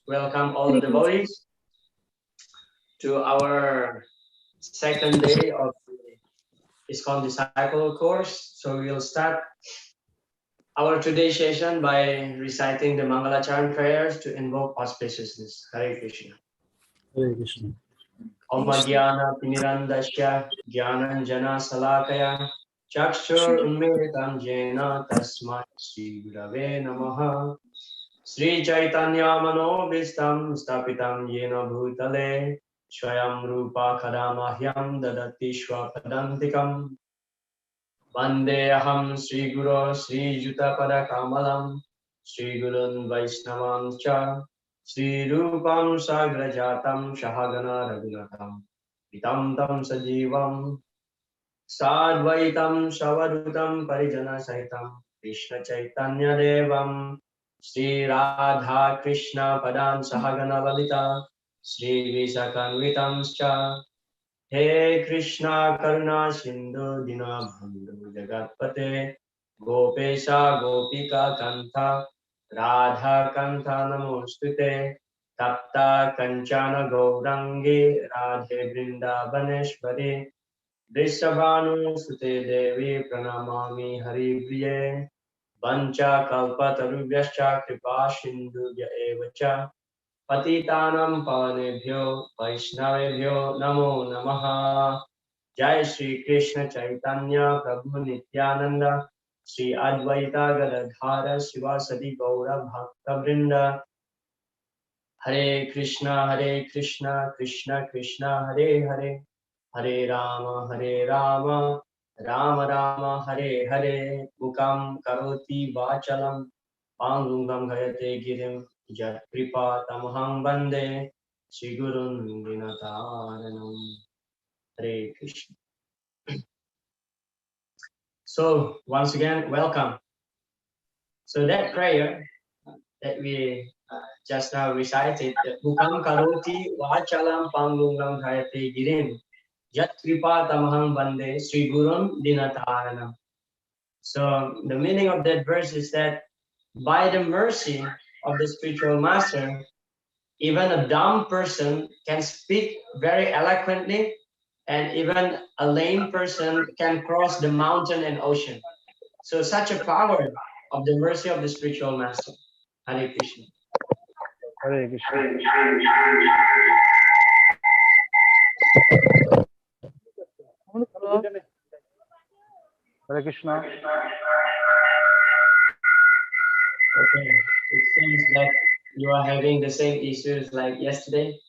welcome all the devotees to our second day of the ISKCON Disciple course. So we will start our today's session by reciting the Mangalacharan prayers to invoke auspiciousness. Hare Krishna. Hare Krishna. Om Jnana Tinirandasya Jnananjana Salakaya Chakshur Unmilitam Jena Tasmat Shri Gurave Namaha Sri Chaitanya Manobhistam Stapitam Yena Bhutale Swayam Rupa Kadamahyam Dadati Shwapadantikam Vandeham Sri Guru Sri Juta Pada Kamalam Sri Gurun Vaishnavam Cha Sri Rupam Sagrajatam Shahagana Raghunatam Vitam Tam Sajivam Sadvaitam Shavadutam Parijana Saitam Krishna Chaitanya Devam Sri Radha Krishna Padan Sahagana Lalita Sri Visakanvitam Cha He Krishna Karuna Sindhu Dinabhandhu Jagatpate Gopesha Gopika Kantha Radha Kantha Namostute Tapta Kanchana Gaurangi Radhe Vrindavaneshwari Vrishabhanu Sute Devi Pranamami Hari Priye Vancha Kalpatarubhyascha Kripa Sindhubhya Evacha Patitanam Pavanebhyo Vaishnavebhyo Namo Namaha Jai Shri Krishna Chaitanya Prabhu Nityananda Shri Advaita Gadadhara Sivasadi Gaura Bhakta Vrinda Hare Krishna Krishna Krishna Hare Hare Hare Rama Rama Rama Hare Hare Mukam Karoti Vachalam Pangungam Gayate Girim Jat Kripa Tamaham Bande Shri Gurun Vinataranam. Hare Krishna. So once again, welcome. So that prayer that we just now recited, Mukam Karoti Vachalam Pangungam Gayate Girim Jat Kripa Tamaham Bande Shri Gurun Vinataranam. So the meaning of that verse is that by the mercy of the spiritual master, even a dumb person can speak very eloquently, and even a lame person can cross the mountain and ocean. So such a power of the mercy of the spiritual master. Hare Krishna. Hare Krishna. Hello. Hare Krishna. Okay, it seems that you are having the same issues like yesterday.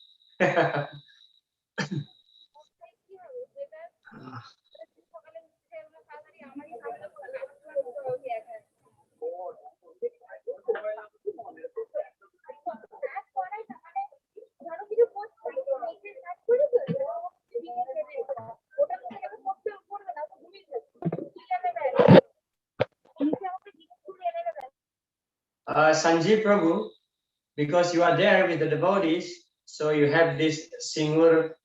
Sanjeev Prabhu, because you are there with the devotees, so you have this Singur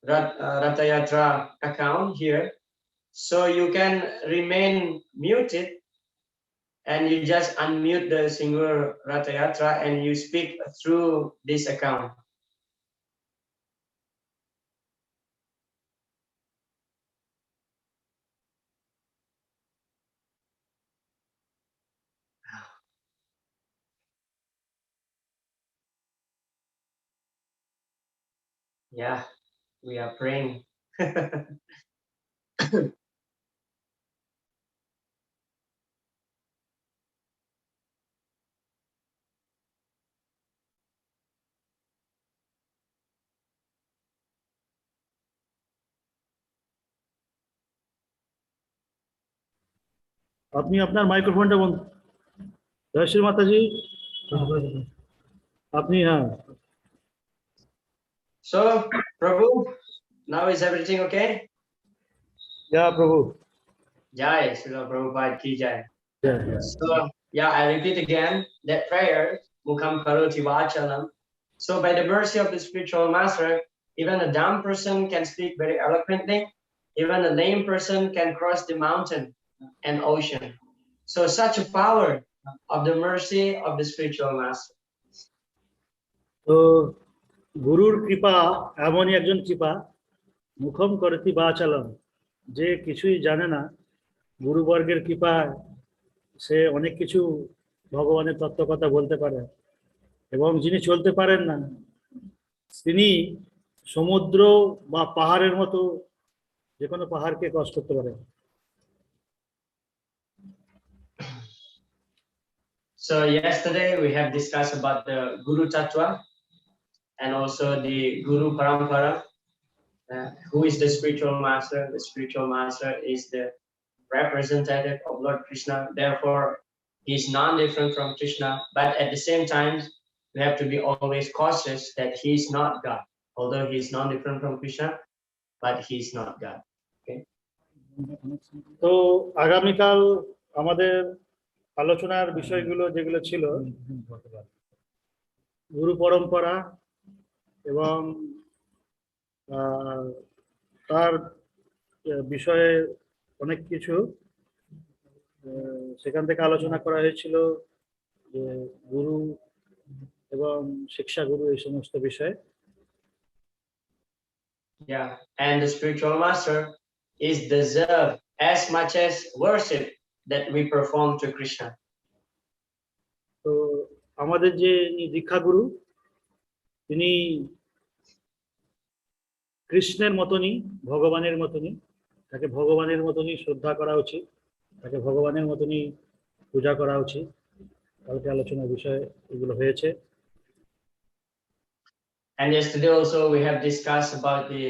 Ratayatra account here. So you can remain muted and you just unmute the Singur Ratayatra and you speak through this account. Yeah, we are praying. আপনি আপনার মাইক্রোফোনটা বন্ধ। জয় শ্রী মাতাজি। আপনি হ্যাঁ। So, Prabhu, now is everything okay? Yeah, Prabhu. Jai, Srila Prabhupada ki jai. Yeah. So, yeah, I repeat again that prayer, Mukham Karoti Vachalam. So, by the mercy of the spiritual master, even a dumb person can speak very eloquently. Even a lame person can cross the mountain and ocean. So, such a power of the mercy of the spiritual master. তো গুরুর কৃপা এমনই একজন কৃপা মুখম করতি বাচালম, যে কিছুই জানে না গুরুবর্গের কৃপায় সে অনেক কিছু ভগবানের তত্ত্ব কথা বলতে পারে। এবং যিনি চলতে পারেন না তিনি সমুদ্র বা পাহাড়ের মতো যে কোনো পাহাড়কে ক্রস করতে পারেন। So yesterday we have discussed about the Guru Tattva and also the Guru Parampara. Who is the spiritual master? The spiritual master is the representative of Lord Krishna. Therefore, he is non-different from Krishna. But at the same time, we have to be always cautious that he is not God. Although he is non-different from Krishna, but he is not God. Okay. তো আগামীকাল আমাদের আলোচনার বিষয়গুলো যেগুলো ছিল গুরু পরম্পরা এবং তার বিষয়ে অনেক কিছু সেখান থেকে আলোচনা করা হয়েছিল, যে গুরু এবং শিক্ষা গুরু এই সমস্ত বিষয়ে। Yeah, and the spiritual master is deserved as much as worship that we perform to Krishna. তো আমাদের যে দীক্ষা গুরু তিনি কৃষ্ণের মতনই, ভগবানের মতনই, তাকে ভগবানের মতনই শ্রদ্ধা করা উচিত, তাকে ভগবানের মতনই পূজা করা উচিত। কালকে আলোচনার বিষয় এগুলো হয়েছে। And yesterday also we have discussed about the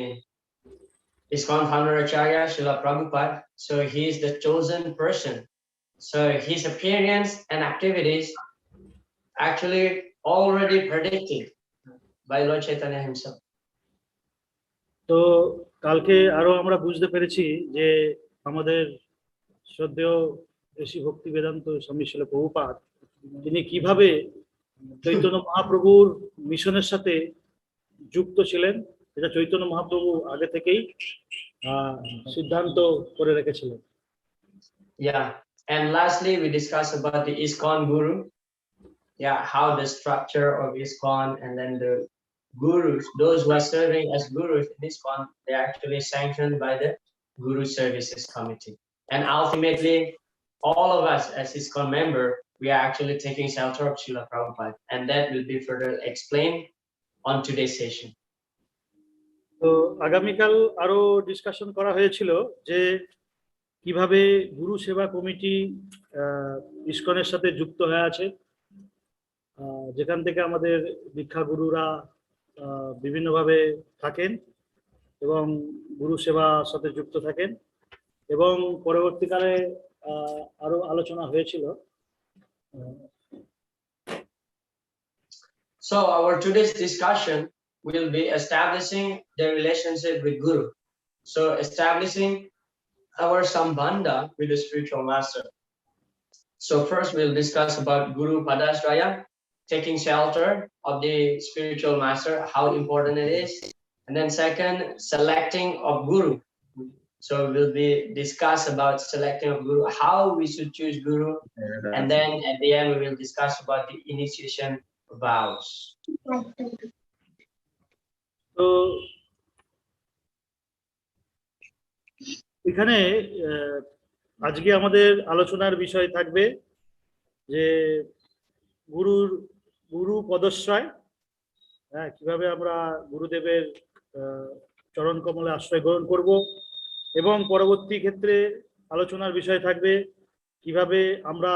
ISKCON founder Acharya Srila Prabhupada. So he is the chosen person. So his appearance and activities actually already predicted by Lord Chaitanya himself. তো কালকে আরো আমরা বুঝতে পেরেছি যে আমাদের শ্রদ্ধেয় ঋষি ভক্তি বেদান্ত স্বামী শ্রীল প্রভুপাদ তিনি কিভাবে চৈতন্য মহাপ্রভুর মিশনের সাথে যুক্ত ছিলেন, এটা চৈতন্য মহাপ্রভু আগে থেকেই সিদ্ধান্ত করে রেখেছিলেন। Yeah, and lastly we discussed about the ISKCON Guru. Yeah, how the structure of ISKCON, and then the gurus, those who are serving as gurus in ISKCON, they are actually sanctioned by the Guru Services Committee. And ultimately, all of us as ISKCON member, we are actually taking shelter of Srila Prabhupada, and that will be further explained on today's session. তো আগামীকাল আরো discussion করা হয়েছিল যে কিভাবে গুরু সেবা committee ইসকনের সাথে যুক্ত হয়ে আছে, যেখান থেকে আমাদের দীক্ষা গুরুরা বিভিন্নভাবে থাকেন এবং গুরু সেবার সাথে যুক্ত থাকেন। এবং পরবর্তীকালে আরো আলোচনা হয়েছিল। So our today's discussion will be establishing the relationship with Guru. So establishing our sambandha with the spiritual master. So first we'll discuss about Guru Padashraya, taking shelter of the spiritual master, how important it is. And then second, selecting of Guru. So we'll be discuss about selecting of Guru, how we should choose Guru. And then at the end we will discuss about the initiation vows. তো এখানে আজকে আমাদের আলোচনার বিষয় থাকবে যে গুরু পদশ্রয়, কিভাবে আমরা গুরুদেবের চরণ কমলে আশ্রয় গ্রহণ করব, এবং পরবর্তী ক্ষেত্রে আলোচনার বিষয় থাকবে কিভাবে আমরা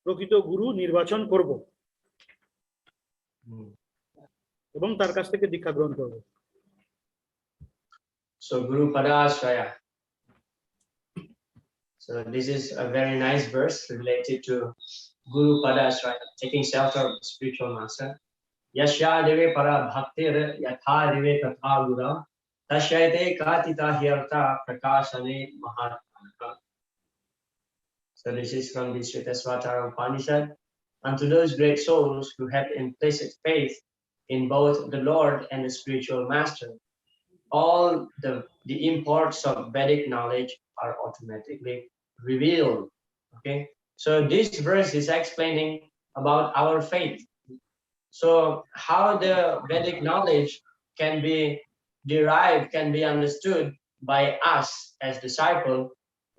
প্রকৃত গুরু নির্বাচন করব এবং তার কাছ থেকে দীক্ষা গ্রহণ করব। So Guru Padashraya. So this is a very nice verse related to Guru Padashraya, taking shelter of the spiritual master. Yasya deve para bhaktir yatha deve tatha gura tashyate katita hyarta prakashane mahatmana. So this is from the Svetashvatara Upanishad. Unto those great souls who have implicit faith in both the Lord and the spiritual master, all the imports of Vedic knowledge are automatically revealed. Okay, so this verse is explaining about our faith. So how the Vedic knowledge can be derived, can be understood by us as disciple,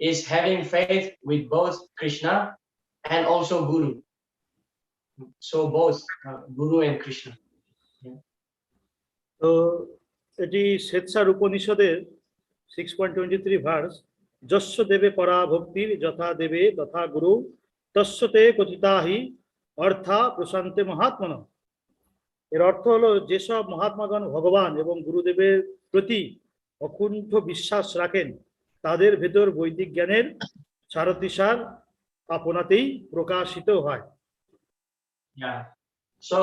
is having faith with both Krishna and also Guru. So both Guru and Krishna. তো এটি স্বেচ্ছার উপনিষদের 6.23 verse, যস্য দেবে পরা ভক্তির যথা দেবে তথা গুরু তস্যতে কথিতাহি অর্থা প্রশান্তে মহাত্মন। এর অর্থ হলো যেসব মহাত্মাগণ ভগবান এবং গুরুদেবের প্রতি অকুণ্ঠ বিশ্বাস রাখেন তাদের ভেতর বৈদিক জ্ঞানের সারতিসার আপনাতেই প্রকাশিত হয়। Yeah. So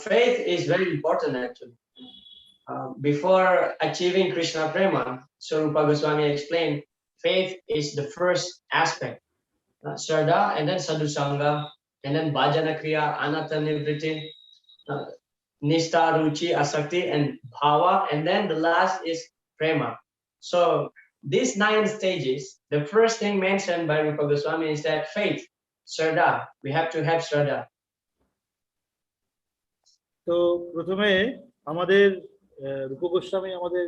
faith is very important actually. Before achieving Krishna Prema, so Rupa Goswami explained, faith is the first aspect. Shraddha, and then Sadhusanga, and then Bhajana Kriya, Anata Nivriti, Nishta, Ruchi, Asakti, and Bhava, and then the last is Prema. So these 9 stages, the first thing mentioned by Rupa Goswami is that faith, Shraddha, we have to have Shraddha. তো প্রথমে আমাদের রূপ গোস্বামী আমাদের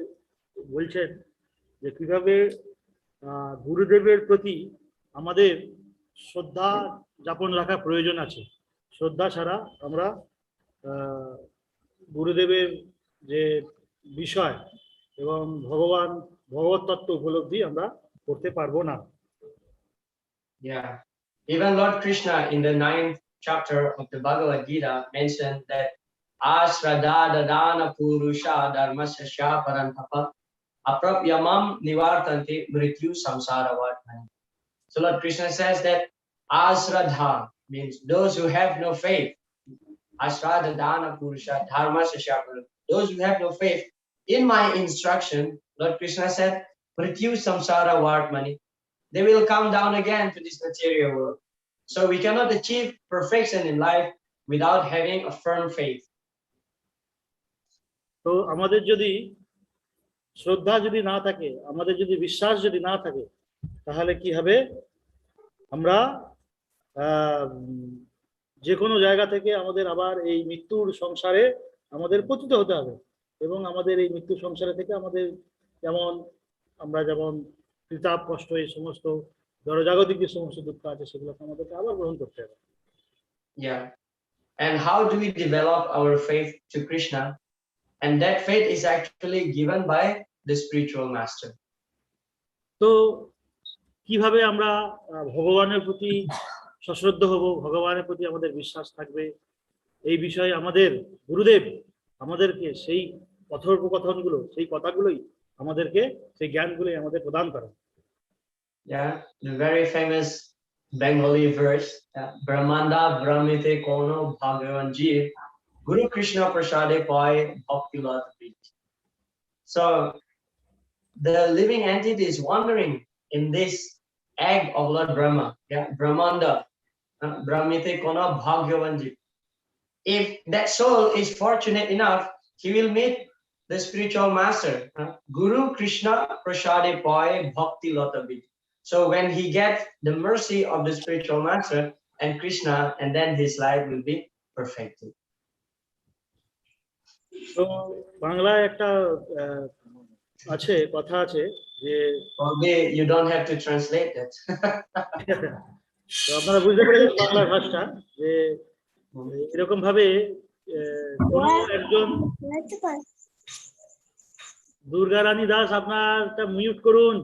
বলছেন যে কিভাবে গুরুদেবের প্রতি আমাদের শ্রদ্ধা যাপন রাখা প্রয়োজন আছে। শ্রদ্ধা ছাড়া আমরা গুরুদেবের যে বিষয় এবং ভগবত তত্ত্ব উপলব্ধি আমরা করতে পারবো না। Yeah, even Lord Krishna in the 9th chapter of the Bhagavad Gita mentioned that Ashraddha dadana purusha dharmasya syaparantapa aprapyamam nivartanti mrityu samsara vartmani. So Lord Krishna says that Ashraddha means those who have no faith. Ashraddha dana purusha dharmasya syaparantapa. Those who have no faith in my instruction, Lord Krishna said, mrityu samsara vartmani. They will come down again to this material world. So we cannot achieve perfection in life without having a firm faith. তো আমাদের যদি শ্রদ্ধা যদি না থাকে, আমাদের যদি বিশ্বাস যদি না থাকে, তাহলে কি হবে? আমরা যে কোনো জায়গা থেকে আমাদের আবার এই মৃত্যুর সংসারে আমাদের পতিত হতে হবে, এবং আমাদের এই মৃত্যু সংসারে থেকে আমাদের আমরা যেমন পিতাপ কষ্ট এই সমস্ত জড়জাগতিক যে সমস্ত দুঃখ আছে সেগুলোকে আমাদেরকে আবার গ্রহণ করতে হবে। Yeah. And how do we develop our faith to Krishna? And that faith is actually given by the spiritual master. তো কিভাবে আমরা ভগবানের প্রতি সশ্রদ্ধ হব, ভগবানের প্রতি আমাদের বিশ্বাস থাকবে, এই বিষয়ে আমাদের গুরুদেব আমাদেরকে সেই কথোপকথনগুলো, সেই কথাগুলোই আমাদেরকে, সেই জ্ঞানগুলোই আমাদের প্রদান করেন। Yeah, the very famous Bengali verse, Brahmanda Brahmite Kono Bhagavan Jeev Guru Krishna Prasade Pai Bhakti Lata Preet. So the living entity is wandering in this egg of Lord Brahma, Brahmanda Brahmite Kono Bhagavan Jeev. If that soul is fortunate enough, he will meet the spiritual master, Guru Krishna Prasade Pai Bhakti Lata Preet. So when he gets the mercy of the spiritual master and Krishna, and then his life will be perfected. তো বাংলায় একটা আছে, কথা আছে যে you don't have to translate that. তো আপনারা বুঝতে পেরেছেন বাংলা ভাষা, যে এরকম ভাবে কোন একজন দুর্গা রানী দাস, আপনারটা মিউট করুন।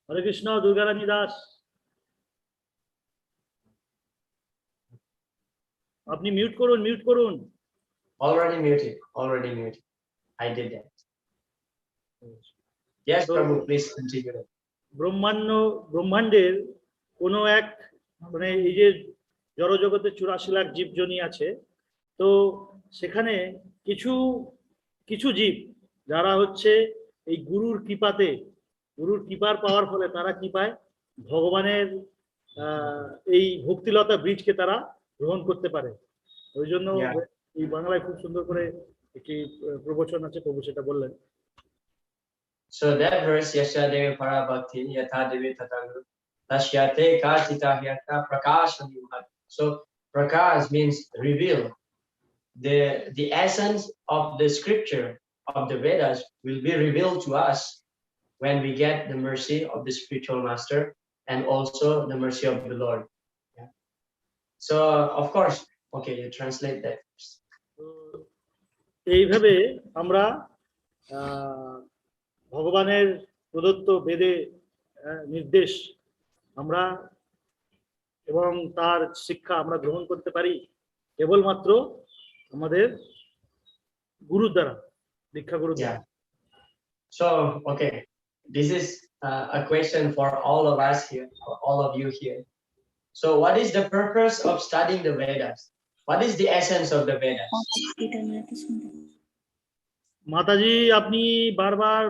হরে কৃষ্ণ, দুর্গা রানী দাস আপনি মিউট করুন, মিউট করুন। Already muted. I did that. Yes, Prabhu, please continue. ব্রহ্মাণ্ডের কোনো এক, মানে এই যে জড়জগতে 84 লাখ জীবজনী আছে, তো সেখানে কিছু কিছু জীব যারা হচ্ছে এই গুরুর কৃপার পাওয়ার ফলে তারা কি পায়, ভগবানের এই ভক্তিলতা বীজকে তারা গ্রহণ করতে পারে। ওই জন্য এই বাংলায় খুব সুন্দর করে একটি প্রবচন আছে, প্রভু সেটা বললেন। So that verse, Yashadevi Parabhakti Yatha Devi Tatanguru Tashyate Kachita Hyata Prakashani. So Prakash means reveal. The essence of the scripture of the Vedas will be revealed to us when we get the mercy of the spiritual master and also the mercy of the Lord. Yeah. So, of course, okay, you translate that. এইভাবে আমরা ভগবানের প্রদত্ত বেদে নির্দেশ আমরা এবং তার শিক্ষা আমরা গ্রহণ করতে পারি কেবলমাত্র আমাদের গুরু দ্বারা, দীক্ষা গুরু দ্বারা। So, okay, this is a question for all of us here, or all of you here. So, what is the purpose of studying the Vedas? What is the essence of the Vedas? মাতাজি আপনি বারবার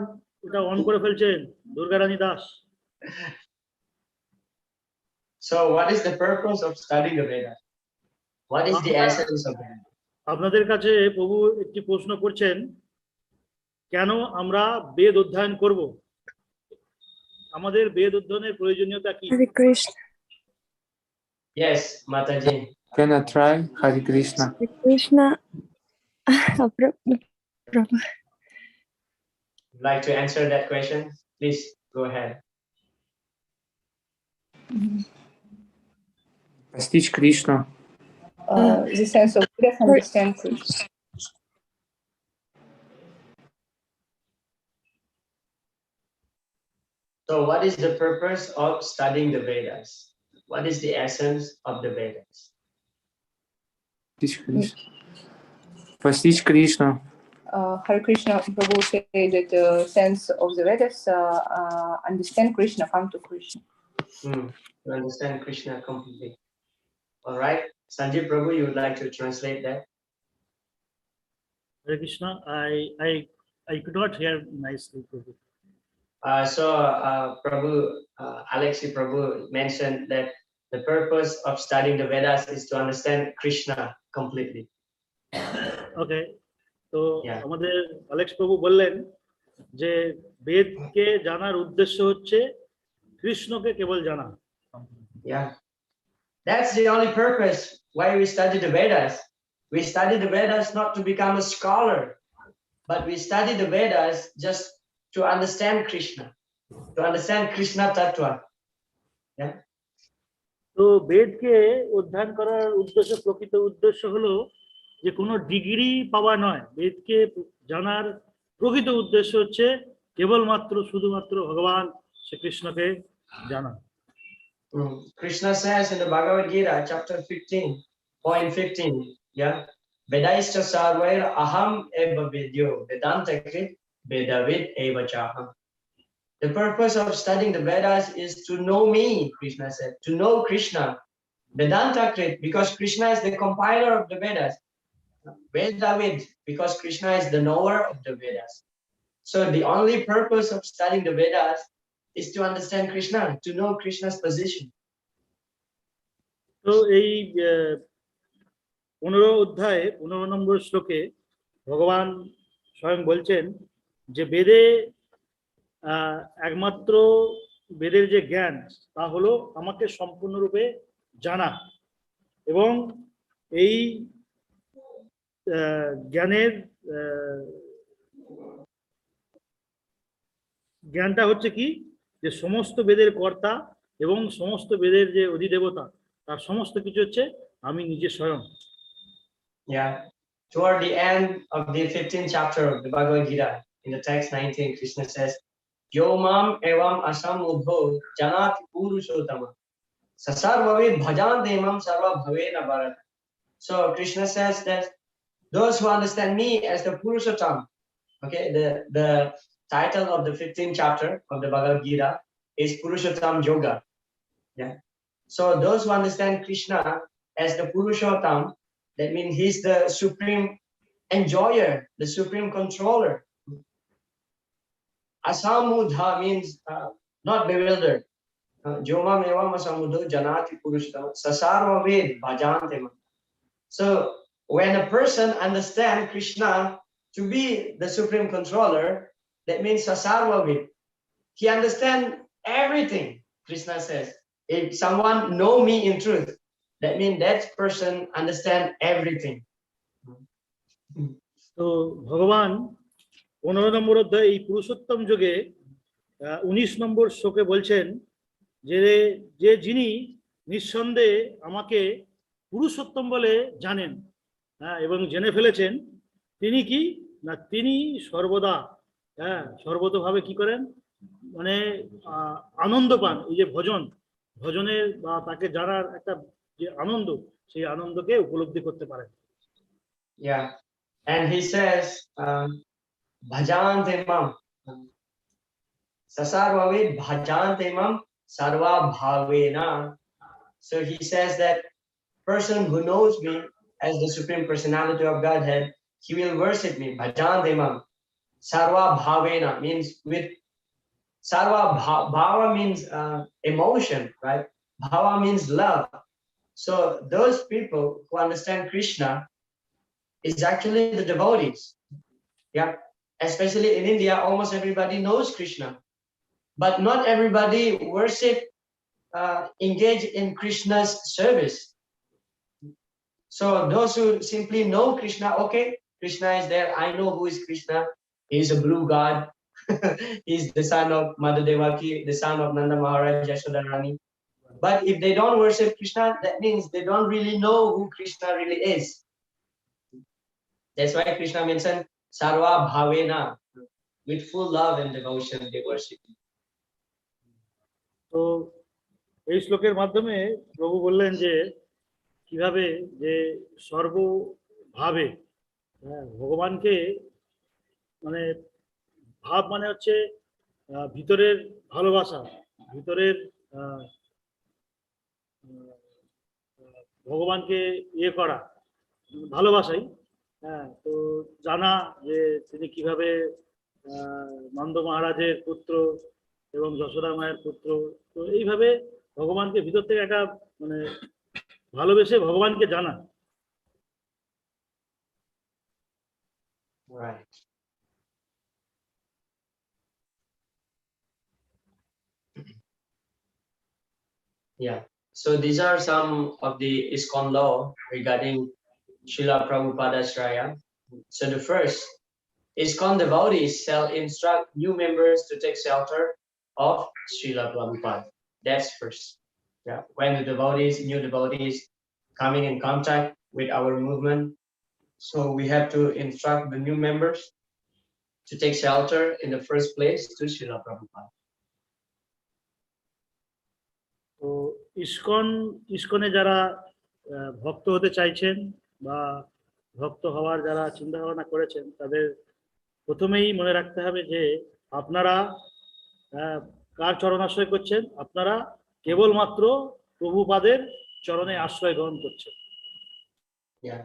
এটা on করে ফেলছেন, দুর্গারানী Das. So, what is the purpose of studying the Vedas? What is the essence of the Vedas? আপনাদের কাছে প্রভু একটি প্রশ্ন করছেন, কেন আমরা বেদ অধ্যয়ন করব? আমাদের বেদ অধ্যয়নের প্রয়োজনীয়তা কি? Hare Krishna. Yes, Mataji. Can I try? Hare Krishna. Hare Krishna. Prabhu. Would like to answer that question? Please go ahead. Постичь Кришну. The sense of Vedas, understand Krishna. So, what is the purpose of studying the Vedas? What is the essence of the Vedas? Постичь Кришну. Постичь Кришну. Hare Krishna, Prabhu said that the sense of the Vedas, understand Krishna, come to Krishna. To understand Krishna completely. All right, Sanjeev Prabhu, you would like to translate that? Hare Krishna, I could not hear nicely, Prabhu. Prabhu, Alexi Prabhu mentioned that the purpose of studying the Vedas is to understand Krishna completely. Okay, তো Yeah. আমাদের Alex প্রভু বললেন যে বেদকে জানার উদ্দেশ্য হচ্ছে কৃষ্ণকে কেবল জানা। Yeah, that's the only purpose why we study the Vedas. We study the Vedas not to become a scholar, but we study the Vedas just to understand Krishna, to understand Krishna Tattva. Yeah. তো বেদকে অধ্যয়ন করার উদ্দেশ্য, প্রকৃত উদ্দেশ্য হলো যে কোনো degree পাওয়া নয়, বেদকে জানার প্রকৃত উদ্দেশ্য হচ্ছে কেবলমাত্র শুধুমাত্র ভগবান শ্রীকৃষ্ণকে জানা। Krishna says in the Bhagavad Gita, chapter 15.15, yeah, Vedaista sarvair aham eva vedyo vedanta krit vedavid eva chaham. The purpose of studying the Vedas is to know me, Krishna said, to know Krishna. Vedanta krit, because Krishna is the compiler of the Vedas. Vedavid, because Krishna is the knower of the Vedas. So the only purpose of studying the Vedas is to understand Krishna, to know Krishna's position. তো এই 15 অধ্যায়ে 15 নম্বর শ্লোকে ভগবান স্বয়ং বলছেন যে বেদে একমাত্র বেদের যে জ্ঞান তা হলো আমাকে সম্পূর্ণরূপে জানা, এবং এই জ্ঞানটা হচ্ছে কি, যে সমস্ত বেদের কর্তা এবং সমস্ত বেদের যে অধিদেবতা তার সমস্ত কিছু হচ্ছে আমি নিজে স্বয়ং। Yeah, toward the end of the 15th chapter of the Bhagavad Gita, in the text 19, Krishna says, Yo mam evam asam udho janati purushotama sasarvavid bhajante imam sarva bhavena bharata. So Krishna says that those who understand me as the Purushottam, okay, the title of the 15th chapter of the Bhagavad Gita is Purushottam Yoga. Yeah. So those who understand Krishna as the Purushottam, that means he's the supreme enjoyer, the supreme controller. Asamudha means not bewildered. Jomam evam asamudho janati purushottam sasarvavid bhajante. So when a person understands Krishna to be the supreme controller, that means sasarvavid. He understands everything, Krishna says. If someone know me in truth, that means that person understand everything. তো ভগবান 15 নম্বর অধ্যায় এই পুরুষোত্তম যোগে 19 নম্বর শ্লোকে বলছেন যে যিনি নিঃসন্দেহে আমাকে পুরুষোত্তম বলে জানেন, এবং জেনে ফেলেছেন, তিনি কি না তিনি সর্বদা সর্বতভাবে কি করেন, মানে আনন্দ পান। এই যে ভজনের বা তাকে জানার একটা যে আনন্দ, সেই আনন্দকে উপলব্ধি করতে পারেন। Yeah, and he says, bhajante mam sasarvavid bhajante mam sarva bhavena. So he says that person who knows me as the Supreme Personality of Godhead, he will worship me. Bhajante mam sarva bhavena means with sarva bhava means emotion, right? Bhava means love. So those people who understand Krishna is actually the devotees. Yeah, especially in India, almost everybody knows Krishna, but not everybody engage in Krishna's service. So those who simply know Krishna, okay, Krishna is there, I know who is Krishna. He is a blue god. He's the son of Mother Devaki, the son of Nanda Maharaj, Yashoda Rani. But if they don't worship Krishna, that means they don't really know who Krishna really is. That's why Krishna mentioned sarva bhavena, with full love and devotion they worship. তো এই শ্লোকের মাধ্যমে প্রভু বললেন যে কিভাবে যে সর্বভাবে ভগবানকে, মানে ভাব মানে হচ্ছে ভিতরের ভালোবাসা, ভিতরের ভগবানকে করা, ভালোবাসাই। তো জানা যে তিনি কিভাবে নন্দ মহারাজের পুত্র এবং যশোদা মায়ের পুত্র, তো এইভাবে ভগবানকে ভিতর থেকে একটা মানে ভালোবেসে ভগবানকে জানা। Right. Yeah. So these are some of the ISKCON law regarding Srila Prabhupada's Raya. So the first, ISKCON devotees shall instruct new members to take shelter of Srila Prabhupada. That's first. Yeah. When the new devotees coming in contact with our movement, so we have to instruct the new members to take shelter in the first place to Srila Prabhupada. তো ইসকনে যারা ভক্ত হতে চাইছেন বা ভক্ত হওয়ার যারা চিন্তা ভাবনা করেছেন, তাদের প্রথমেই মনে রাখতে হবে যে আপনারা কার চরণাশ্রয় করছেন, আপনারা কেবলমাত্র প্রভুপাদের চরণে আশ্রয় গ্রহণ করছেন। Yeah.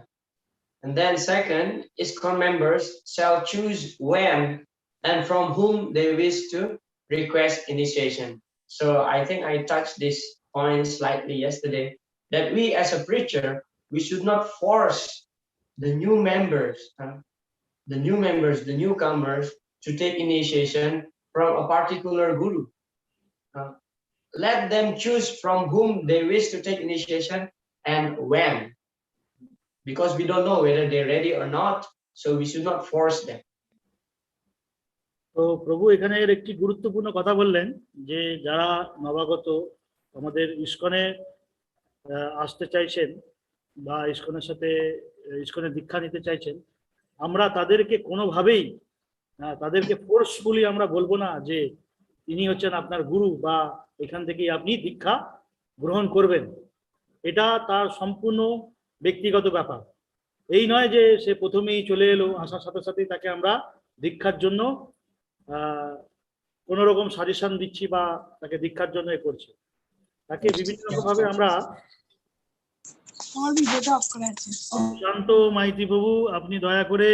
And then second, ISKCON members shall choose when and from whom they wish to request initiation. So I think I touched this point slightly yesterday, that we as a preacher, we should not force the newcomers to take initiation from a particular guru. Let them choose from whom they wish to take initiation and when, because we don't know whether they're ready or not, so we should not force them. তো প্রভু এখানে একটি গুরুত্বপূর্ণ কথা বললেন যে যারা নবাগত আমাদের ইসকনে আসতে চাইছেন বা ইসকনের দীক্ষা নিতে চাইছেন, আমরা তাদেরকে কোনোভাবেই তাদেরকে ফোর্সফুলি আমরা বলবো না যে তিনি হচ্ছেন আপনার গুরু বা এখান থেকেই আপনি দীক্ষা গ্রহণ করবেন। এটা তার সম্পূর্ণ ব্যক্তিগত ব্যাপার। এই নয় যে সে প্রথমেই চলে এলো, আসার সাথে সাথেই তাকে আমরা দীক্ষার জন্য কোন রকম সাজেশন দিচ্ছি বা তাকে দীক্ষার জন্য করছি। তাকে বিভিন্ন রকম ভাবে আমরা শান্ত মাইতি প্রভু, আপনি দয়া করে,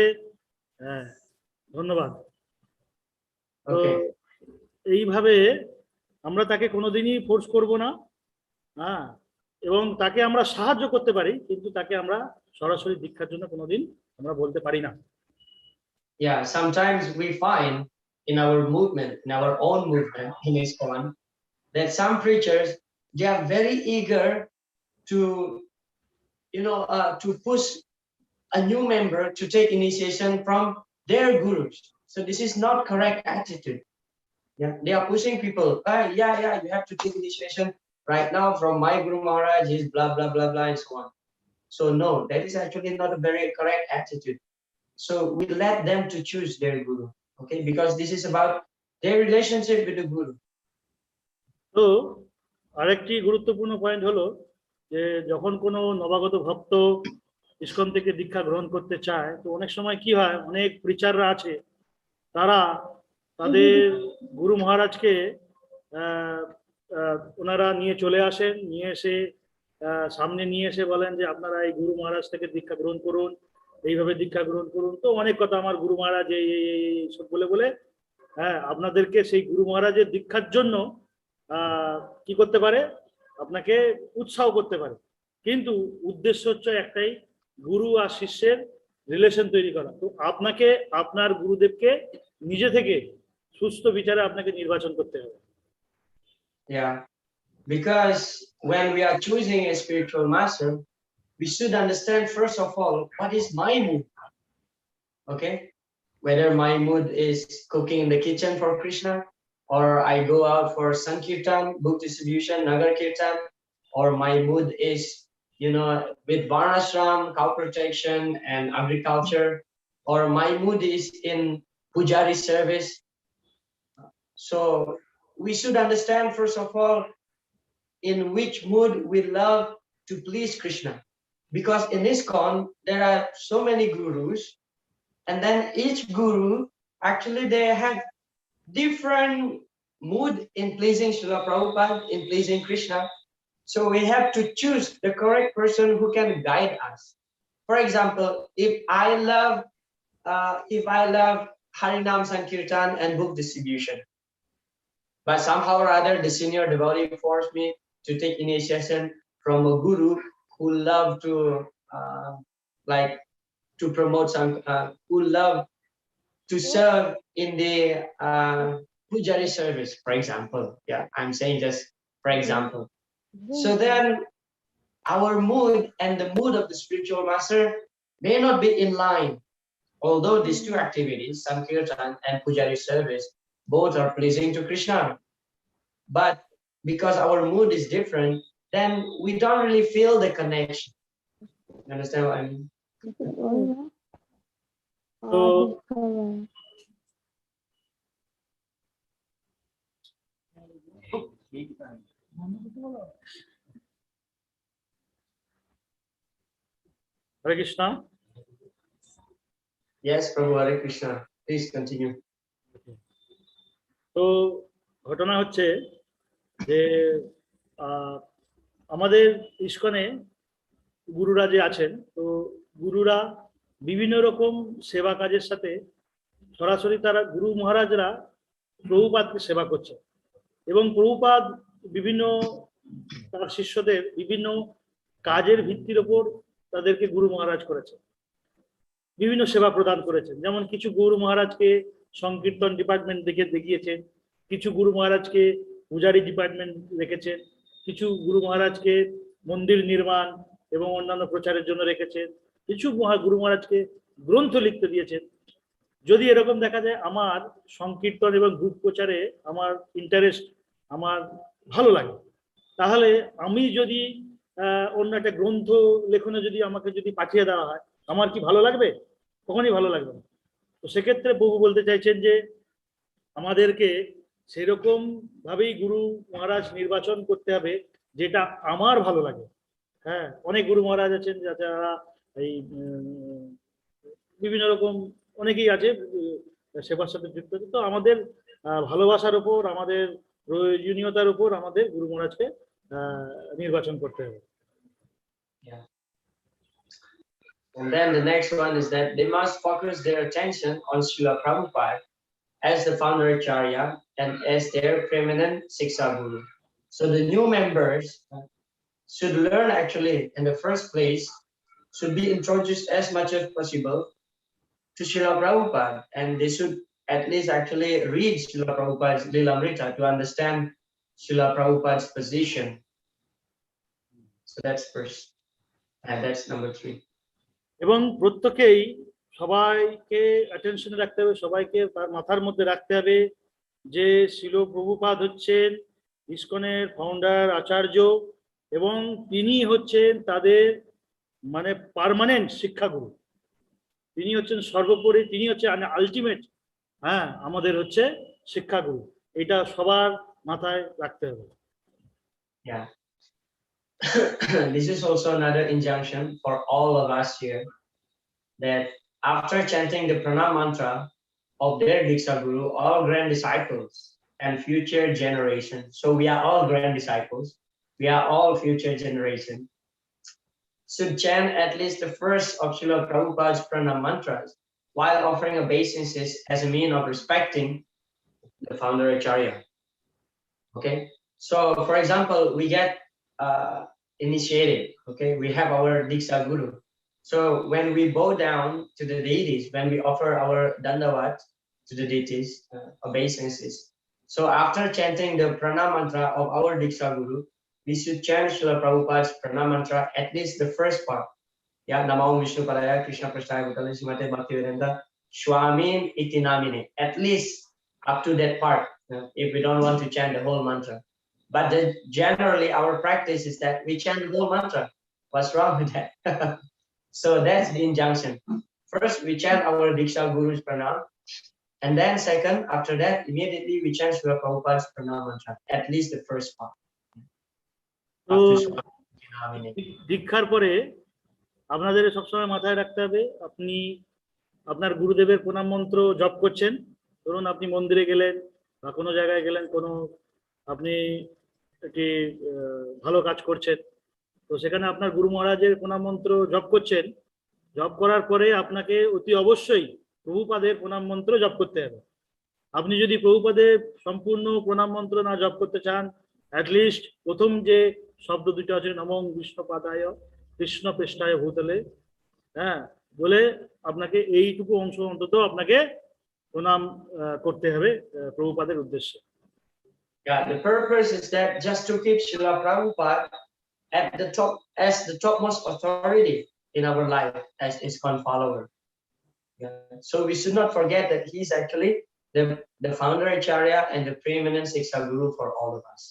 ধন্যবাদ। তো এইভাবে আমরা তাকে কোনোদিনই ফোর্স করব না, এবং তাকে আমরা সাহায্য করতে পারি, কিন্তু তাকে আমরা সরাসরি দীক্ষার জন্য কোনোদিন আমরা বলতে পারি না। Yeah, sometimes we find in our movement, in our own movement in ISKCON, that some preachers, they are very eager to to push a new member to take initiation from their gurus. So this is not correct attitude. Yeah, they are pushing people. Yeah, you have to take initiation right now from my Guru Maharaj. Is blah blah blah blah and so on. So no, that is actually not a very correct attitude. So we let them to choose their guru, okay? Because this is about their relationship with the guru. তো আরেকটি গুরুত্বপূর্ণ point হলো যে যখন কোনো নবাগত ভক্ত ISKCON থেকে দীক্ষা গ্রহণ করতে চায়, তো অনেক সময় কি হয়, অনেক প্রিচাররা আছে, তারা তাদের গুরু মহারাজকে ওনারা নিয়ে চলে আসেন, নিয়ে এসে সামনে নিয়ে এসে বলেন যে আপনারা এই গুরু মহারাজ থেকে দীক্ষা গ্রহণ করুন, এইভাবে দীক্ষা গ্রহণ করুন। তো অনেক কথা, আমার গুরু মহারাজ এই সব বলে বলে আপনাদেরকে সেই গুরু মহারাজের দীক্ষার জন্য কি করতে পারে, আপনাকে উৎসাহ করতে পারে। কিন্তু উদ্দেশ্য হচ্ছে একটাই, গুরু আর শিষ্যের রিলেশন তৈরি করা। তো আপনাকে আপনার গুরুদেবকে নিজে থেকে সুস্থ বিচারে আপনাকে নির্বাচন করতে হবে। Yeah, because when we are choosing a spiritual master, we should understand first of all what is my mood. Okay, whether my mood is cooking in the kitchen for Krishna, or I go out for Sankirtan, book distribution, Nagar Kirtan, or my mood is, with Varnashram, cow protection and agriculture, or my mood is in Pujari service. So we should understand first of all in which mood we love to please Krishna. Because in ISKCON, there are so many gurus, and then each guru, actually they have different mood in pleasing Srila Prabhupada, in pleasing Krishna. So we have to choose the correct person who can guide us. For example, if I love Harinam Sankirtan and book distribution, but somehow or other the senior devotee forced me to take initiation from a guru who loved to promote some, who loved to serve in the Pujari service, for example. Yeah, I'm saying just for example. So then our mood and the mood of the spiritual master may not be in line. Although these two activities, Sankirtan and Pujari service, both are pleasing to Krishna. But because our mood is different, then we don't really feel the connection. You understand what I mean? তো হরে Krishna. Yes, Prabhu, Hare Krishna. Please continue. তো ঘটনা হচ্ছে যে আমাদের ইস্কনে গুরুরা যে আছেন, তো গুরুরা বিভিন্ন রকম সেবা কাজের সাথে সরাসরি তারা গুরু মহারাজরা প্রভুপাদকে সেবা করছে, এবং প্রভুপাদ বিভিন্ন তার শিষ্যদের বিভিন্ন কাজের ভিত্তির ওপর তাদেরকে গুরু মহারাজ করেছে, বিভিন্ন সেবা প্রদান করেছেন। যেমন কিছু গুরু মহারাজকে সংকীর্তন ডিপার্টমেন্ট দেখিয়েছেন, কিছু গুরু মহারাজকে পূজারি ডিপার্টমেন্ট রেখেছেন, কিছু গুরু মহারাজকে মন্দির নির্মাণ এবং অন্যান্য প্রচারের জন্য রেখেছেন, কিছু গুরু মহারাজকে গ্রন্থ লিখতে দিয়েছেন। যদি এরকম দেখা যায় আমার সংকীর্তন এবং গ্রুপ প্রচারে আমার ইন্টারেস্ট, আমার ভালো লাগে, তাহলে আমি যদি অন্য একটা গ্রন্থ লেখনে যদি আমাকে যদি পাঠিয়ে দেওয়া হয়, আমার কি ভালো লাগবে? কখনই ভালো লাগবে না। তো সেক্ষেত্রে প্রভু বলতে চাইছেন যে আমাদেরকে সেরকম ভাবেই গুরু মহারাজ নির্বাচন করতে হবে যেটা আমার ভালো লাগে। হ্যাঁ, অনেক গুরু মহারাজ আছেন যারা এই বিভিন্ন রকম অনেকেই আছে সেবার সাথে যুক্ত আছে। তো আমাদের ভালোবাসার উপর, আমাদের প্রয়োজনীয়তার উপর আমাদের গুরু মহারাজকে নির্বাচন করতে হবে। Yeah. And then the next one is that they must focus their attention on Srila Prabhupada as the founder Acharya and as their preeminent Siksa Guru. So the new members should learn, actually, in the first place, should be introduced as much as possible to Srila Prabhupada, and they should at least actually read Srila Prabhupada's Lilamrita to understand Srila Prabhupada's position. So that's first. And that's number 3. এবং প্রত্যেকেই সবাইকে অ্যাটেনশনে রাখতে হবে, সবাইকে তার মাথার মধ্যে রাখতে হবে যে শিল প্রভুপাদ হচ্ছেন ইসকনের ফাউন্ডার আচার্য এবং তিনি হচ্ছেন তাদের মানে পার্মানেন্ট শিক্ষাগুরু। তিনি হচ্ছেন সর্বোপরি, তিনি হচ্ছে আলটিমেট আমাদের হচ্ছে শিক্ষাগুরু। এটা সবার মাথায় রাখতে হবে। Yeah. This is also another injunction for all of us here, that after chanting the pranam mantra of their Diksha Guru, all grand disciples and future generations, so we are all grand disciples, we are all future generation, should chant at least the first of Srila Prabhupada's pranam mantras while offering obeisances as a mean of respecting the founder Acharya. Okay, so for example, we get initiated, okay, we have our Diksha Guru. So when we bow down to the deities, when we offer our dandavat to the deities, obeisances, so after chanting the pranam mantra of our Diksha Guru, we should chant Srila Prabhupada's pranam mantra, at least the first part. Yeah, Namo Vishnu Padaya Krishna Prasthaya Bhutale Srimate Bhaktivedanta Swamin Iti Namine, at least up to that part, if we don't want to chant the whole mantra. But generally our practice is that we chant the whole mantra. What's wrong with that? So that's the injunction. First we chant our Diksha Guru's pranam, and then second, after that, immediately we chant Srila Prabhupada's pranam mantra, at least the first part. তো দীক্ষার পরে আপনাদের সবসময় মাথায় রাখতে হবে, আপনি আপনার গুরুদেবের প্রণাম মন্ত্র জপ করছেন। ধরুন আপনি মন্দিরে গেলেন বা কোনো জায়গায় গেলেন, কোনো আপনি একটি ভালো কাজ করছেন, তো সেখানে আপনার গুরু মহারাজের প্রণাম মন্ত্র জপ করছেন। জপ করার পরে আপনাকে অতি অবশ্যই প্রভুপাদের প্রণাম মন্ত্র জপ করতে হবে। আপনি যদি প্রভুপাদের সম্পূর্ণ প্রণাম মন্ত্র না জপ করতে চান, অ্যাটলিস্ট প্রথম যে শব্দ দুটো আছে নমঃ বিষ্ণু পাদায় কৃষ্ণ পৃষ্ঠায় ভূতলে, বলে আপনাকে এইটুকু অংশ অন্তত আপনাকে প্রণাম করতে হবে প্রভুপাদের উদ্দেশ্যে। Yeah, the purpose is that just to keep Srila Prabhupada at the top, as the topmost authority in our life as ISKCON follower. Yeah. So we should not forget that he is actually the founder Acharya and the preeminent Siksa Guru for all of us.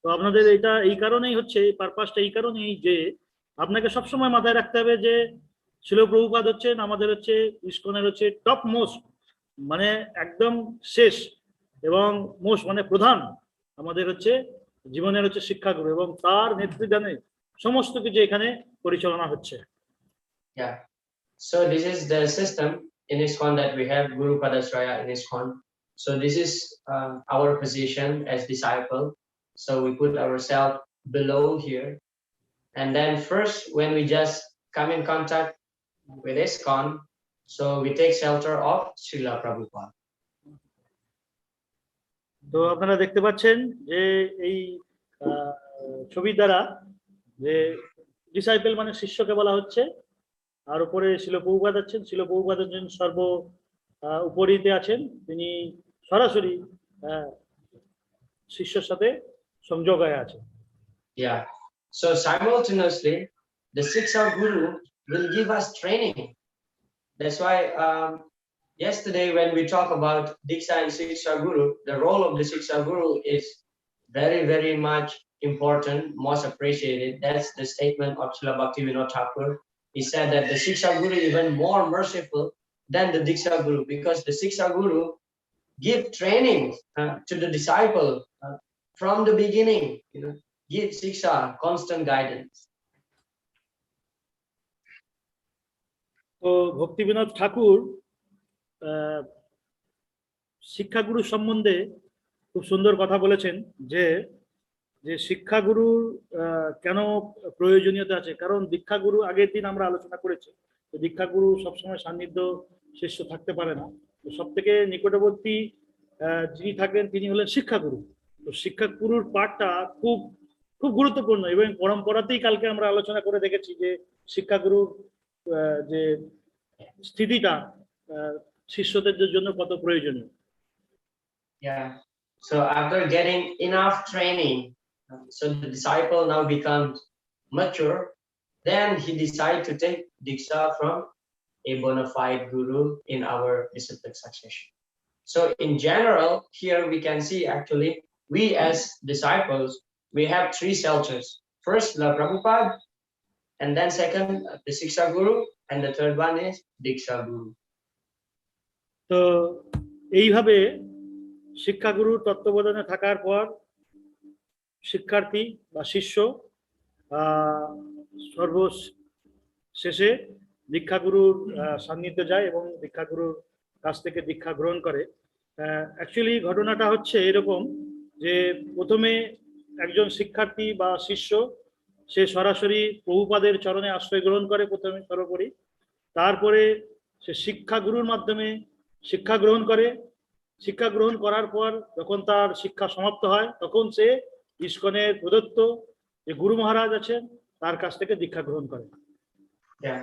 তো আপনাদের এটা এই কারণেই হচ্ছে, এই পারপাসটা এই কারণেই যে আপনাকে সবসময় মাথায় রাখতে হবে যে শিল প্রভুপাদ হচ্ছেন আমাদের হচ্ছে ইসকনের হচ্ছে টপ মোস্ট, মানে একদম শেষ এবং মোস্ট মানে প্রধান আমাদের হচ্ছে জীবনের হচ্ছে শিক্ষাগুরু, এবং তার নেতৃত্বে সমস্ত কিছু এখানে পরিচালনা হচ্ছে। Yeah, so this is the system in ISKCON that we have Guru Padashraya in ISKCON. So this is our position as disciple. So we put ourselves below here, and then first when we just come in contact with ISKCON, so we take shelter of Srila Prabhupada. তো আপনারা দেখতে পাচ্ছেন যে এই ছবি দ্বারা যে disciple মানে শিষ্যকে বলা হচ্ছে, আর উপরে শিল প্রভুপাদ আছেন। শিল প্রভুপাদ হচ্ছেন সর্ব উপরিতে আছেন, তিনি সরাসরি শিষ্যের সাথে সংযোগ হয়ে আছেন। Yeah, so simultaneously the Siksa Guru will give us training. That's why yesterday when we talk about Diksha and Siksa Guru, the role of the Siksa Guru is very, very much important, most appreciated. That's the statement of Srila Bhaktivinoda Thakur. He said that the Siksa Guru is even more merciful than the Diksha Guru, because the Siksa Guru give training to the disciple from the beginning, give Siksa, constant guidance. তো ভক্তিবিনোদ ঠাকুর শিক্ষাগুরু সম্বন্ধে খুব সুন্দর কথা বলেছেন যে যে শিক্ষাগুরুর কেন প্রয়োজনীয়তা আছে। কারণ দীক্ষাগুরু আগের দিন আমরা আলোচনা করেছি, তো দীক্ষাগুরু সবসময় সান্নিধ্য শিষ্য থাকতে পারে না, তো সব থেকে নিকটবর্তী যিনি থাকবেন তিনি হলেন শিক্ষাগুরু। তো শিক্ষাগুরুর পাঠটা খুব খুব গুরুত্বপূর্ণ, এবং পরম্পরাতেই কালকে আমরা আলোচনা করে দেখেছি যে শিক্ষাগুরুর যে স্থিতিটা শিষ্যদের জন্য কত প্রয়োজনীয়। Yeah, so after getting enough training, so the disciple now becomes mature, then he decided to take Diksha from a Bonafide guru in our disciplic succession. So in general, here we can see actually, we as disciples, we have three shelters. First, La Prabhupada, and then second, the Siksa Guru, and the third one is Diksha Guru. তো এইভাবে শিক্ষাগুরুর তত্ত্বাবধানে থাকার পর শিক্ষার্থী বা শিষ্য সর্বশেষে দীক্ষাগুরুর সান্নিধ্যে যায় এবং দীক্ষাগুরুর কাছ থেকে দীক্ষা গ্রহণ করে। অ্যাকচুয়ালি ঘটনাটা হচ্ছে এরকম যে প্রথমে একজন শিক্ষার্থী বা শিষ্য সে সরাসরি প্রভুপাদের চরণে আশ্রয় গ্রহণ করে প্রথমে সর্বোপরি, তারপরে সে শিক্ষাগুরুর মাধ্যমে শিক্ষা গ্রহণ করে। শিক্ষা গ্রহণ করার পর যখন তার শিক্ষা সমাপ্ত হয় তখন সে ইস্কনের প্রদত্ত যে গুরু মহারাজ আছেন তার কাছ থেকে দীক্ষা গ্রহণ করে। Yeah.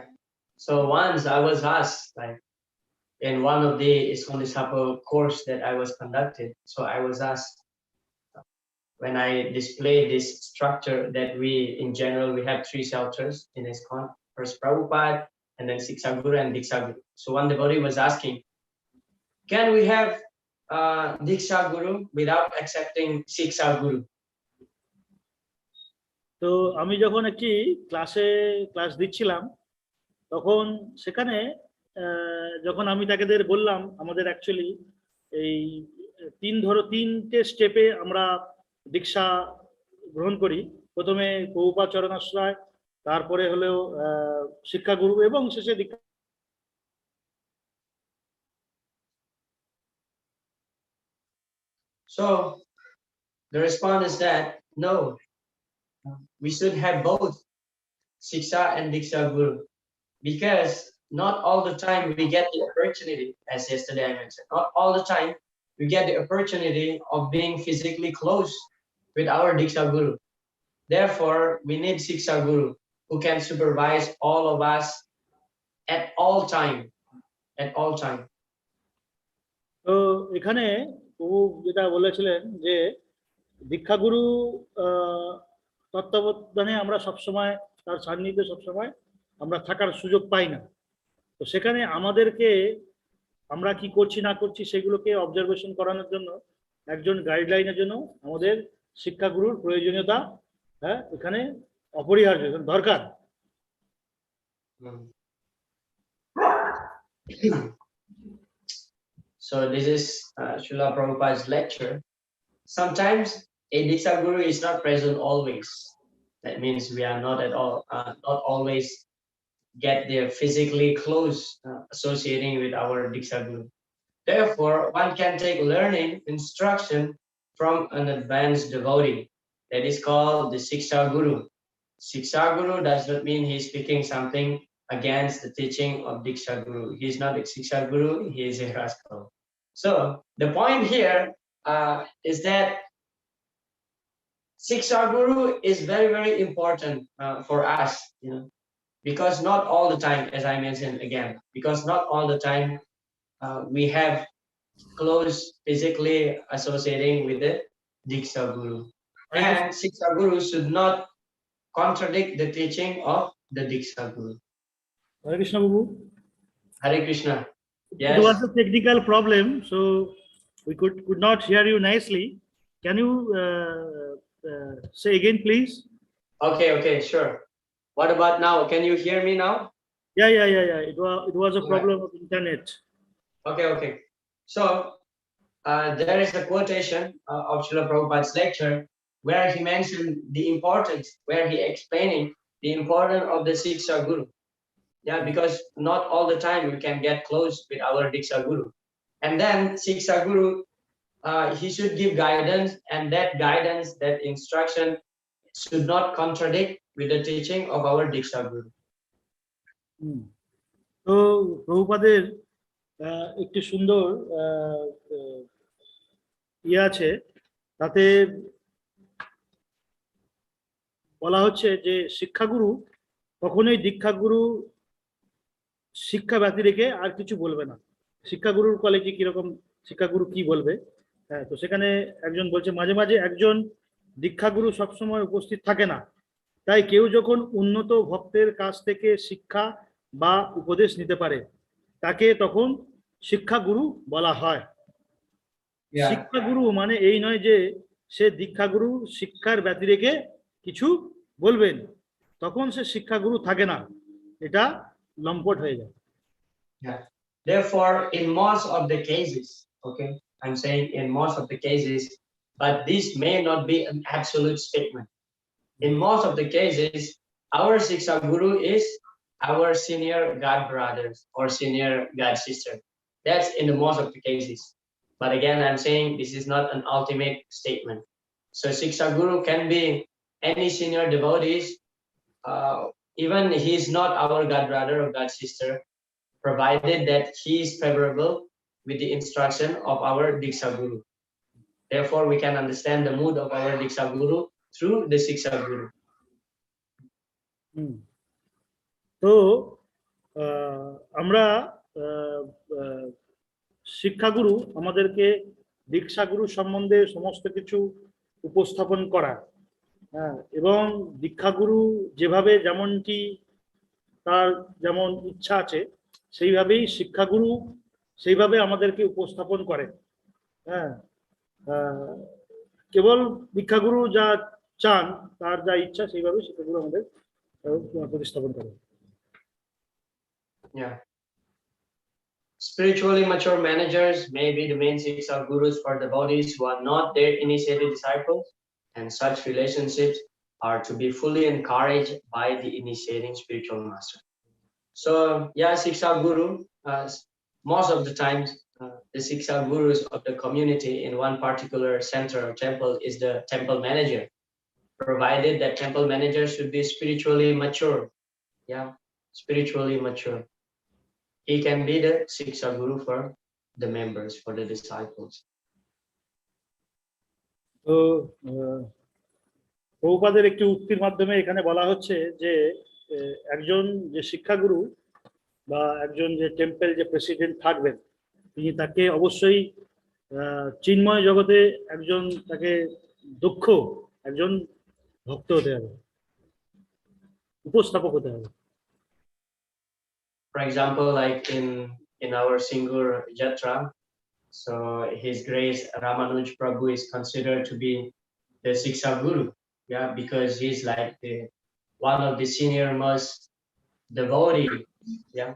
So once I was asked, like in one of the ISKCON disciple course that I was conducted, so I was asked when I displayed this structure that we, in general, we have three shelters in ISKCON: first Prabhupada, and then Siksa Guru and Diksha Guru. So one devotee was asking, can we have Diksha Guru without accepting Siksa Guru? তো আমি যখন একটি class দিচ্ছিলাম তখন সেখানে যখন আমি তাদের বললাম আমাদের অ্যাকচুয়ালি এই তিনটে স্টেপে আমরা দীক্ষা গ্রহণ করি, প্রথমে প্রভুপাদ চরণাশ্রয়, তারপরে হলো শিক্ষাগুরু এবং শেষে দীক্ষা। So the response is that no, we should have both Siksa and Diksha Guru, because not all the time we get the opportunity, as yesterday I mentioned, not all the time we get the opportunity of being physically close with our Diksha Guru. Therefore, we need Siksa Guru who can supervise all of us at all time. তো এখানে প্রভু যেটা বলেছিলেন যে দীক্ষাগুরু তত্ত্বাবধানে আমরা সবসময় তার সান্নিধ্যে সবসময় আমরা থাকার সুযোগ পাই না। তো সেখানে আমাদেরকে আমরা কি করছি না করছি সেগুলোকে অবজারভেশন করানোর জন্য একজন গাইডলাইনের জন্য আমাদের শিক্ষাগুরুর প্রয়োজনীয়তা এখানে অপরিহার্য, দরকার। So this is Srila Prabhupada's lecture. Sometimes a Diksha Guru is not present always. That means we are not at all, not always get there physically close associating with our Diksha Guru. Therefore, one can take learning instruction from an advanced devotee. That is called the Siksa Guru. Siksa Guru does not mean he is speaking something against the teaching of Diksha Guru. He is not a Siksa Guru, he is a rascal. So the point here is that Siksa Guru is very, very important for us, you know, because not all the time, as I mentioned again, because not all the time we have close physically associating with the Diksha Guru. And Siksa Guru should not contradict the teaching of the Diksha Guru. Hare Krishna, Babu. Hare Krishna. Yes. It was a technical problem, so we could not hear you nicely. Can you say again, please? Okay, sure. What about now? Can you hear me now? Yeah. It was a problem of internet. Okay. So there is a quotation of Srila Prabhupada's lecture where he mentioned the importance, where he explaining the importance of the Siksa Guru. Yeah, because not all the time we can get close with our Diksha Guru. And then Siksa Guru, he should give guidance, and that guidance, that instruction should not contradict with the teaching of our Diksha Guru. তো প্রভুপাদের একটি সুন্দর আছে, তাতে বলা হচ্ছে যে শিক্ষাগুরু কখনোই দীক্ষাগুরু শিক্ষা ব্যতি রেখে আর কিছু বলবে না। শিক্ষাগুরুর কোয়ালিটি কিরকম, শিক্ষাগুরু কি বলবে, তো সেখানে একজন বলছে মাঝে মাঝে একজন দীক্ষাগুরু সবসময় উপস্থিত থাকে না, তাই কেউ যখন উন্নত ভক্তের কাছ থেকে শিক্ষা বা উপদেশ নিতে পারে তাকে তখন শিক্ষাগুরু বলা হয়। Yeah. শিক্ষাগুরু মানে এই নয় যে সে দীক্ষাগুরু শিক্ষার ব্যতি রেখে কিছু বলবেন, তখন সে শিক্ষাগুরু থাকে না, এটা লম্পট হয়ে যায়। Yeah. Therefore, in most of the cases, okay, I'm saying in most of the cases, but this may not be an absolute statement. In most of the cases, our Siksa Guru is our senior God brothers or senior God sister. That's in the most of the cases. But again, I'm saying this is not an ultimate statement. So Siksa Guru can be any senior devotees, even he's not our God brother or God sister, provided that he is favorable with the instruction of our Diksha Guru. Therefore, we can understand the mood of our Diksha Guru through the Siksa Guru. তো আমরা শিক্ষাগুরু আমাদেরকে দীক্ষাগুরু সম্বন্ধে সমস্ত কিছু উপস্থাপন করা, হ্যাঁ, এবং দীক্ষাগুরু যেভাবে যেমনটি তার যেমন ইচ্ছা আছে সেইভাবেই শিক্ষাগুরু সেইভাবে আমাদেরকে উপস্থাপন করে। হ্যাঁ, কেবল দীক্ষাগুরু যা চান, তার যা ইচ্ছা সেইভাবে শিক্ষাগুরু আমাদের প্রতিস্থাপন করে। Yeah. Spiritually mature managers may be the main Siksa gurus for devotees who are not their initiated disciples, and such relationships are to be fully encouraged by the initiating spiritual master. So, yeah, Siksa Guru, most of the times, the Siksa gurus of the community in one particular center or temple is the temple manager, provided that temple manager should be spiritually mature. Yeah, spiritually mature. He can be the Siksa Guru for the members, for the disciples. তো প্রভুপাদের একটি উক্তির মাধ্যমে এখানে বলা হচ্ছে যে একজন যে শিক্ষাগুরু বা একজন যে টেম্পল যে প্রেসিডেন্ট থাকবেন, তিনি তাকে অবশ্যই চিন্ময় জগতে একজন তাকে দক্ষ একজন ভক্ত হতে হবে, উপস্থাপক হতে হবে। For example, like in our Singur Jatra, so His Grace Ramanuj Prabhu is considered to be the Siksa Guru, yeah, because he's like one of the senior most devotee, yeah,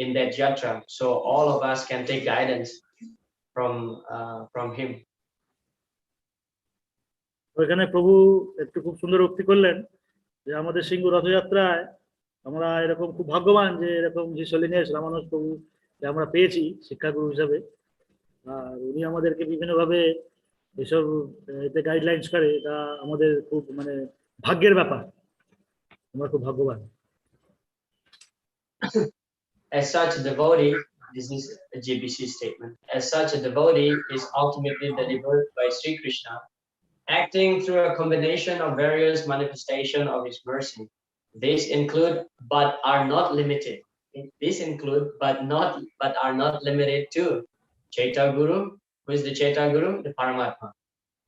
in that Jatra. So all of us can take guidance from him. ওইখানে প্রভু একটু খুব সুন্দর উক্তি করলেন যে আমাদের সিংহ রথযাত্রায় আমরা এরকম খুব ভাগ্যবান যে এরকম যে সলিনেশ রামানুজ প্রভু আমরা পেয়েছি শিক্ষাগুরু হিসাবে, আর উনি আমাদেরকে বিভিন্নভাবে এসব এতে গাইডলাইন্স করে, এটা আমাদের খুব মানে ভাগ্যের ব্যাপার, আমরা খুব ভাগ্যবান। As such a devotee, this is a GBC statement, as such a devotee is ultimately delivered by Sri Krishna, acting through a combination of various manifestations of his mercy. These include but are not limited. These include but are not limited to Chaita Guru, who is the Chaita Guru, the Paramatma.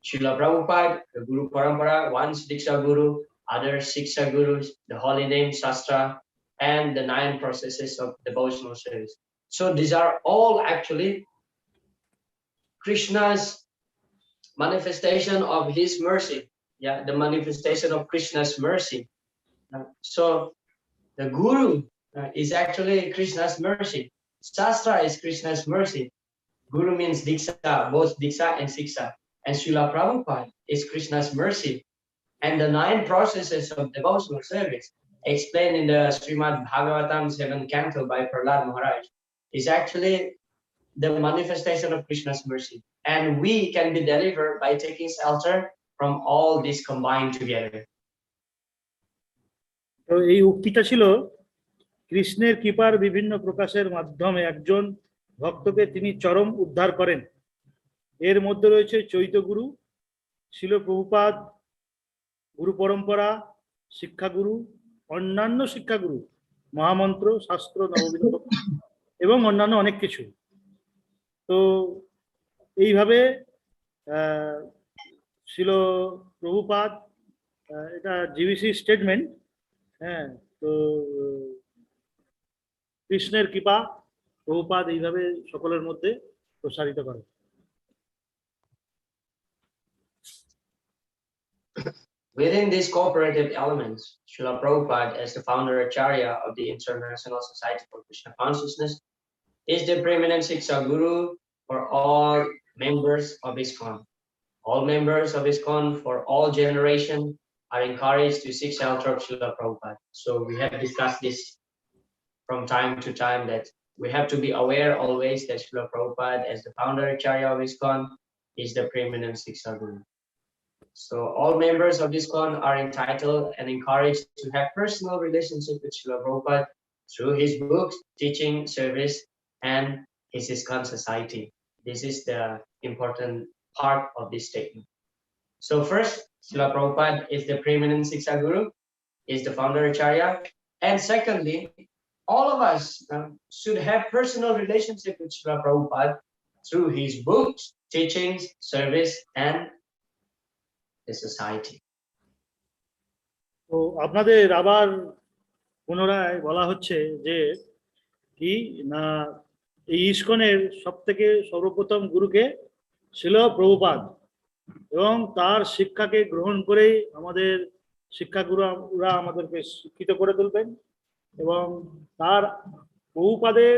Srila Prabhupada, the Guru Parampara, once Diksha Guru, other Siksa Gurus, the holy name Shastra, and the 9 processes of devotional service. So these are all actually Krishna's manifestation of his mercy. Yeah, the manifestation of Krishna's mercy. So the Guru is actually Krishna's mercy. Shastra is Krishna's mercy. Guru means Diksha, both Diksha and Siksa. And Srila Prabhupada is Krishna's mercy. And the 9 processes of devotional service explained in the Srimad Bhagavatam 7th canto by Prahlad Maharaj is actually the manifestation of Krishna's mercy. And we can be delivered by taking shelter from all these combined together. তো এই উক্তিটা ছিল কৃষ্ণের কৃপার বিভিন্ন প্রকাশের মাধ্যমে একজন ভক্তকে তিনি চরম উদ্ধার করেন। এর মধ্যে রয়েছে চৈতগুরু, শিল প্রভুপাদ, গুরু পরম্পরা, শিক্ষাগুরু, অন্যান্য শিক্ষাগুরু, মহামন্ত্র, শাস্ত্র, নববিধ এবং অন্যান্য অনেক কিছু। তো এইভাবে শিল প্রভুপাদ এটা জিবিসি স্টেটমেন্ট। হ্যাঁ, তো কৃষ্ণের কৃপা প্রভুপাদ এইভাবে সকলের মধ্যে প্রসারিত করে। Within these cooperative elements, Srila Prabhupada, as the founder Acharya of the International Society for Krishna Consciousness, is the preeminent Siksa Guru for all members of ISKCON. All members of ISKCON for all generations are encouraged to seek shelter of Srila Prabhupada. So we have discussed this from time to time, that we have to be aware always that Srila Prabhupada, as the founder Acharya of ISKCON, is the preeminent Siksa Guru. So all members of ISKCON are entitled and encouraged to have personal relationship with Srila Prabhupada through his books, teaching, service, and his ISKCON society. This is the important part of this statement. So first, Srila Prabhupada is the preeminent Siksa Guru, is the founder Acharya, and secondly, all of us should have personal relationship with Srila Prabhupada through his books, teachings, service, and the society. তো আপনাদের আবার পুনরায় বলা হচ্ছে যে কি না, এই ইস্কনের সব থেকে সর্বপ্রথম গুরুকে ছিল প্রভুপাদ, এবং তার শিক্ষাকে গ্রহণ করেই আমাদের শিক্ষাগুরুরা আমাদেরকে শিক্ষিত করে তুলবেন, এবং তার প্রভুপাদের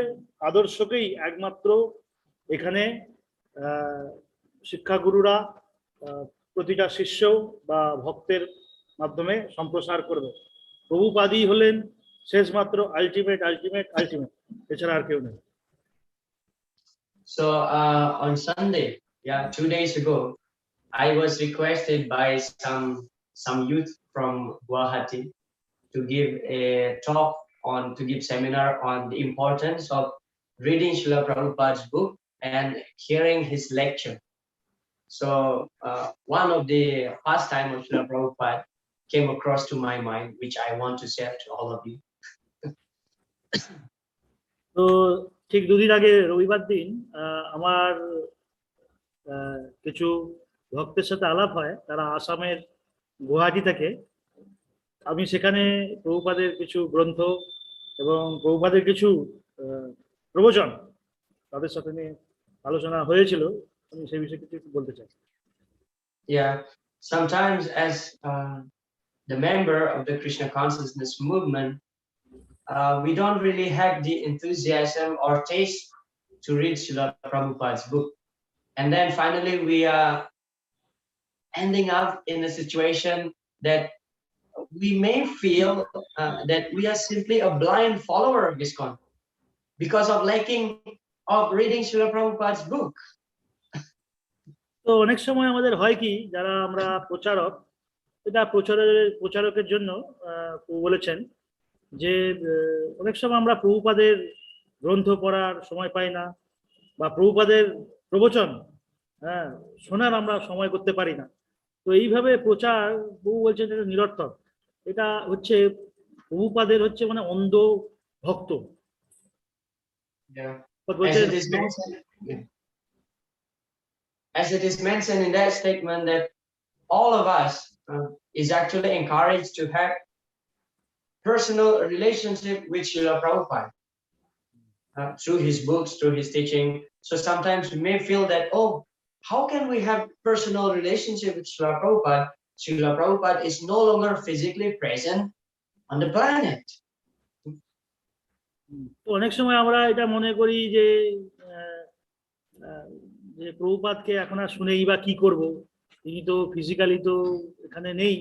আদর্শকেই একমাত্র এখানে শিক্ষাগুরুরা প্রতিটা শিষ্য বা ভক্তের মাধ্যমে সম্প্রসার করবে। প্রভুপাদই হলেন শেষ মাত্র আলটিমেট আলটিমেট আলটিমেট, এছাড়া আর কেউ নেই। So on Sunday, 2 days ago, I was requested by some youth from Guwahati to give a talk to give seminar on the importance of reading Srila Prabhupada's book and hearing his lecture. So one of the pastime of Srila Prabhupada came across to my mind, which I want to share to all of you. তো ঠিক দুদিন আগে রবিবার দিন আমার কিছু ভক্তের সাথে আলাপ হয়, তারা আসামের গুয়াহাটি থেকে। আমি সেখানে প্রভুপাদের কিছু গ্রন্থ এবং প্রভুপাদের কিছু প্রবচন তাদের সাথে নিয়ে আলোচনা হয়েছিল, আমি সেই বিষয়ে কিছু বলতে চাই। Yeah, sometimes as the member of the Krishna consciousness movement, we don't really have the enthusiasm or taste to read Srila Prabhupada's book. And then finally we are ending up in a situation that we may feel that we are simply a blind follower of ISKCON because of lacking of reading Srila Prabhupada's book. তো অনেক সময় আমাদের হয় কি, যারা আমরা প্রচারক, এটা প্রচারকের জন্য বলেছেন যে অনেক সময় আমরা প্রভুপাদের গ্রন্থ পড়ার সময় পাই না, বা প্রভুপাদের প্রবচন শোনার আমরা সময় করতে পারি না। তো এইভাবে প্রচার বহু বলছেন এটা নিরর্থক। এটা হচ্ছে প্রভুপাদের হচ্ছে মানে অন্ধ ভক্ত। As it is mentioned in that statement, that all of us is actually encouraged to have personal relationship with Srila Prabhupada through his books, through his teaching. So sometimes we may feel that, oh, how can we have personal relationship with Srila Prabhupada? Srila Prabhupada is no longer physically present on the planet. অনেক সময় আমরা এটা মনে করি যে প্রভুপাদকে এখন আর শুনেই বা কি করব, তিনি তো ফিজিক্যালি তো এখানে নেই,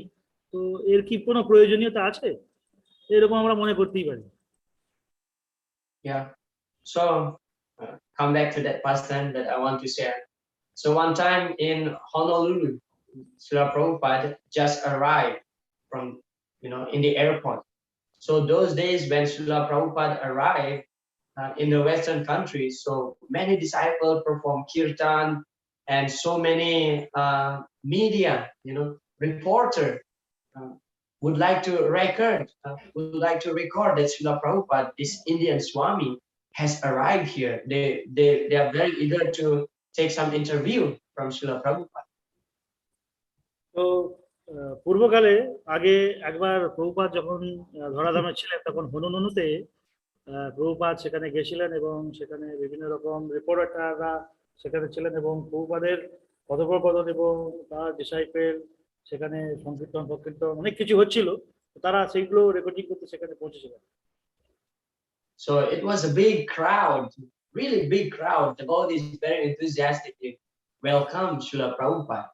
তো এর কি কোনো প্রয়োজনীয়তা আছে, এরকম আমরা মনে করতেই পারি। Yeah, so come back to that past time that I want to share. So one time in Honolulu, Srila Prabhupada just arrived from, in the airport. So those days when Srila Prabhupada arrived in the Western countries, so many disciples perform kirtan, and so many media, reporter would like to record that Srila Prabhupada, this Indian Swami, has arrived here. They are very eager to take some interview from Srila Prabhupada. তো পূর্বকালে আগে একবার প্রভুপাদ যখন ধরাধামে ছিলেন তখন হনুতে প্রভুপাদ সেখানে গেছিলেন এবং সেখানে বিভিন্ন রকম রিপোর্টাররা সেখানে ছিলেন এবং প্রভুপাদের কথোপকথন এবং তার ডিসাইপেল সেখানে সংকীর্তন প্রকীর্তন অনেক কিছু হচ্ছিল, তারা সেইগুলো রেকর্ডিং করতে সেখানে পৌঁছেছিলেন। So it was a big crowd, really big crowd. The devotees very enthusiastically welcomed Srila Prabhupada.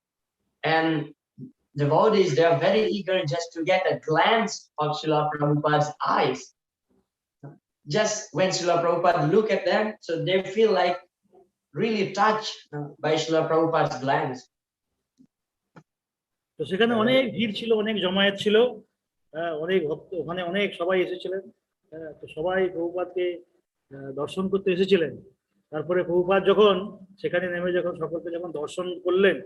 And the devotees, they are very eager just to get a glance of Srila Prabhupada's eyes. Just when Srila Prabhupada look at them, so they feel like really touched by Srila Prabhupada's glance. তো সেখানে অনেক ভিড় ছিল, অনেক জমায়েত ছিল, অনেক ভক্ত ওখানে অনেক সবাই এসেছিলেন। তো সবাই প্রভুপাদকে দর্শন করতে এসেছিলেন। তারপরে প্রভুপাদ যখন সেখানে নেমে যখন সকলকে যখন দর্শন করলেন,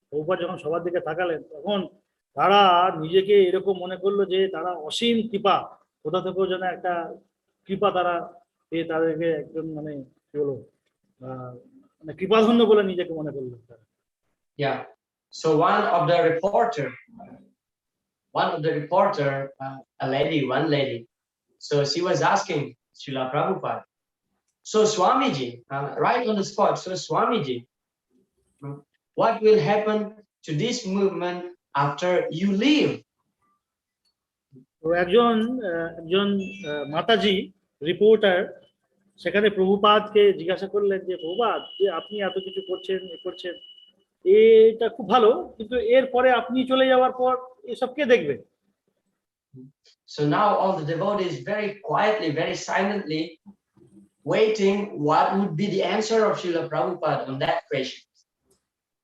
প্রভুপাদ যখন সবার দিকে তাকালেন, তখন তারা নিজেকে এরকম মনে করলো যে তারা অসীম কৃপা, কোথা থেকেও যেন একটা কৃপা তারা পেয়ে তাদেরকে একজন মানে কি বলবো মানে কৃপাধন্য বলে নিজেকে মনে করলেন তারা। Yeah. So one of the reporter, one lady, so she was asking Srila Prabhupada, so Swamiji, right on the spot, so Swamiji, what will happen to this movement after you leave? তো একজন মাতাজি reporter সেখানে প্রভুপাদকে জিজ্ঞাসা করলেন যে প্রভুপাদ, যে আপনি এত কিছু করছেন করছেন, এটা খুব ভালো, কিন্তু এরপরে আপনি চলে যাওয়ার পর এসব কে দেখবে? So now all the devotees very quietly, very silently waiting what would be the answer of Srila Prabhupada on that question.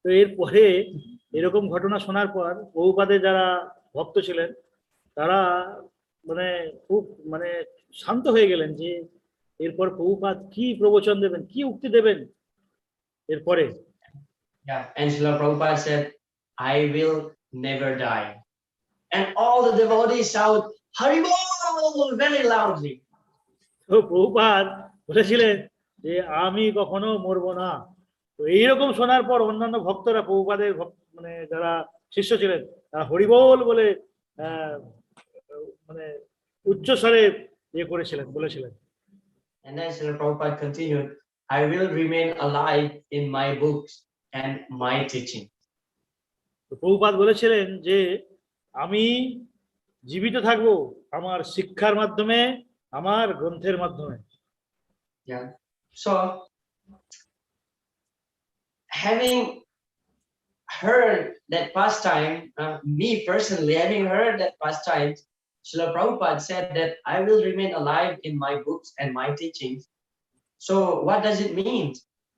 তো এরপরে এরকম ঘটনা শোনার পর প্রভুপাদের যারা ভক্ত ছিলেন তারা মানে খুব মানে শান্ত হয়ে গেলেন যে এরপর প্রভুপাদ কি প্রবচন দেবেন, কি উক্তি দেবেন এরপরে। Yeah, and Srila Prabhupada said, I will never die. And all the devotees shout, Hari Bol, very loudly. তো প্রভুপাদ বলেছিলেন যে আমি কখনো মরবো না। তো এইরকম শোনার পর অন্যান্য ভক্তরা প্রভুপাদের মানে যারা শিষ্য ছিলেন তারা হরিবোল বলে মানে উচ্চস্বরে করেছিলেন, বলেছিলেন। And then Srila Prabhupada continued, I will remain alive in my books and my teaching. তো প্রভুপাদ বলেছিলেন যে আমি জীবিত থাকবো আমার শিক্ষার মাধ্যমে, আমার গ্রন্থের মাধ্যমে। Yeah. So having heard that pastime, me personally having heard that pastime, Srila Prabhupada said that I will remain alive in my books and my teachings. So what does it mean?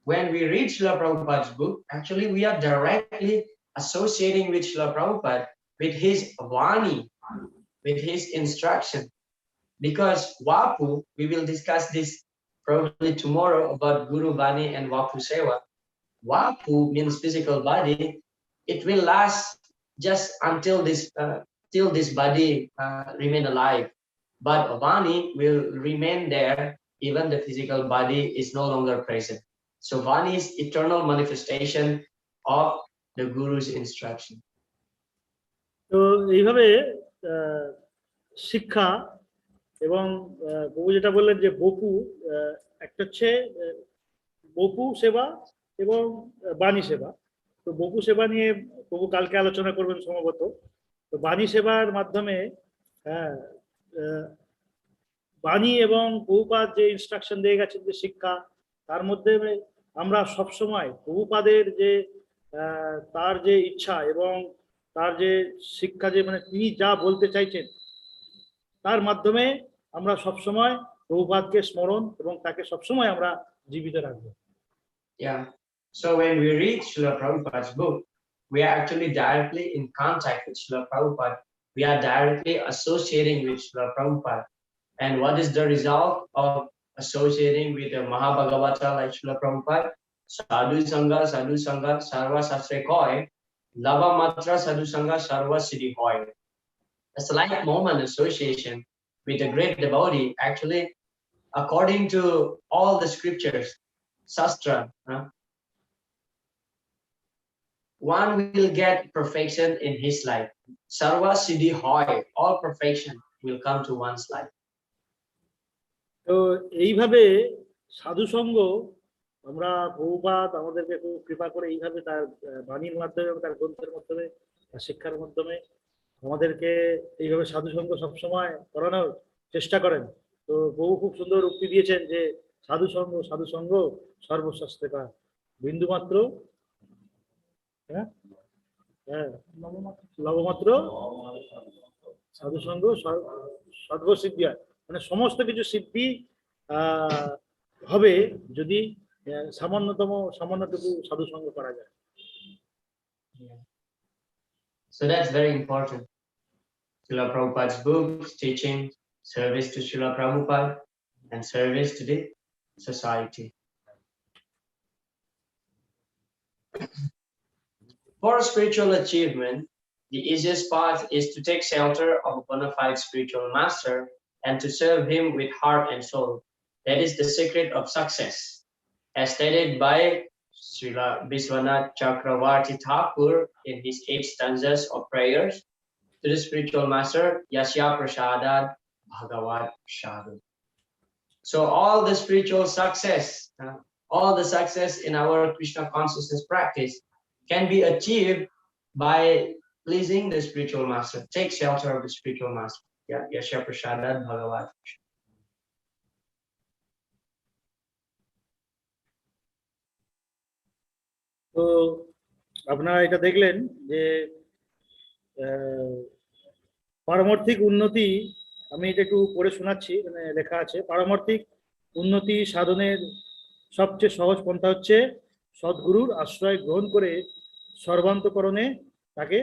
When we read Srila Prabhupada's book, actually we are directly associating with Srila Prabhupada, with his Vani, with his instruction. Because Vapu, we will discuss this probably tomorrow about Guru Vani and Vapu Seva. Vapu means physical body. It will last just until till this body remain alive. But Vani will remain there even the physical body is no longer present. So Vani is eternal manifestation of the Guru's instruction. তো এইভাবে শিক্ষা এবং প্রভু যেটা বললেন যে বপু, একটা হচ্ছে বপু সেবা এবং বাণী সেবা। তো বপু সেবা নিয়ে প্রভু কালকে আলোচনা করবেন সম্ভবত। তো বাণী সেবার মাধ্যমে বাণী এবং প্রভুপাদ যে ইনস্ট্রাকশন দিয়ে গেছেন যে শিক্ষা, তার মধ্যে আমরা সবসময় প্রভুপাদের যে তার যে ইচ্ছা এবং তার যে শিক্ষা, যে মানে তিনি যা বলতে চাইছেন তার মাধ্যমে আমরা সবসময় প্রভুপাদকে স্মরণ এবং তাকে সবসময় আমরা জীবিত রাখবো। Yeah. So when we read Srila Prabhupada's book, we are actually directly in contact with Srila Prabhupada. We are directly associating with Srila Prabhupada. And what is the result of associating with the Mahabhagavata like Srila Prabhupada? Sadhu Sangha, Sarva Sastre Koi, Lava Matra Sadhu Sangha, Sarva Siddhi Koi. It's like moment association with a great devotee. Actually, according to all the scriptures, Shastra, one will get perfection in his life. Sarva Siddhi Hoy, all perfection will come to one's life. তো এইভাবে সাধু সঙ্গ আমরা বহুপাত আমাদেরকে খুব কৃপা করে এইভাবে তার বাণীর মাধ্যমে তার গ্রন্থের মাধ্যমে তার শিক্ষার মাধ্যমে আমাদেরকে এইভাবে সাধু সঙ্গ সবসময় করানোর চেষ্টা করেন। তো বহু খুব সুন্দর উক্তি দিয়েছেন যে সাধু সঙ্গ সর্বশাস্ত্রকা বিন্দুমাত্র হ্যাঁ হ্যাঁ লবমাত্র সাধু সঙ্গ সর্বসিদ্ধি হয়, মানে সমস্ত কিছু সিদ্ধি হবে যদি সামান্যটুকু সাধু সঙ্গ করা যায়। So that's very important. Srila Prabhupada's books, teaching, service to Srila Prabhupada, and service to the society. For spiritual achievement, the easiest path is to take shelter of a bona fide spiritual master and to serve him with heart and soul. That is the secret of success. As stated by Srila Vishwanath Chakravarti Thakur in his 8 stanzas of prayers to the spiritual master, Yasya Prasadad Bhagavat Shadu. So all the spiritual success, all the success in our Krishna consciousness practice can be achieved by pleasing the spiritual master. Take shelter of the spiritual master. Yeah, Yasya Prasadad Bhagavat. তো আপনারা এটা দেখলেন যে পারমার্থিক উন্নতি, আমি এটা একটু পড়ে শোনাচ্ছি, মানে লেখা আছে, পারমার্থিক উন্নতি সাধনের সবচেয়ে সহজ পন্থা হচ্ছে সদ্গুরুর আশ্রয় গ্রহণ করে সর্বান্তকরণে তাকে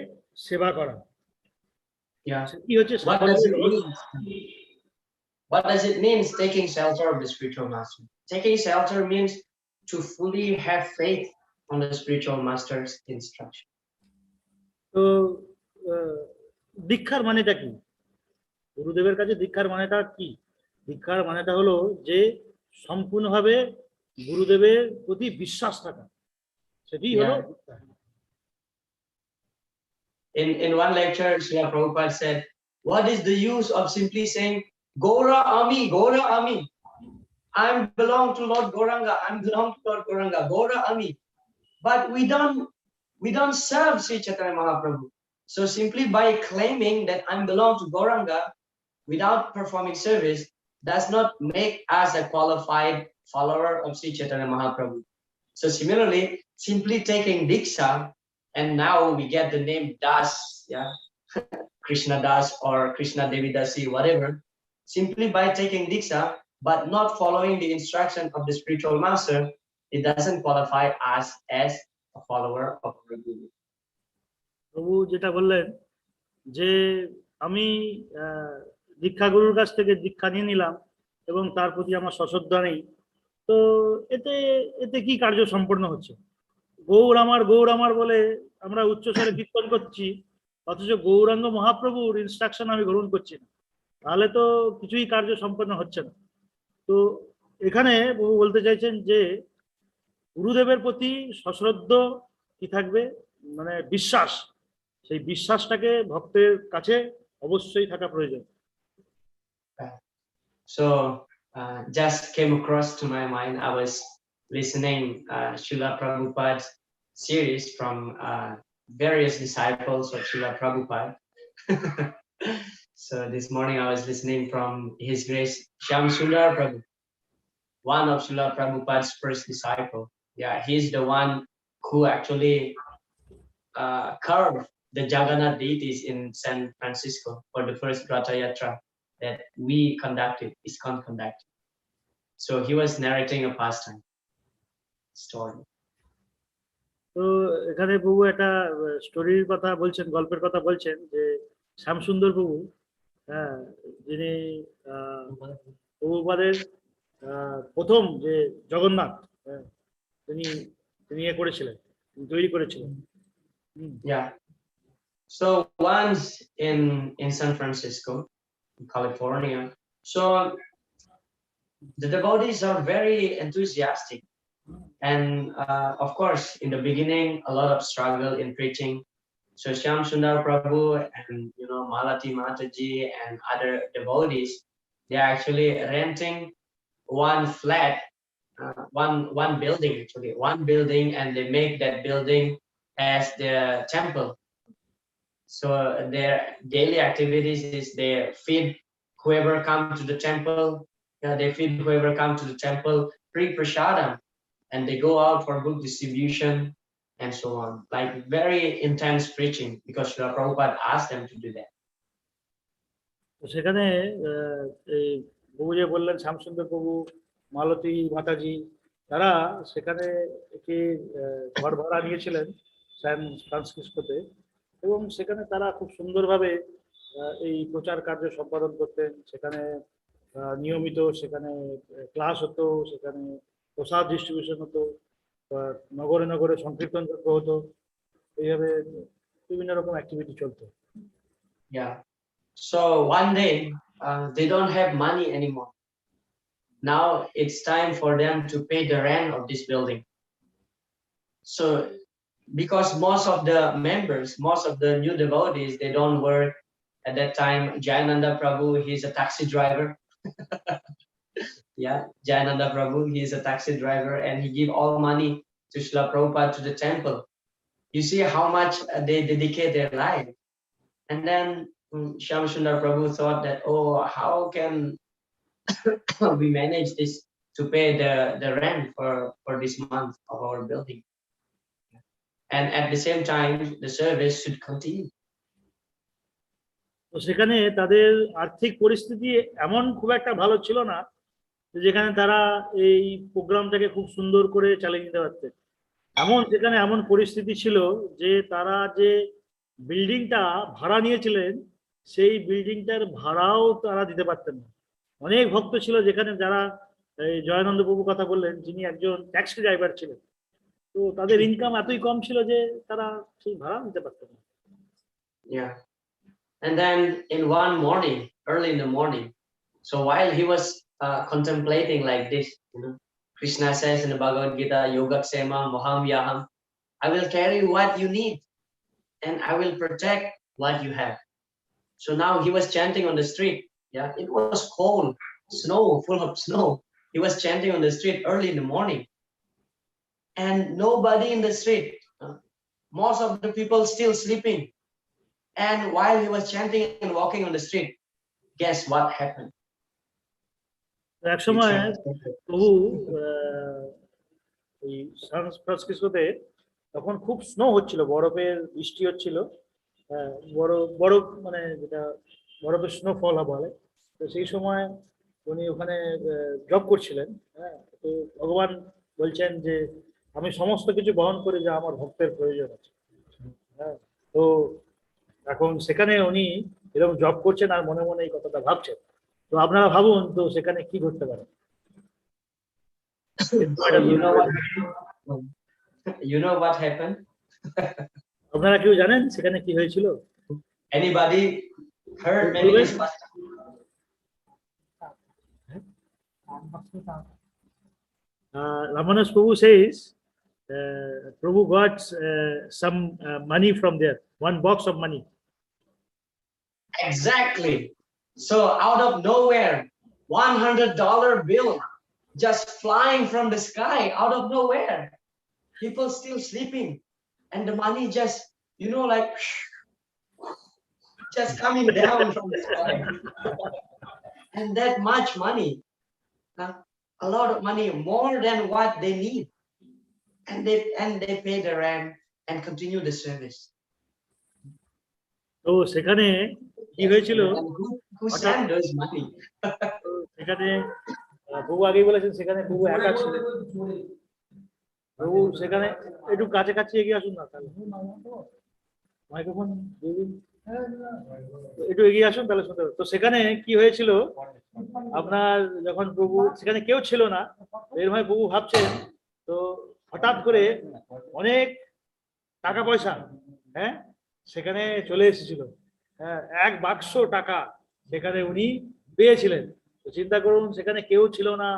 সেবা করা। কি হচ্ছে What does it mean taking shelter of the spiritual master? Taking shelter means to fully have faith on the spiritual master's instruction. তো দীক্ষার মানেটা কি? গুরুদেবের কাছে দীক্ষার মানেটা কি? দীক্ষার মানেটা হলো যে সম্পূর্ণভাবে গুরুদেবের প্রতি বিশ্বাস থাকা, সেটাই হলো দীক্ষা। In one lecture, Srila Prabhupada said, what is the use of simply saying, Gora Ami, Gora Ami. I belong to Lord Gauranga, I belong to Lord Gauranga, Gora Ami. But we don't serve Sri Chaitanya Mahaprabhu. So simply by claiming that I belong to Gauranga without performing service does not make us a qualified follower of Sri Chaitanya Mahaprabhu. So similarly, simply taking Diksha, and now we get the name Das, yeah, Krishna Das or Krishna Devi Dasi, whatever. Simply by taking Diksha, but not following the instruction of the spiritual master, it doesn't qualify us as a follower of the Guru. প্রভু যেটা বললেন যে আমি দীক্ষা গুরুর কাছ থেকে দীক্ষা নিয়ে নিলাম এবং তার প্রতি আমার সশ্রদ্ধা নেই, তো এতে কি কার্য সম্পন্ন হচ্ছে? গৌর আমার বলে আমরা উচ্চস্বরে কীর্তন করছি, অথচ গৌরাঙ্গ মহাপ্রভুর ইনস্ট্রাকশন আমি গ্রহণ করছি না, তাহলে তো কিছুই কার্য সম্পন্ন হচ্ছে না। তো এখানে প্রভু বলতে চাইছেন যে গুরুদেবের প্রতি সশ্রদ্ধ কি থাকবে, মানে বিশ্বাস, সেই বিশ্বাসটাকে ভক্তের কাছে অবশ্যই থাকা প্রয়োজন। So just came across to my mind, I was listening Srila Prabhupada's series from various disciples of Srila Prabhupada. So this morning I was listening from His Grace Shyam Sundar Prabhu, one of Srila Prabhupada's first disciple. Yeah, he's the one who actually carved the Jagannath deities in San Francisco for the first Ratha Yatra that we conducted, ISKCON conducted. So he was narrating a pastime story. তো এখানে প্রভু একটা স্টোরির কথা বলছেন, গল্পের কথা বলছেন যে শ্যামসুন্দর প্রভু, হ্যাঁ, যিনি প্রভুপাদের প্রথম যে জগন্নাথ, তিনি করেছিলেন, তৈরি করেছিলেন। Yeah. So once in San Francisco, in California, so the devotees are very enthusiastic, and of course in the beginning a lot of struggle in preaching. So Shyam Sundar Prabhu and Malati Mataji and other devotees, they are actually renting one flat, one building actually, one building, and they make that building as their temple. So their daily activities is they feed whoever come to the temple. Yeah, they feed whoever come to the temple free prasadam, and they go out for book distribution and so on. Like very intense preaching because Srila Prabhupada asked them to do that. তো সেখানে এই প্রভু যে বললেন শ্যামসুন্দর প্রভু, মালতী মাতাজি, তারা সেখানে একটি ঘর ভাড়া নিয়েছিলেন স্যান ফ্রান্সিসকোতে, এবং সেখানে তারা খুব সুন্দরভাবে এই প্রচার কার্য সম্পাদন করতেন। সেখানে নিয়মিত সেখানে ক্লাস হতো, সেখানে প্রসাদ ডিস্ট্রিবিউশন হতো, নগরে নগরে সংকীর্তন হতো, এইভাবে বিভিন্ন রকম অ্যাক্টিভিটি চলতো। Yeah. So one day they don't have money anymore. Now it's time for them to pay the rent of this building. So because most of the members, most of the new devotees, they don't work at that time. Jayananda Prabhu, he's a taxi driver. Yeah, Jayananda Prabhu, he's a taxi driver, and he give all money to Srila Prabhupada to the temple. You see how much they dedicate their life. And then Shyam Sundar Prabhu thought that, oh, how can we manage this to pay the rent for this month of our building? And at the same time, the service should continue. তো সেখানে তাদের আর্থিক পরিস্থিতি এমন খুব একটা ভালো ছিল না যেখানে তারা এই প্রোগ্রামটাকে খুব সুন্দর করে চালিয়ে নিতে পারতেন। সেখানে এমন পরিস্থিতি ছিল যে তারা যে বিল্ডিংটা ভাড়া নিয়েছিলেন সেই বিল্ডিংটার ভাড়াও তারা দিতে পারতেন না। অনেক ভক্ত ছিল যেখানে, যারা এই জয়ানন্দ প্রভু কথা বললেন, যিনি একজন ট্যাক্সি ড্রাইভার ছিলেন, তো তাদের ইনকাম এতই কম ছিল যে তারা সেই ভাড়া দিতে পারতেন না। Yeah. And then in one morning, early in the morning, so while he was contemplating like this, Krishna says in the Bhagavad Gita, Yogaksema Moham Yaham, I will carry what you need and I will protect what you have. So now he was chanting on the street. Yeah, it was cold, snow, full of snow. He was chanting on the street early in the morning, and nobody in the street. Most of the people still sleeping. And while he was chanting and walking on the street, guess what happened? এক সময় প্রভু এই সান ফ্রান্সিসকোতে তখন খুব snow হচ্ছিল, বরফের বৃষ্টি হচ্ছিল, বরফ মানে যেটা বরফের স্নোফল বলে। তো সেই সময় উনি ওখানে জব করছিলেন। হ্যাঁ, তো ভগবান বলছেন যে আমি সমস্ত কিছু বহন করি যা আমার ভক্তের প্রয়োজন আছে। হ্যাঁ, তো এখন সেখানে উনি এরকম জব করছেন আর মনে মনে এই কথাটা ভাবছেন। তো আপনারা ভাবুন তো সেখানে কি ঘটতে পারে। You know what happened? আপনারা কেউ জানেন সেখানে কি হয়েছিল? Anybody heard many days past? Ramanuja Prabhu says Prabhu got some money from there, one box of money. Exactly. So out of nowhere, $100 bill just flying from the sky out of nowhere. People still sleeping, and the money just, like just coming down from the sky. And that much money, a lot of money, more than what they need, and they pay the rent and continue the service. তো সেখানে কি হয়েছিল? Who sent those money? সেখানে প্রভু আগেই বলেছেন সেখানে প্রভু একা ছিলেন। প্রভু সেখানে একটু কাছাকাছি এগিয়ে আসুন না, তাহলে মাইক্রোফোন একটু এগিয়ে আসুন তাহলে শুনতে পাবেন। তো সেখানে কি হয়েছিল, আপনার যখন প্রভু সেখানে কেউ ছিল না, এর ভাই প্রভু ভাবছেন, তো হঠাৎ করে অনেক টাকা পয়সা হ্যাঁ সেখানে চলে এসেছিল। হ্যাঁ, এক বাক্স টাকা সেখানে উনি পেয়েছিলেন। তো চিন্তা করুন, সেখানে কেউ ছিল না,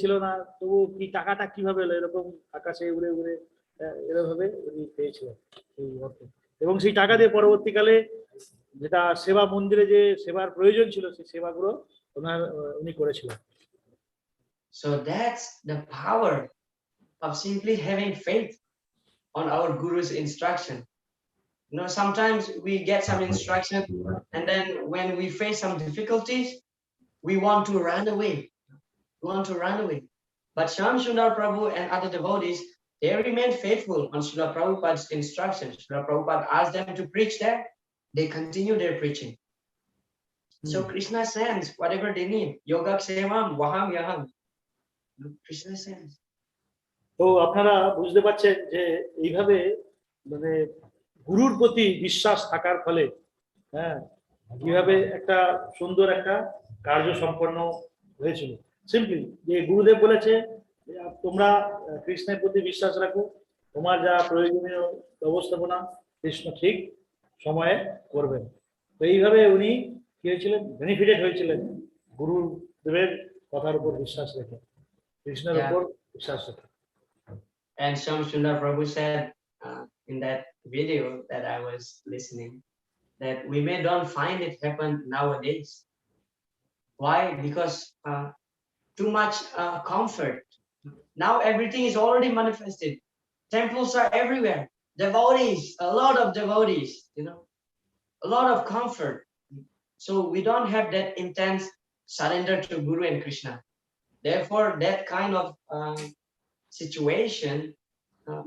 ছিল না, তবু কি টাকাটা কিভাবে এলো, এরকম আকাশে উড়ে উড়ে এরকম ভাবে উনি পেয়েছিলেন এই অর্থ। এবং সেই টাকা দিয়ে পরবর্তীকালে যেটা সেবা মন্দিরে যে সেবার প্রয়োজন ছিল সেই সেবাগুলো উনি করেছিলেন। So that's the power of simply having faith on our guru's instruction. You know, sometimes we get some instruction, and then when we face some difficulties, we want to run away. We want to run away. But Shyam Sundar Prabhu and other devotees, they remain faithful on Srila Prabhupada's instructions. Srila Prabhupada asked them to preach there, they continue their preaching. So Krishna sends whatever they need. Yoga Ksevam, Vaham Yaham. Krishna sends. তো আপনারা বুঝতে পারছেন যে এইভাবে মানে গুরুর প্রতি বিশ্বাস থাকার ফলে হ্যাঁ কিভাবে একটা সুন্দর একটা কার্য সম্পন্ন হয়েছিল। সিম্পলি যে গুরুদেব বলেছে তোমরা কৃষ্ণের প্রতি বিশ্বাস রাখো, তোমার যা প্রয়োজনীয় ব্যবস্থাপনা কৃষ্ণ ঠিক সময়ে করবেন। তো এইভাবে উনি কি হয়েছিলেন, বেনিফিটেড হয়েছিলেন গুরুদেবের কথার উপর বিশ্বাস রেখে, কৃষ্ণের উপর বিশ্বাস রেখে। And Shyam Sundar Prabhu said in that video that I was listening, that we may don't find it happen nowadays. Why? Because too much comfort. Now everything is already manifested. Temples are everywhere. Devotees, a lot of devotees, you know, a lot of comfort. So we don't have that intense surrender to Guru and Krishna. Therefore, that kind of situation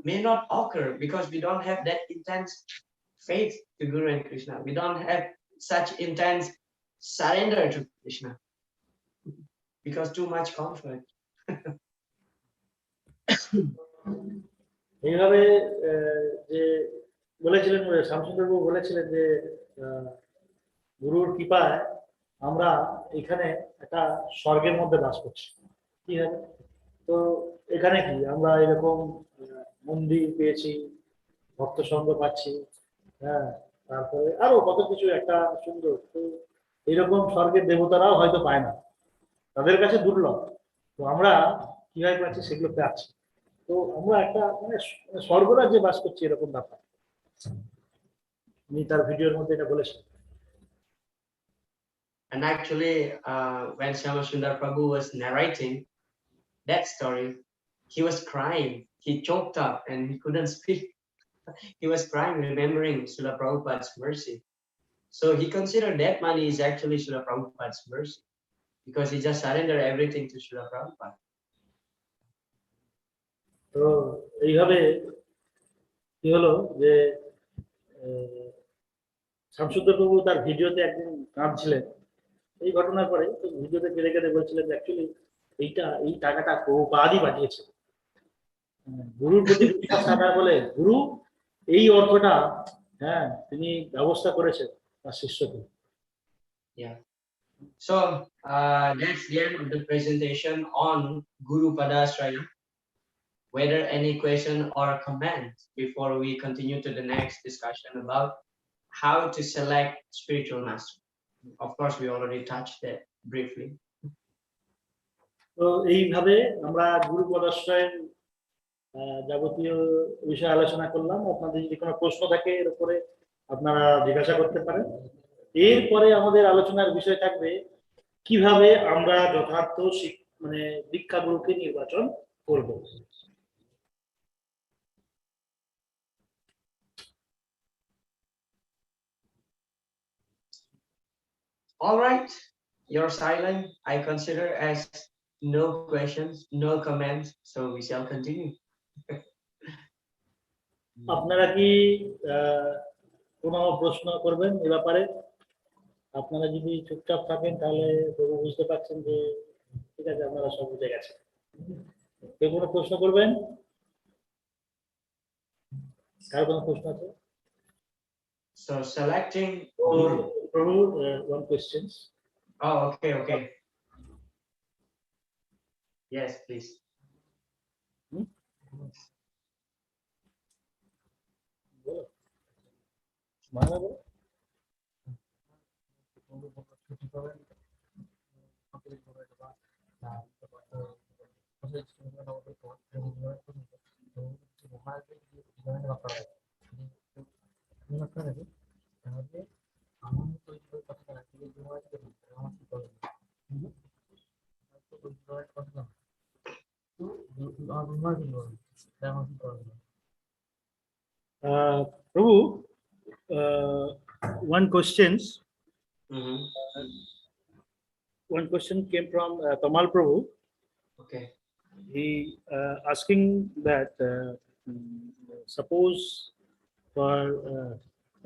may not occur because we don't have that intense faith to Guru and Krishna. We don't have such intense surrender to Krishna because too much comfort. এইভাবে যে বলেছিলেন শ্যামসুন্দর বাবু বলেছিলেন যে গুরুর কৃপায় আমরা এখানে একটা স্বর্গের মধ্যে বাস করছি। কি হবে? তো এখানে কি আমরা এরকম মন্দির পেয়েছি, ভক্ত সঙ্গ পাচ্ছি, হ্যাঁ, তারপরে আরো কত কিছু একটা সুন্দর। তো এইরকম স্বর্গের দেবতারাও হয়তো পায় না, তাদের কাছে দুর্লভ। তো আমরা কিভাবে পাচ্ছি সেগুলো পাচ্ছি। তো আমরা একটা মানে স্বর্গরাজ্যে বাস করছি এরকম ব্যাপার। উনি তার ভিডিওর মধ্যে এটা বলেছেন। And actually, when Shyama Sundar Prabhu was narrating that story, he was crying. He choked up and he couldn't speak. He was crying, remembering Srila Prabhupada's mercy. So he considered that money is actually Srila Prabhupada's mercy because he just surrendered everything to Srila Prabhupada. তো এইভাবে কি হলো যে শামসুদ্দর প্রভু তার ভিডিওতে একদিন কাঁদছিলেন এই ঘটনার পরে। তো ভিডিওতে কেঁদে কেঁদে বলছিলেন যে অ্যাকচুয়ালি এই টাকাটা প্রভুপাদই পাঠিয়েছে, গুরুর প্রতি বিশ্বাস থাকার বলে গুরু এই অর্থটা হ্যাঁ তিনি ব্যবস্থা করেছেন তার শিষ্যকে। Yeah. So that's the end of the presentation on Guru Padasraya. Whether any question or comment before we continue to the next discussion about how to select spiritual master. Of course, we already touched that briefly. তো এইভাবে আমরা গুরু পদাশ্রয়ের যাবতীয় বিষয় আলোচনা করলাম। আপনাদের যদি কোনো প্রশ্ন থাকে এর উপরে আপনারা জিজ্ঞাসা করতে পারেন। এরপরে আমাদের আলোচনার বিষয় থাকবে কিভাবে আমরা যথার্থ মানে দীক্ষা গুরুকে নির্বাচন করব। All right, you're silent. I consider as no questions, no comments, so we shall continue. আপনারা কি কোনো প্রশ্ন করবেন এ ব্যাপারে? আপনারা যদি চুপচাপ থাকেন তাহলে প্রভু বুঝতে পারছেন যে ঠিক আছে আপনারা সব বুঝে গেছেন। কেউ কোনো প্রশ্ন করবেন? কার কোনো প্রশ্ন আছে? So selecting Prabhu, one questions. Oh, okay. Yes, please. Prabhu, one questions. Mhm. One question came from Kamal Prabhu. Okay. He asking that suppose for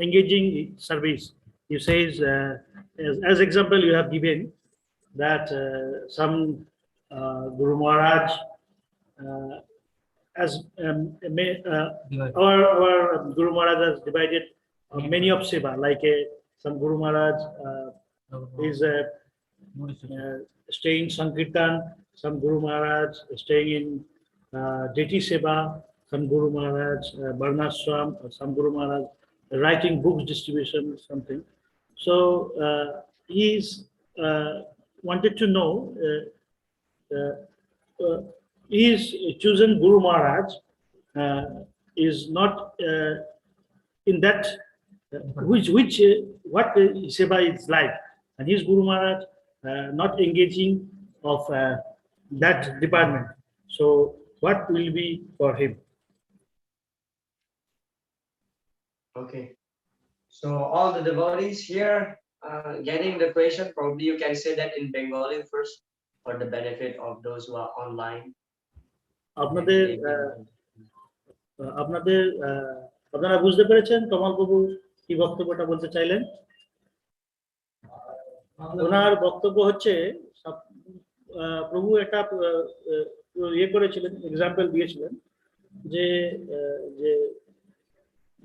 engaging service, you says as example you have given that some Guru Maharaj as our Guru Maharaj has divided many of seva, like some Guru Maharaj is staying Sankirtan, some Guru Maharaj staying in Deti Seva, some Guru Maharaj Varnashram, some Guru Maharaj writing books distribution, something. So he's wanted to know is chosen Guru Maharaj is not in that which what seva is like, and his Guru Maharaj not engaging of that department. So what will be for him? Okay. So all the devotees here getting the question, probably you can say that in Bengali first for the benefit of those who are online. আপনাদের আপনাদের আপনারা বুঝতে পেরেছেন কমল বাবু কি বক্তব্যটা বলতে চাইলেন? ওনার বক্তব্য হচ্ছে প্রভু একটা ইয়ে করেছিলেন, এক্সাম্পল দিয়েছিলেন যে যে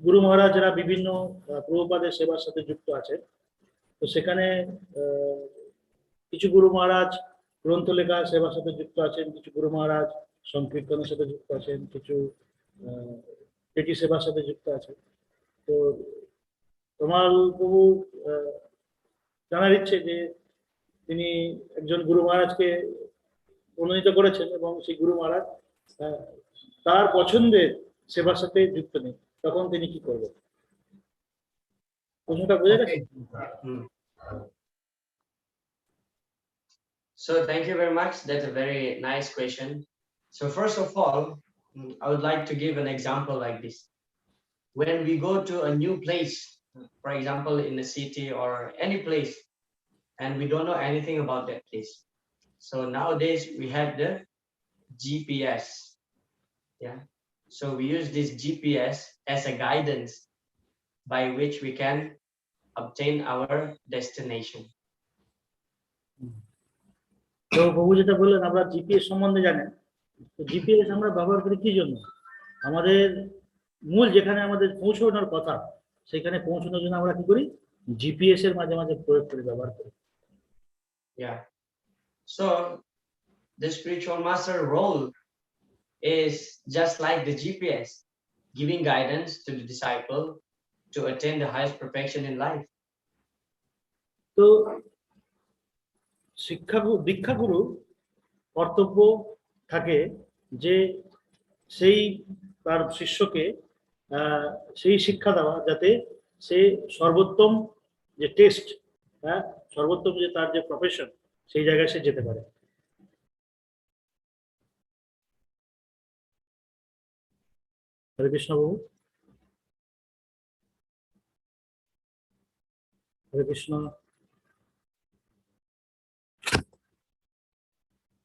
গুরু মহারাজরা বিভিন্ন প্রভুপাদের সেবার সাথে যুক্ত আছে। তো সেখানে কিছু গুরু মহারাজ গ্রন্থ লেখা সেবার সাথে যুক্ত আছেন, কিছু গুরু মহারাজ সংকীর্তনের সাথে যুক্ত আছেন, কিছু পেটি সেবার সাথে যুক্ত আছেন। তো তোমার প্রভু জানার ইচ্ছে যে তিনি একজন গুরু মহারাজকে মনোনীত করেছেন এবং সেই গুরু মহারাজ তার পছন্দের সেবার সাথে যুক্ত নেই, তখন তিনি কি করবেন? প্রশ্নটা বোঝা গেছে? So thank you very much. That's a very nice question. So first of all, I would like to give an example like this. When we go to a new place, for example, in a city or any place, and we don't know anything about that place. So nowadays we have the GPS. Yeah. So we use this GPS as a guidance by which we can obtain our destination. তো বাবু যেটা বললেন আমরা GPS সম্বন্ধে জানেন, তো GPS আমরা ব্যবহার করি কি জন্য? আমাদের মূল যেখানে আমাদের পৌঁছানোর কথা সেখানে পৌঁছানোর জন্য আমরা কি করি? জিপিএস এর মাঝে মাঝে প্রয়োগ করে ব্যবহার করি। Yeah. So the spiritual master role is just like the GPS, giving guidance to the disciple to attain the highest perfection in life. তো দীক্ষাগুরু কর্তব্য থাকে যে সেই তার শিষ্যকে সেই শিক্ষা দেওয়া যাতে সে সর্বোত্তম যে টেস্ট, সর্বোত্তম যে তার যে প্রফেশন সেই জায়গায় সে যেতে পারে। হরে কৃষ্ণ বাবু। হরে কৃষ্ণ।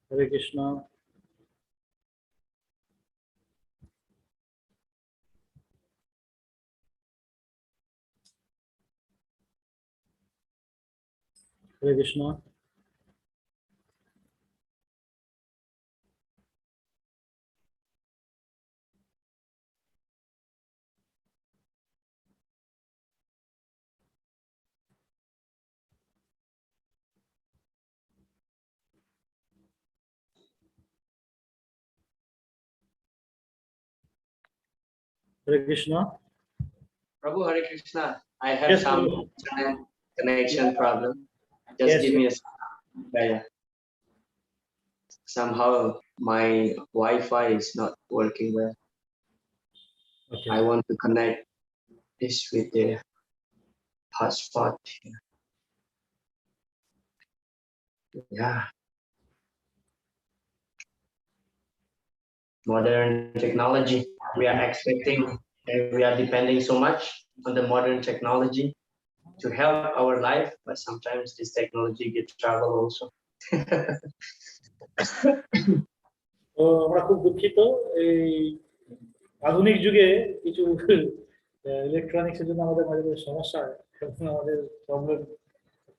হরে কৃষ্ণ। হরে Krishna. Hare Krishna. Prabhu, Hare Krishna. I have Yes, some Prabhu. internet connection problem. Just Yes, give me a yeah. Somehow my Wi-Fi is not working well. Okay. I want to connect this with the hotspot here. Yeah. modern technology. We are expecting and we are depending so much on the modern technology to help our life, but sometimes this technology gets trouble also. তো আমরা খুব দুঃখিত এই আধুনিক যুগে কিছু ইলেকট্রনিক্সের জন্য আমাদের মাঝে মাঝে সমস্যা হয়, তখন আমাদের প্রবলেম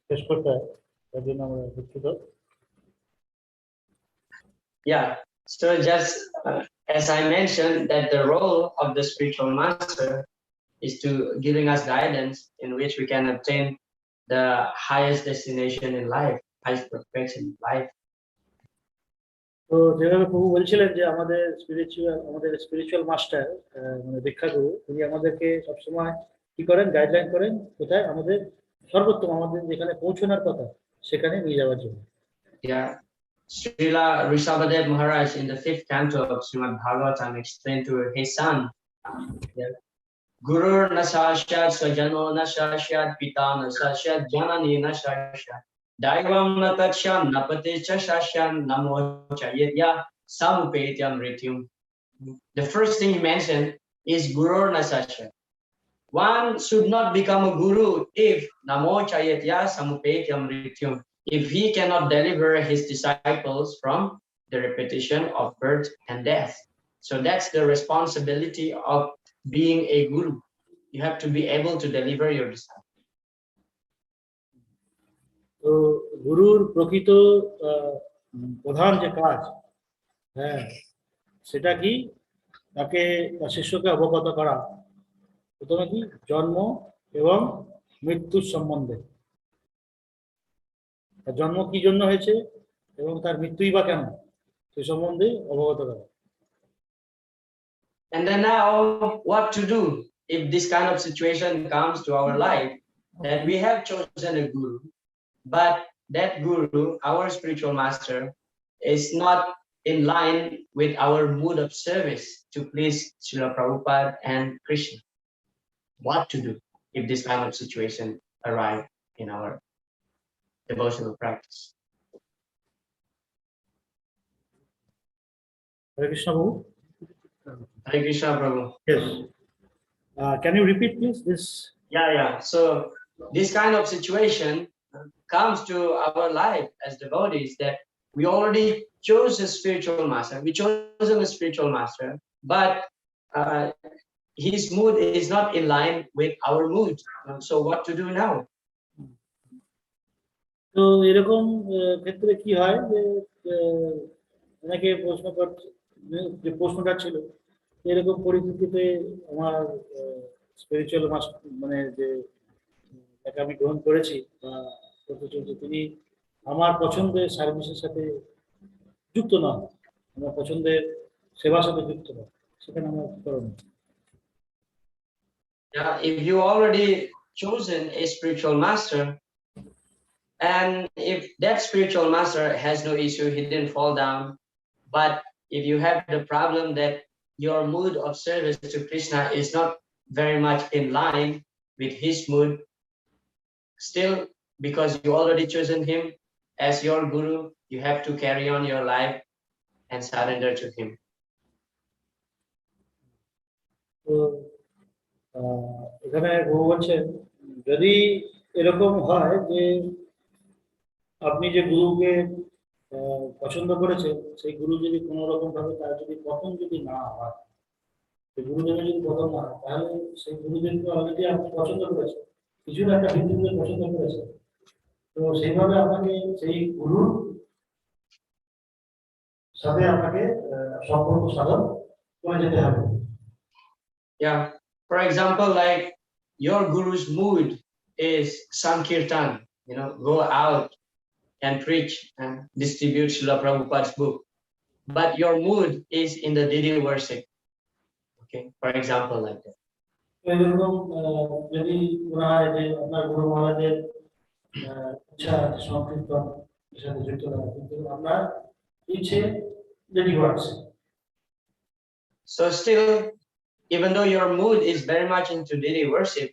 ফেস করতে হয়, তার জন্য আমরা দুঃখিত। Yeah, so just as I mentioned that the role of the spiritual master is to giving us guidance in which we can obtain the highest destination in life, highest perfection in life. তো যেভাবে প্রভু বলছিলেন যে আমাদের spiritual master মানে দীক্ষাগুরু, তিনি আমাদেরকে সবসময় কি করেন, গাইডলাইন করেন কোথায় আমাদের সর্বোত্তম, আমাদের যেখানে পৌঁছানোর কথা সেখানে নিয়ে যাওয়ার জন্য। Yeah, Srila Rishabhadev Maharaj in the 5th canto of Srimad Bhagavatam explained to his son, yeah, Guru nasashyad swajano nasashyad pita nasashyad janani nasashyad daivam natachyam napatecha shashyam namo chayetya samupetyam rityum. The first thing he mentioned is Guru nasashyad. One should not become a guru if namo chayetya samupetyam rityum, if he cannot deliver his disciples from the repetition of birth and death. So that's the responsibility of being a guru. You have to be able to deliver your disciples. তো গুরুর প্রকৃত প্রধান যে কাজ, হ্যাঁ, সেটা কি, তাকে শিষ্যকে অবগত করা প্রথমে কি জন্ম এবং মৃত্যুর সম্বন্ধে, জন্ম কি জন্য হয়েছে এবং তার মৃত্যুই বা কেন, সে সম্বন্ধে অবগত করা। And then now what to do if this kind of situation comes to our life, that we have chosen a guru, but that guru, our spiritual master, is not in line with our mood of service to please Srila Prabhupada and Krishna. What to do if this kind of situation arrive in our devotional practice? Hare Krishna, Prabhu. Hare Krishna, Prabhu. Yes. Can you repeat, please, this? Yeah. So this kind of situation comes to our life as devotees, that we already chose a spiritual master. We chosen a spiritual master, but his mood is not in line with our mood. So what to do now? তো এরকম ক্ষেত্রে কি হয় যে অনেকে প্রশ্ন করছে, যে প্রশ্নটা ছিল এরকম পরিস্থিতিতে আমার স্পিরিচুয়াল মাস্টার মানে যে যাকে আমি গ্রহণ করেছি বা করতে চলছি, তিনি আমার পছন্দের সার্ভিসের সাথে যুক্ত নন, আমার পছন্দের সেবার সাথে যুক্ত নন, সেখানে আমার করণীয়। Yeah, if you already chosen a spiritual master, and if that spiritual master has no issue, he didn't fall down, but if you have the problem that your mood of service to Krishna is not very much in line with his mood, still, because you already chosen him as your guru, you have to carry on your life and surrender to him. তো এখানে বহু বলছেন, যদি এরকম হয় যে আপনি যে গুরুকে পছন্দ করেছেন, সেই গুরু যদি কোনো রকম ভাবে তার যদি পতন যদি না হয়, সেই গুরুদেবের যদি পতন না হয়, তাহলে সেই গুরুদেবকে অলরেডি আপনি পছন্দ করেছেন, কিছু না একটা ভিত্তিতে পছন্দ করেছেন, তো সেইভাবে আপনাকে সেই গুরুর সাথে আপনাকে সম্পর্ক সাধন করে যেতে হবে। Yeah, for example, like your guru's mood is Sankirtan, go out and preach and distribute Srila Prabhupada's book, but your mood is in the Didi worship. Okay, for example, like that. এরকম যদি মনে হয় যে আপনার গুরু মহারাজের ইচ্ছা সংকীর্তন সাথে যুক্ত করা, কিন্তু আপনার ইচ্ছে Didi worship, so still, even though your mood is very much into Didi worship,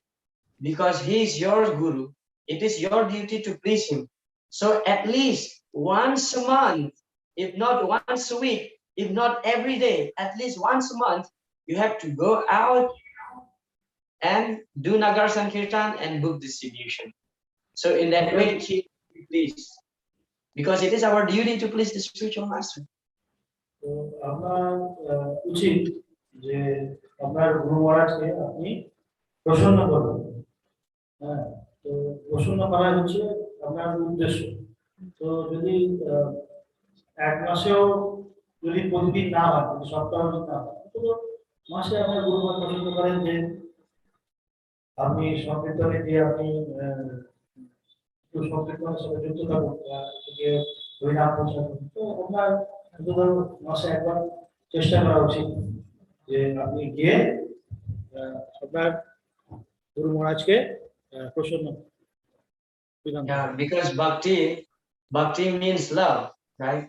because he is your guru, it is your duty to please him. So at least once a month, if not once a week, if not every day, at least once a month, you have to go out and do Nagar Sankirtan and book distribution. So in that way, keep pleased. Because it is our duty to please the spiritual master. তো আপনার উচিত যে আপনার গুরু মহারাজকে আপনি প্রসন্ন করবেন। হ্যাঁ, তো প্রসন্ন করা হচ্ছে আপনার উদ্দেশ্য। তো যদি এক মাসেও যদি প্রতিদিন না হয়, সপ্তাহ না হয়, তো মাসে আপনার গুরু মহারাজ পছন্দ করেন যে আপনি সংকীর্তনে দিয়ে আপনি সংকীর্তনের সাথে যুক্ত থাকুন, হরিনাম প্রচার করুন। তো আপনার মাসে একবার চেষ্টা করা উচিত যে আপনি গিয়ে আপনার গুরু মহারাজকে প্রসন্ন। Yeah, because bhakti means love, right?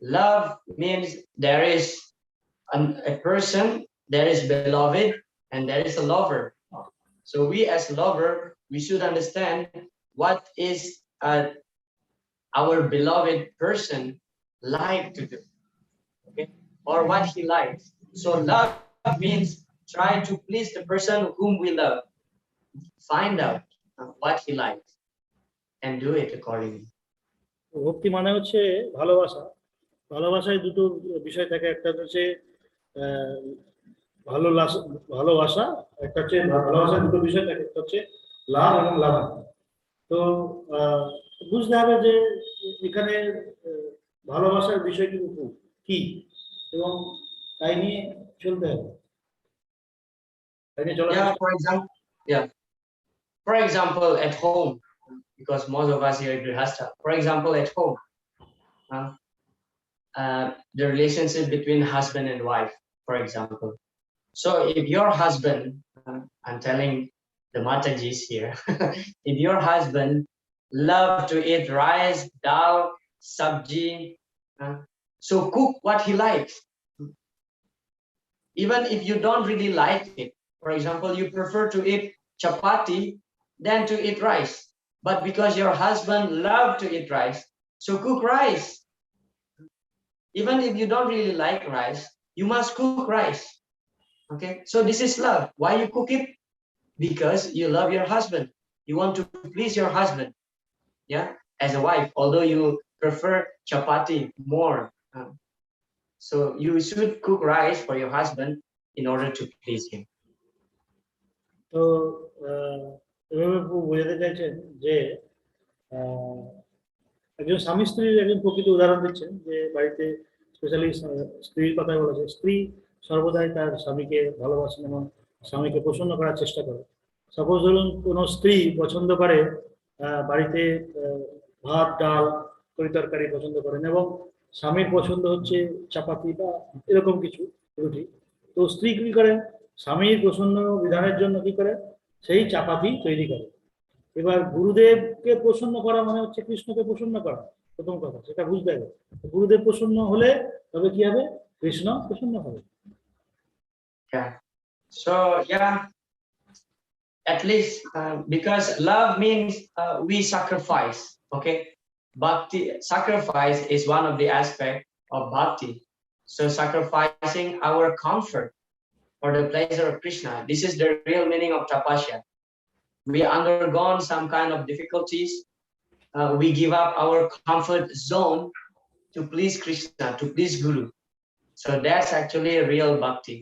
Love means there is a person, there is beloved, and there is a lover. So we as lover, we should understand what is our beloved person like to do, okay, or what he likes. So love means try to please the person whom we love, find out what he likes and do it accordingly. ভক্তি মানে হচ্ছে ভালোবাসা। ভালোবাসায় দুটো বিষয় থাকে, একটা হচ্ছে ভালোবাসা, একটা হচ্ছে ভালোবাসার দুটো বিষয় থাকে, একটা হচ্ছে লাভ এবং লাভা। তো বুঝতে হবে যে এখানে ভালোবাসার বিষয়টি কি এবং তাই নিয়ে চলতে হবে। For example, at home, because most of us here are grihastha. For example, at home, the relationship between husband and wife, for example. So if your husband, I'm telling the Matajis here, if your husband love to eat rice, dal, sabji, so cook what he likes. Even if you don't really like it, for example, you prefer to eat chapati than to eat rice, but because your husband love to eat rice, so cook rice. Even if you don't really like rice, you must cook rice. Okay, so this is love. Why you cook it? Because you love your husband. You want to please your husband. Yeah, as a wife, although you prefer chapati more, so you should cook rice for your husband in order to please him. তো এভাবে বোঝাতে চাইছেন যে একজন স্বামী স্ত্রীর একজন প্রকৃত উদাহরণ দিচ্ছেন, যে বাড়িতে স্পেশালি স্ত্রীর কথা বলেছে। স্ত্রী সর্বদাই তার স্বামীকে ভালোবাসেন এবং স্বামীকে প্রসন্ন করার চেষ্টা করে। সাপোজ ধরুন কোনো স্ত্রী পছন্দ করে বাড়িতে ভাত, ডাল, তরি-তরকারি পছন্দ করেন এবং স্বামীর পছন্দ হচ্ছে চাপাতি বা এরকম কিছু রুটি। তো স্ত্রী কি করেন, স্বামীর প্রসন্ন বিধানের জন্য কি করে, সেই চাপাতি তৈরি করে। এবার গুরুদেবকে প্রসন্ন করা মানে হচ্ছে কৃষ্ণকে প্রসন্ন করা, প্রথম কথা সেটা বুঝতে হবে। গুরুদেব প্রসন্ন হলে তবে কি হবে, কৃষ্ণ প্রসন্ন হবে। Yeah. So yeah, at least because love means we sacrifice. Okay, bhakti, sacrifice is one of the aspects of bhakti. So sacrificing our comfort for the pleasure of Krishna. This is the real meaning of tapasya. We undergone some kind of difficulties. We give up our comfort zone to please Krishna, to please Guru. So that's actually a real bhakti.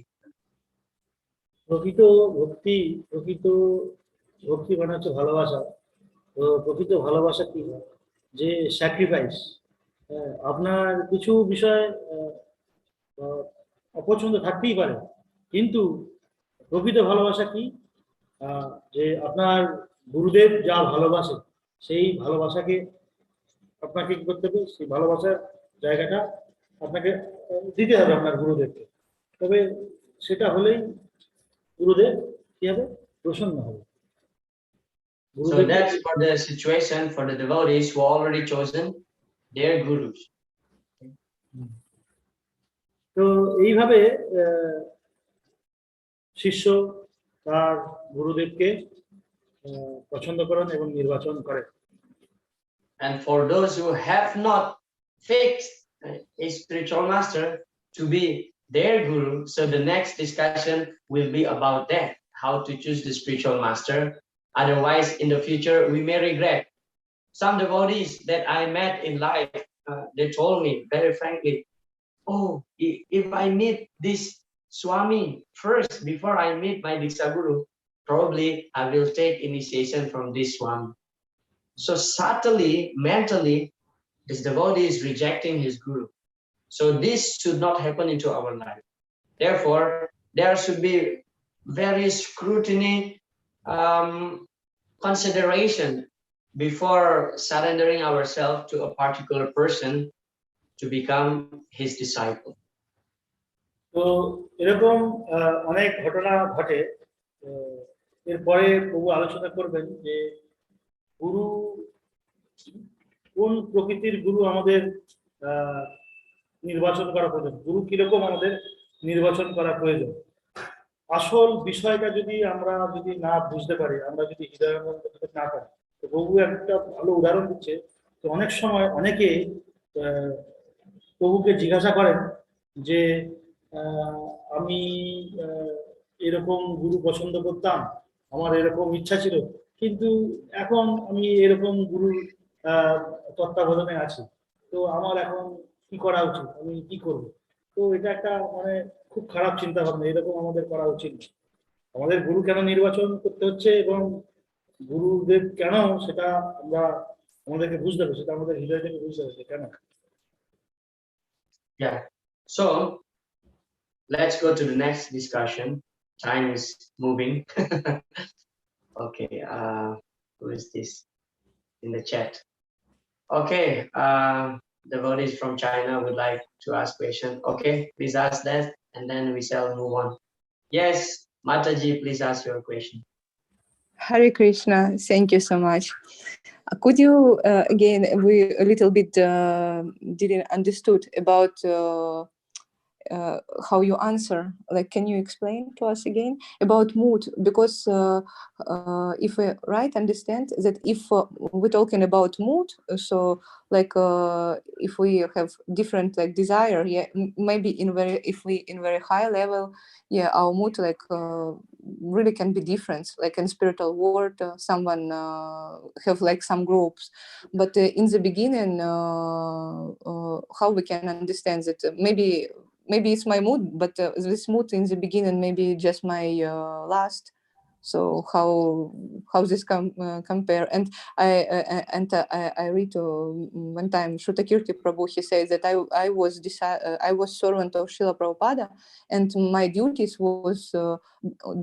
প্রকৃত ভক্তি মানে হচ্ছে ভালোবাসা। তো প্রকৃত ভালোবাসা কি, যে স্যাক্রিফাইস। আপনার কিছু বিষয় অপছন্দ থাকতেই পারে, কিন্তু প্রকৃত ভালোবাসা কি, যে আপনার গুরুদেব যা ভালোবাসে সেই ভালোবাসাকে আপনাকে কি করতে হবে, সেই ভালোবাসার জায়গাটা আপনাকে দিতে হবে আপনার গুরুদেবকে। তবে সেটা হলেই গুরুদেব কি হবে, প্রসন্ন হবে। So that's for the situation for the devotees who already chosen their gurus. তো এইভাবে শিষ্য তার গুরুদেবকে পছন্দ করেন এবং নির্বাচন করেন। And for those who have not fixed a spiritual master, to be their guru. So the next discussion will be about that, how to choose the spiritual master. Otherwise, in the future, we may regret. Some devotees that I met in life, they told me very frankly, oh, if I meet this Swami first before I meet my Diksha Guru, probably I will take initiation from this Swami. So subtly, mentally, this devotee is rejecting his Guru. So this should not happen into our life. Therefore, there should be very scrutiny, consideration before surrendering ourselves to a particular person to become his disciple. তো এরকম অনেক ঘটনা ঘটে। এরপরে প্রভু আলোচনা করবেন যে গুরু কোন প্রকৃতির গুরু আমাদের নির্বাচন করা প্রয়োজন, গুরু কিরকম আমাদের নির্বাচন করা প্রয়োজন। আসল বিষয়টা যদি আমরা না বুঝতে পারি, আমরা যদি হৃদয়ানন্দ না পারি, তো প্রভু একটা ভালো উদাহরণ দিচ্ছে। তো অনেক সময় অনেকে প্রভুকে জিজ্ঞাসা করেন যে আমি এরকম গুরু পছন্দ করতাম, আমার এরকম ইচ্ছা ছিল, কিন্তু এখন আমি এরকম গুরু তত্ত্বাবধানে আছি, তো আমার এখন কি করা উচিত, আমি কি করব। তো এটা একটা মানে খুব খারাপ চিন্তা ভাবনা, এরকম আমাদের করা উচিত না। আমাদের গুরু কেন নির্বাচন করতে হচ্ছে এবং গুরুদেব কেন, সেটা আমরা আমাদেরকে বুঝতে হবে, সেটা আমাদের হৃদয় থেকে বুঝতে হবে কেন। Yeah. So let's go to the next discussion. Time is moving. Okay. Who is this in the chat? Okay. Devotees from China would like to ask question. Okay, please ask that, and then we shall move on. Yes, Mataji, please ask your question. Hare Krishna, thank you so much. Could you again, we a little bit didn't understood about how you answer. Like, can you explain to us again about mood? Because if I right understand that if we're talking about mood, so like if we have different like desire, yeah, maybe if we in very high level, yeah, our mood like really can be different. Like in spiritual world, someone have like some groups, but in the beginning, how we can understand that maybe it's my mood, but this mood in the beginning maybe just my last. So how this compare? And I read one time Shrutakirti Prabhu, he says that I was servant of Srila Prabhupada, and my duties was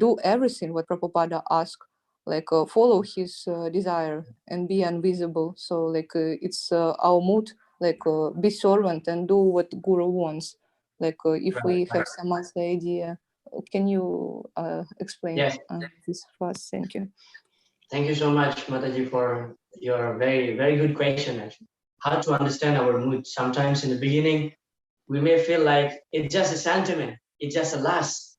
do everything what Prabhupada asked, like follow his desire and be invisible. So like it's our mood, like be servant and do what Guru wants. Like if we have some other idea, can you explain this first? Thank you. Thank you so much, Mataji, for your very, very good question. Actually, how to understand our mood. Sometimes in the beginning, we may feel like it's just a sentiment, it's just a lust.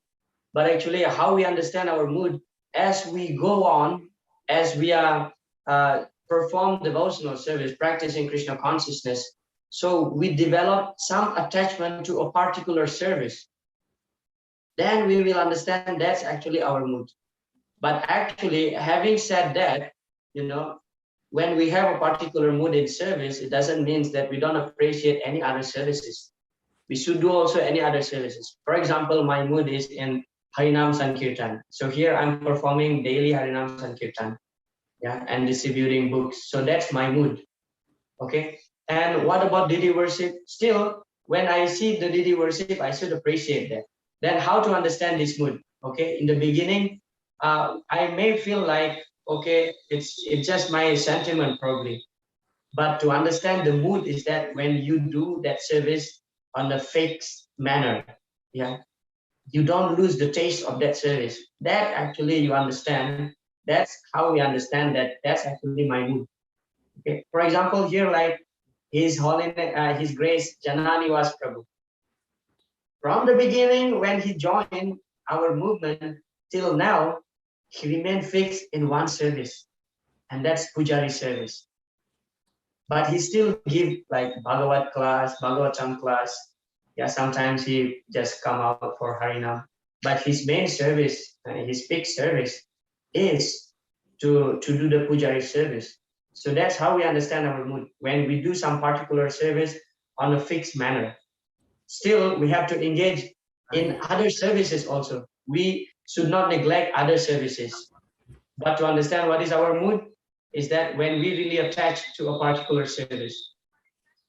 But actually, how we understand our mood as we go on, as we are perform devotional service, practicing Krishna consciousness. So we develop some attachment to a particular service. Then we will understand that's actually our mood. But actually, having said that, you know, when we have a particular mood in service, it doesn't mean that we don't appreciate any other services. We should do also any other services. For example, my mood is in Harinam Sankirtan. So here I'm performing daily Harinam Sankirtan, yeah, and distributing books. So that's my mood. Okay. And what about Didi worship? Still, when I see the Didi worship, I should appreciate that. Then how to understand this mood? Okay. In the beginning, I may feel like, okay, it's just my sentiment probably. But to understand the mood is that when you do that service on a fixed manner, yeah, you don't lose the taste of that service. That actually you understand. That's how we understand that that's actually my mood. Okay. For example, here like His Holiness, His Grace Jananiwas Prabhu. From the beginning, when he joined our movement till now, he remained fixed in one service, and that's Pujari service. But he still give like Bhagavat class, Bhagavatam class, Yeah, sometimes he just come out for Harinam. But his main service, his big service is to do the pujari service. So that's how we understand our mood. When we do some particular service on a fixed manner, still we have to engage in other services also. We should not neglect other services. But to understand what is our mood is that when we really attach to a particular service.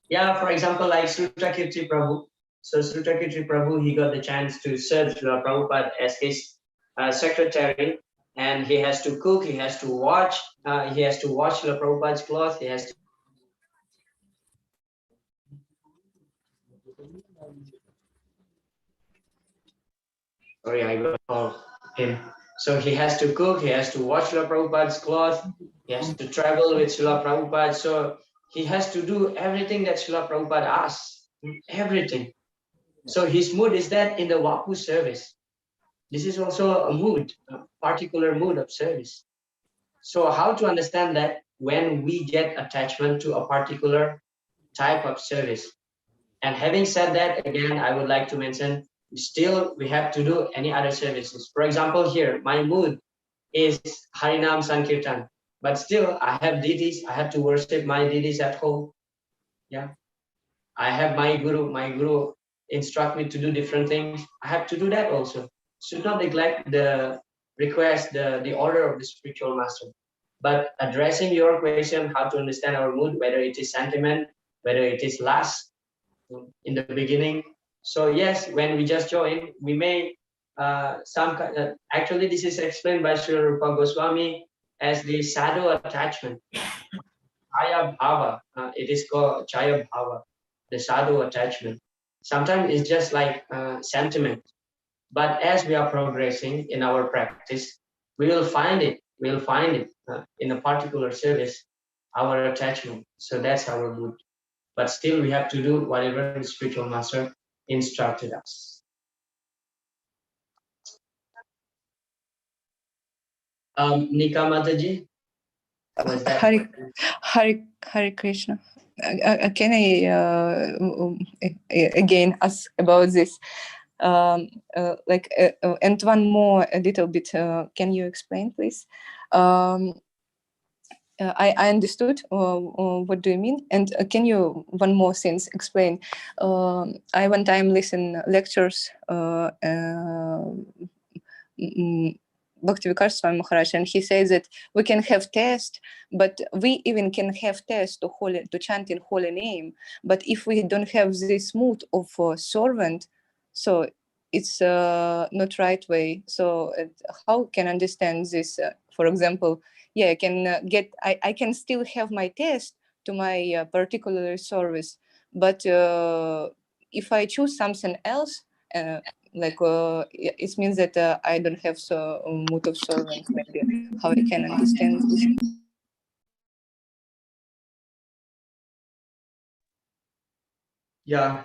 Yeah, for example, like Srutakirti Prabhu. So Srutakirti Prabhu, he got the chance to serve Srila Prabhupada as his secretary, and he has to cook, he has to wash Srila Prabhupada's cloth, he has to sorry, I got call him. So he has to cook, he has to wash Srila Prabhupada's cloth, he has to travel with Srila Prabhupada. So he has to do everything that Srila Prabhupada asks, everything. So his mood is that in the Vapu service. This is also a mood, a particular mood of service. So how to understand that when we get attachment to a particular type of service? And having said that, again, I would like to mention, still we have to do any other services. For example, here, my mood is Harinam Sankirtan, but still I have deities, I have to worship my deities at home. Yeah, I have my guru instruct me to do different things. I have to do that also. Should not neglect the request, the order of the spiritual master. But addressing your question, how to understand our mood, whether it is sentiment, whether it is lust in the beginning. So yes, when we just join, we may actually this is explained by Sri Rupa Goswami as the shadow attachment. Chaya bhava, it is called chaya bhava, the sadhu attachment. Sometimes it's just like sentiment, but as we are progressing in our practice, we will find it. We'll find it in a particular service, our attachment. So that's our mood. But still, we have to do whatever the spiritual master instructed us. Nika Mataji, was that? Hare Krishna. Can I again ask about this? And one more a little bit. Can you explain, please? I understood what do you mean, and can you one more sense explain? I one time listen lectures. Bhaktivedanta Swami Maharaj, and he says that we can have test, but we even can have test to chant in holy name. But if we don't have this mood of servant, so it's not right way. So how can I understand this? For example, yeah, I can I can still have my test to my particular service, but if I choose something else, it means that I don't have so mood of servant. Maybe how I can understand this. Yeah.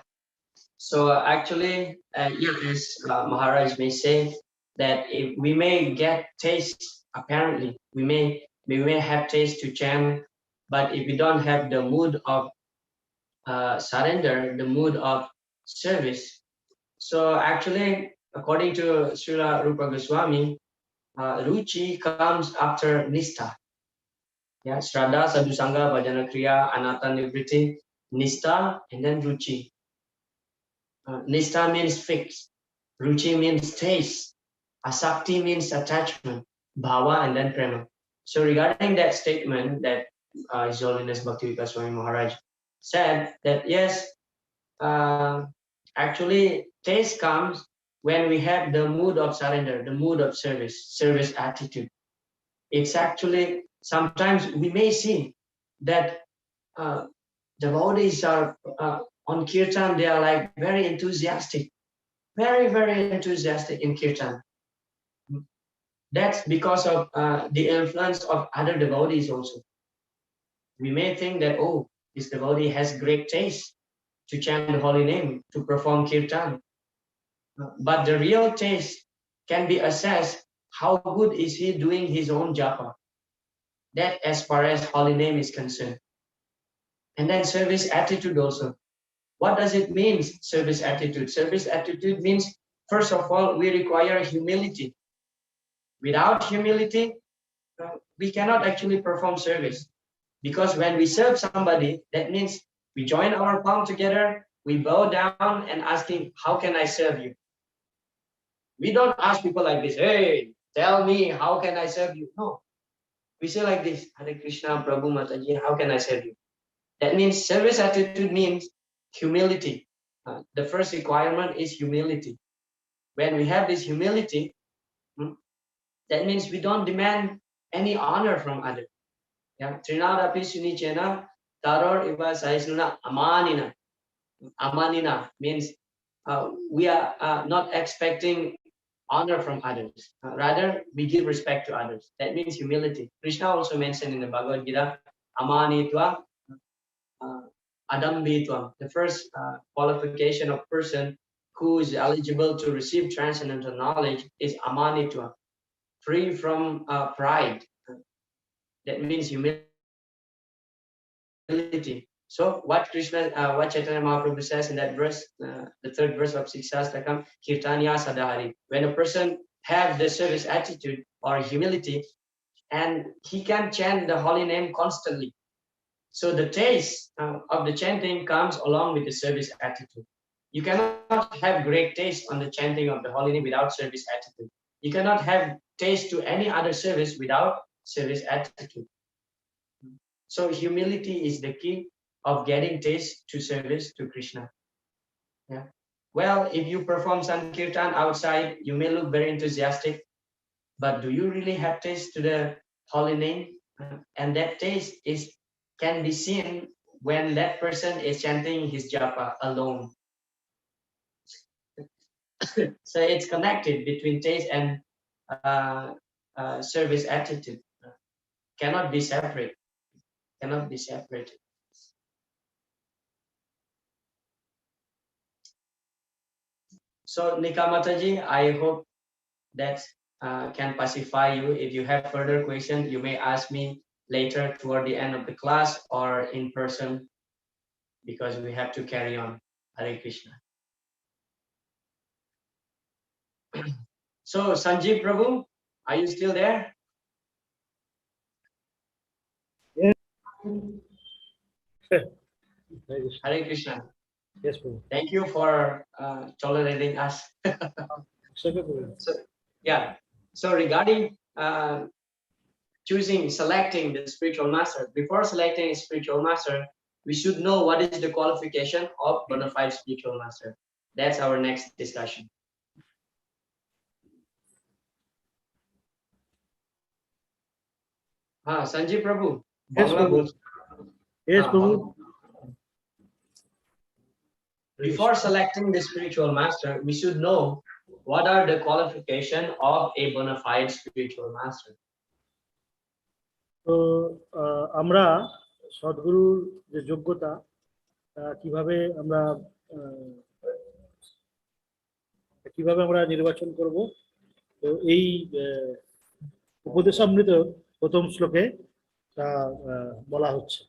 So actually, as Maharaj may say, that if we may get taste, apparently, we may have taste to chant, but if we don't have the mood of surrender, the mood of service. So actually, according to Srila Rupa Goswami, Ruchi comes after Nistha. Yeah, Shraddha, Sadhusanga, Bhajana Kriya, Anatta Nivriti, Nistha, and then Ruchi. Nistha means fixed, Ruchi means taste, Asakti means attachment, Bhava, and then Prema. So regarding that statement that His Holiness Bhaktivedanta Swami Maharaj said that yes, actually taste comes when we have the mood of surrender, the mood of service attitude. It's actually, sometimes we may see that devotees are on kirtan, they are like very enthusiastic, very enthusiastic in kirtan. That's because of the influence of other devotees also. We may think that, oh, this devotee has great taste to chant the holy name, to perform kirtan. But the real taste can be assessed, how good is he doing his own japa. That as far as holy name is concerned. And then service attitude also. What does it mean, service attitude? Service attitude means, first of all, we require humility. Without humility, we cannot actually perform service. Because when we serve somebody, that means we join our palm together, we bow down and asking, how can I serve you? We don't ask people like this, hey, tell me, how can I serve you? No. We say like this, Hare Krishna, Prabhu Mataji, how can I serve you? That means service attitude means humility. The first requirement is humility. When we have this humility, that means we don't demand any honor from others. Yeah, Trinadapi Sunichena, Taror Iva Saisnuna Amanina. Amanina means we are not expecting honor from others. Rather, we give respect to others. That means humility. Krishna also mentioned in the Bhagavad Gita, Amanitva, Adambitva. The first qualification of person who is eligible to receive transcendental knowledge is Amanitva, free from pride. That means humility. So what what Chaitanya Mahaprabhu says in that verse, the third verse of Siksa, Kirtanya Sadahari. When a person have the service attitude or humility, and he can chant the holy name constantly. So the taste of the chanting comes along with the service attitude. You cannot have great taste on the chanting of the holy name without service attitude. You cannot have taste to any other service without service attitude. So humility is the key of getting taste to service to Krishna. Yeah. Well, if you perform Sankirtan outside, you may look very enthusiastic, but do you really have taste to the holy name? And that taste can be seen when that person is chanting his japa alone. So it's connected between taste and service attitude. Cannot be separate. Cannot be separated. So Nikamataji, I hope that can pacify you. If you have further questions, you may ask me later toward the end of the class or in person, because we have to carry on. Hare Krishna. So Sanjeev Prabhu, are you still there? Yes. Hare Krishna. Yes, Prabhu. Thank you for tolerating us. So, yeah. So regarding selecting the spiritual master, before selecting a spiritual master, we should know what is the qualification of Bonafide spiritual master. That's our next discussion. Sanjeev Prabhu. Yes, Prabhu. Yes, Prabhu. Before selecting the spiritual master, we should know what are the qualifications of a bona fide spiritual master. তো আমরা সদ্গুরুর যে যোগ্যতা কিভাবে আমরা নির্বাচন করব, তো এই উপদেশামৃত প্রথম শ্লোকে তা বলা হচ্ছে।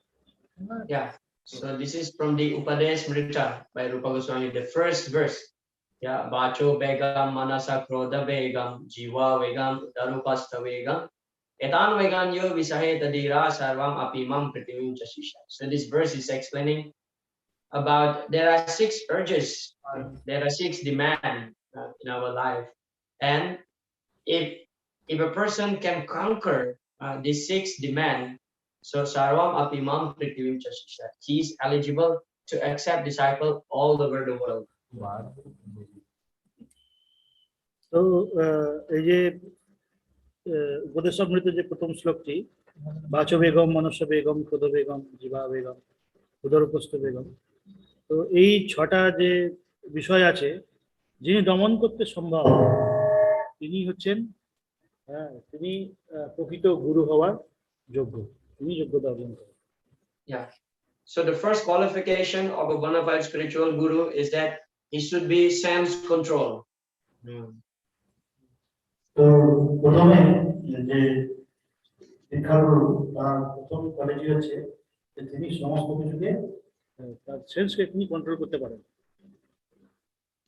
Yeah, so this is from the Upadeshamrita by Rupa Goswami, the first verse. Yeah, Bacho Begam Manasa Krodha Vegam Jiva Vegam Darupasta Vegam Etan Vegan Yo Visahe Tadira Sarvam Apimam Prativim Chashisha. So this verse is explaining about there are 6 urges, there are 6 demands in our life, and if a person can conquer these 6 demands, so Sarvam Apimam Prativim Chashisha, he is eligible to accept disciple all over the world. তো এই যে উপদেশামৃত যে প্রথম শ্লোকটি, বাচ বেগম মনস্য বেগম ক্রোধ বেগম জীবা বেগম উদরপস্থ বেগম, তো এই 6টা যে বিষয় আছে, যিনি দমন করতে সম্ভব তিনি হচ্ছেন তিনি প্রকৃত গুরু হওয়ার যোগ্য, তিনি যোগ্যতা অর্জন করেন। Yeah. So the first qualification of a bona fide spiritual guru is that he should be sense control. তো প্রথমে যে শিক্ষাগুরু তার প্রথম কোয়ালিটি হচ্ছে যে তিনি সমস্ত কিছুকে তার সেন্সকে তিনি কন্ট্রোল করতে পারেন।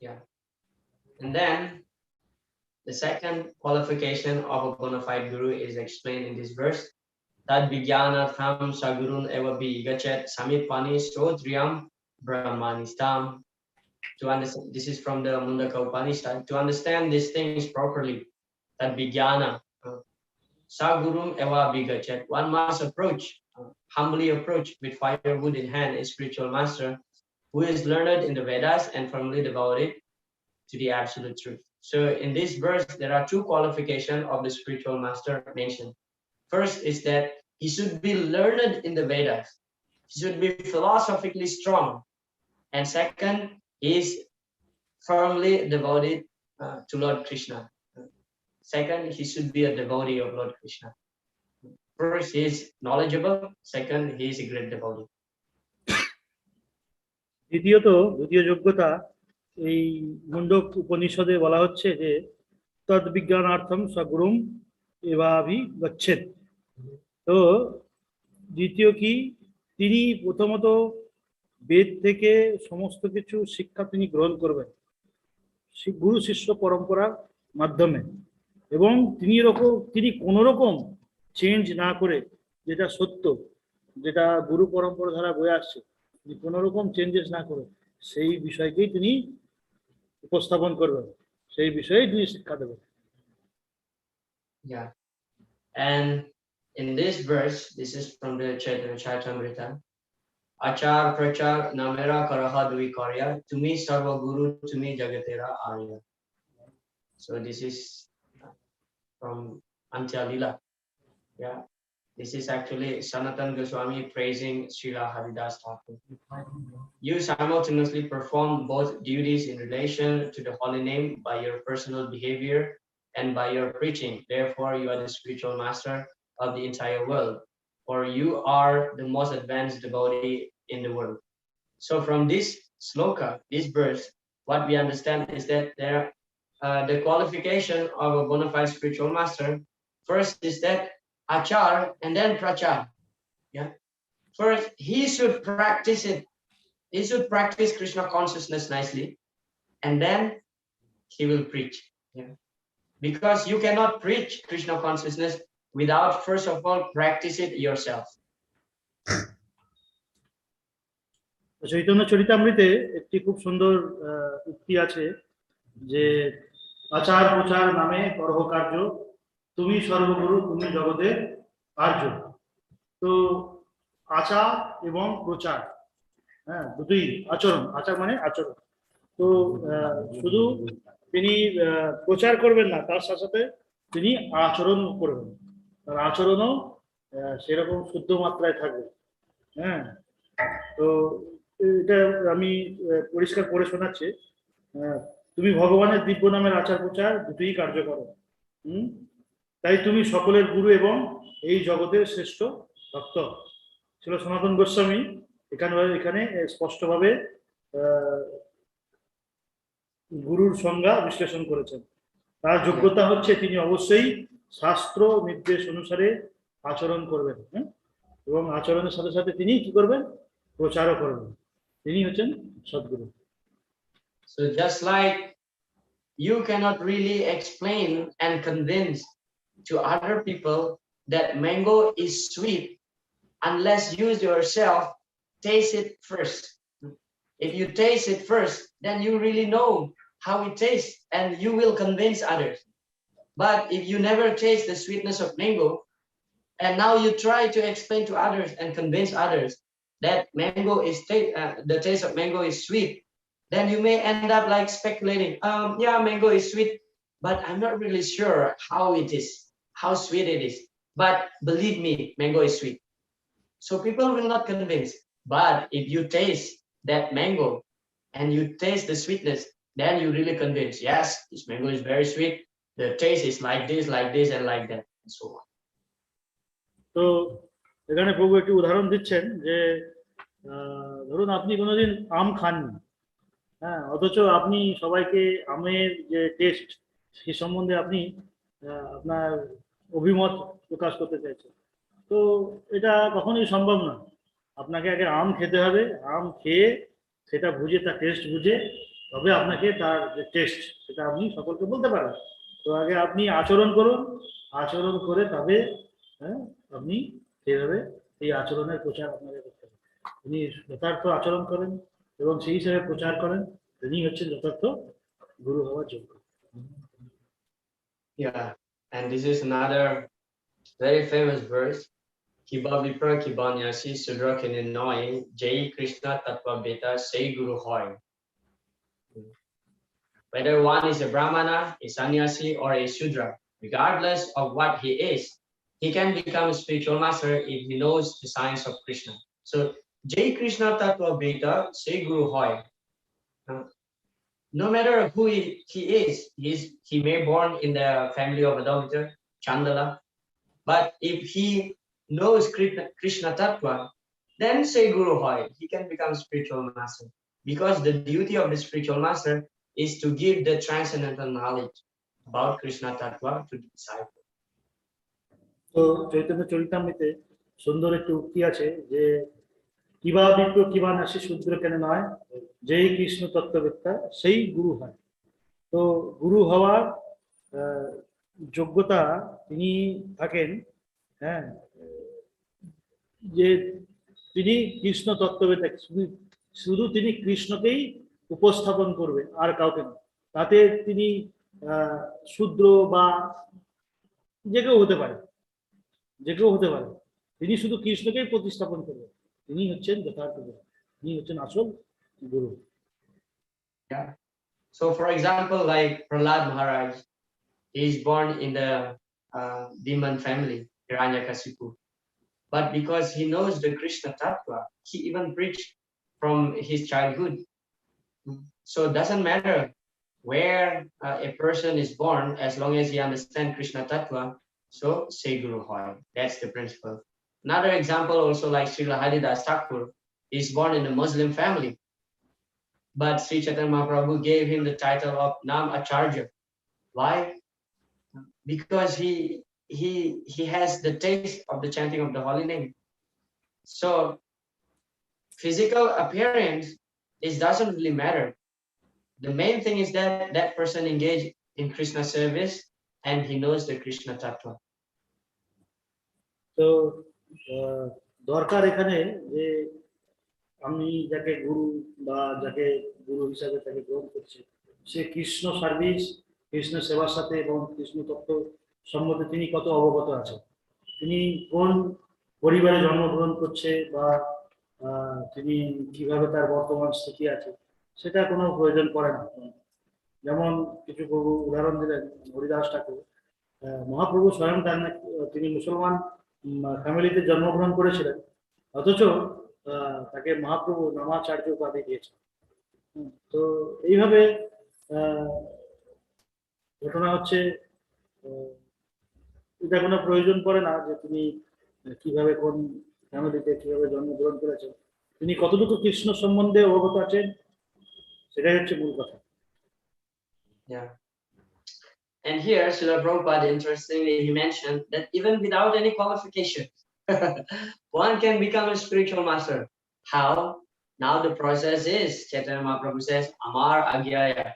Yeah. And then the second qualification of a bona fide guru is explained in this verse. Tad vijnanatham sagurun eva gachet samipani srodriyam brahmanistam. To understand, this is from the Mundaka Upanishad. To understand these things properly, that vijnana, sagurum eva gachet, one must approach, humbly approach with firewood in hand, a spiritual master who is learned in the Vedas and firmly devoted to the absolute truth. So in this verse, there are two qualifications of the spiritual master mentioned. First is that he should be learned in the Vedas. He should be philosophically strong. And second, he is firmly devoted to Lord Krishna. Second, he should be a devotee of Lord Krishna. First, he is knowledgeable. Second, he is a great devotee. দ্বিতীয় যোগ্যতা এই মুন্ডক উপনিষদে বলা হচ্ছে যে তদ বিজ্ঞানার্থম সগুরুম এভাবি গচ্ছেদ। তো দ্বিতীয় কি, তিনি প্রথমত বেদ থেকে সমস্ত কিছু শিক্ষা তিনি গ্রহণ করবেন গুরু শিষ্য পরম্পরার মাধ্যমে, এবং তিনি কোনো রকম চেঞ্জ না করে, যেটা সত্য, যেটা গুরু পরম্পরা দ্বারা বয়ে আসছে, কোনো রকম চেঞ্জেস না করে সেই বিষয়কেই তিনি উপস্থাপন করবেন, সেই বিষয়ে তিনি শিক্ষা দেবেন। Yeah. And in this verse, this is from the Chaitanya Charitamrita. Achar prachar namera karaha dui karya, tumi sarva guru, tumi jagatera arya. So this is from Antya-lila. Yeah. This is actually Sanatan Goswami praising Srila Haridas Thakur. You simultaneously perform both duties in relation to the holy name by your personal behavior and by your preaching. Therefore, you are the spiritual master of the entire world, for you are the most advanced devotee in the world. So from this sloka, this verse, what we understand is that the qualification of a bona fide spiritual master, first is that achar and then prachar. Yeah. First, he should practice it. He should practice Krishna consciousness nicely, and then he will preach. Yeah. Because you cannot preach Krishna consciousness without first of all practice it yourself. Chaitanya চরিতামৃতে একটি খুব সুন্দর উক্তি আছে যে আচার প্রচার নামে করহ কার্য, তুমি সর্বগুরু, তুমি জগতের আর্য। তো আচার এবং প্রচার, হ্যাঁ, দুটোই আচরণ, আচার মানে আচরণ। তো শুধু তিনি প্রচার করবেন না, তার সাথে সাথে তিনি আচরণ করবেন, তার আচরণও সেরকম শুদ্ধ মাত্রায় থাকবে। হ্যাঁ, তো এটা আমি পরিষ্কার করে শোনাচ্ছি। তুমি ভগবানের দিব্য নামের আচার প্রচার দুটোই কার্য করো, তাই তুমি সকলের গুরু এবং এই জগতের শ্রেষ্ঠ ভক্ত। ছিল সনাতন গোস্বামী এখানে স্পষ্টভাবে গুরুর সংজ্ঞা বিশ্লেষণ করেছেন। তার যোগ্যতা হচ্ছে তিনি অবশ্যই শাস্ত্র নির্দেশ অনুসারে আচরণ করবেন, এবং আচরণের সাথে সাথে তিনি কি করবেন, প্রচারও করবেন। তিনি হচ্ছেন সদ্গুরু। So just like you cannot really explain and convince to other people that mango is sweet unless you yourself taste it first. If you taste it first, then you really know how it tastes and you will convince others. But if you never taste the sweetness of mango and now you try to explain to others and convince others that mango is the taste of mango is sweet, then you may end up like speculating, yeah, mango is sweet, but I'm not really sure how it is, how sweet it is. But believe me, mango is sweet. So people will not convince. But if you taste that mango and you taste the sweetness, then you really convince, yes, this mango is very sweet. The taste is like this, and like that, and so on. তো এখানে প্রভু একটি উদাহরণ দিচ্ছেন যে ধরুন আপনি কোনোদিন আম খাননি, হ্যাঁ, অথচ আপনি সবাইকে আমের যে টেস্ট সে সম্বন্ধে আপনি আপনার অভিমত প্রকাশ করতে চাইছেন। তো এটা কখনোই সম্ভব না। আপনাকে আগে আম খেতে হবে, আম খেয়ে সেটা বুঝে, তার টেস্ট বুঝে, তবে আপনাকে তার যে টেস্ট সেটা আপনি সকলকে বলতে পারেন। তো আগে আপনি আচরণ করুন, আচরণ করে তবে আপনি সেইভাবে এই আচরণের প্রচার আপনাকে করতে হবে। তিনি যথার্থ আচরণ করেন এবং সেই হিসাবে প্রচার করেন, তিনি হচ্ছেন যথার্থ গুরু হওয়ার যোগ্য। Yeah, and this is another very famous verse. Kiba Vipra Kiba Nyasi Sudra Kinoi Jai Krishna Tatva Beta Sei Guru Hoy. Whether one is a Brahmana, a sannyasi, or a Sudra, regardless of what he is, he can become a spiritual master if he knows the science of Krishna. So, Jai Krishna Tatva Beta Sei Guru Hoy. No matter who he is, he may born in the family of Advaita, Chandala, but if he knows Krishna Tattva, then say Guru Hoy, he can become spiritual master. Because the duty of the spiritual master is to give the transcendental knowledge about Krishna Tattva to the disciple. তো চৈতন্য চরিতামৃতে সুন্দর একটি উক্তি আছে যে কিবা বিপ্র কিবা নাসি শূদ্র কেন নয়, যেই কৃষ্ণ তত্ত্ববেত্তা সেই গুরু হয়। তো গুরু হওয়ার যোগ্যতা তিনি থাকেন, হ্যাঁ, যে তিনি কৃষ্ণ তত্ত্ববেত্তা, শুধু তিনি কৃষ্ণকেই উপস্থাপন করবে, আর কাউকে না। তাতে তিনি শূদ্র বা যে কেউ হতে পারে, যে কেউ হতে পারে, তিনি শুধু কৃষ্ণকেই প্রতিস্থাপন করবেন, তিনি হচ্ছেন যথার্থ গুরু, তিনি হচ্ছেন আসল গুরু। Yeah. So, for example, like Prahlad Maharaj, he is born in the demon family, Hiranyakasipu. But because he knows the Krishna Tattva, he even preached from his childhood. So it doesn't matter where a person is born, as long as he understands Krishna Tattva, so say Guru Hoy. That's the principle. Another example also, like Srila Haridas Thakur, is born in a Muslim family. But Sri Chaitanya Mahaprabhu gave him the title of Nam Acharya. Why? Because he has the taste of the chanting of the holy name. So physical appearance doesn't really matter. The main thing is that that person engaged in Krishna service and he knows the Krishna Tattva. তো দরকার এখানে যে আমি যাকে গুরু বা যাকে গুরু হিসাবে তাকে গ্রহণ করছি, সে কৃষ্ণ সার্ভিস, কৃষ্ণ সেবার সাথে এবং কৃষ্ণ তত্ত্ব সম্বন্ধে তিনি কত অবগত আছে, তিনি কোন পরিবারে জন্মগ্রহণ করছে বা তিনি কিভাবে তার বর্তমান স্থিতি আছে, সেটা কোনো প্রয়োজন পড়ে না। যেমন কিছু প্রভু উদাহরণ দিলেন, হরিদাস ঠাকুর, মহাপ্রভু স্বয়ং তিনি মুসলমান ফ্যামিলিতে জন্মগ্রহণ করেছিলেন, অথচ তাকে মহাপ্রভু নামাচার্য উপাধি দিয়েছেন। তো এইভাবে ঘটনা হচ্ছে, এটা কোনো প্রয়োজন পড়ে না যে তিনি কিভাবে কোন ফ্যামিলিতে কিভাবে জন্মগ্রহণ করেছেন, তিনি কতটুকু কৃষ্ণ সম্বন্ধে অবগত আছেন, সেটাই হচ্ছে মূল কথা। Yeah. And here, Srila Prabhupada, interestingly, he mentioned that even without any qualification, one can become a spiritual master. How? Now the process is, Chaitanya Mahaprabhu says, Amar Agyaya.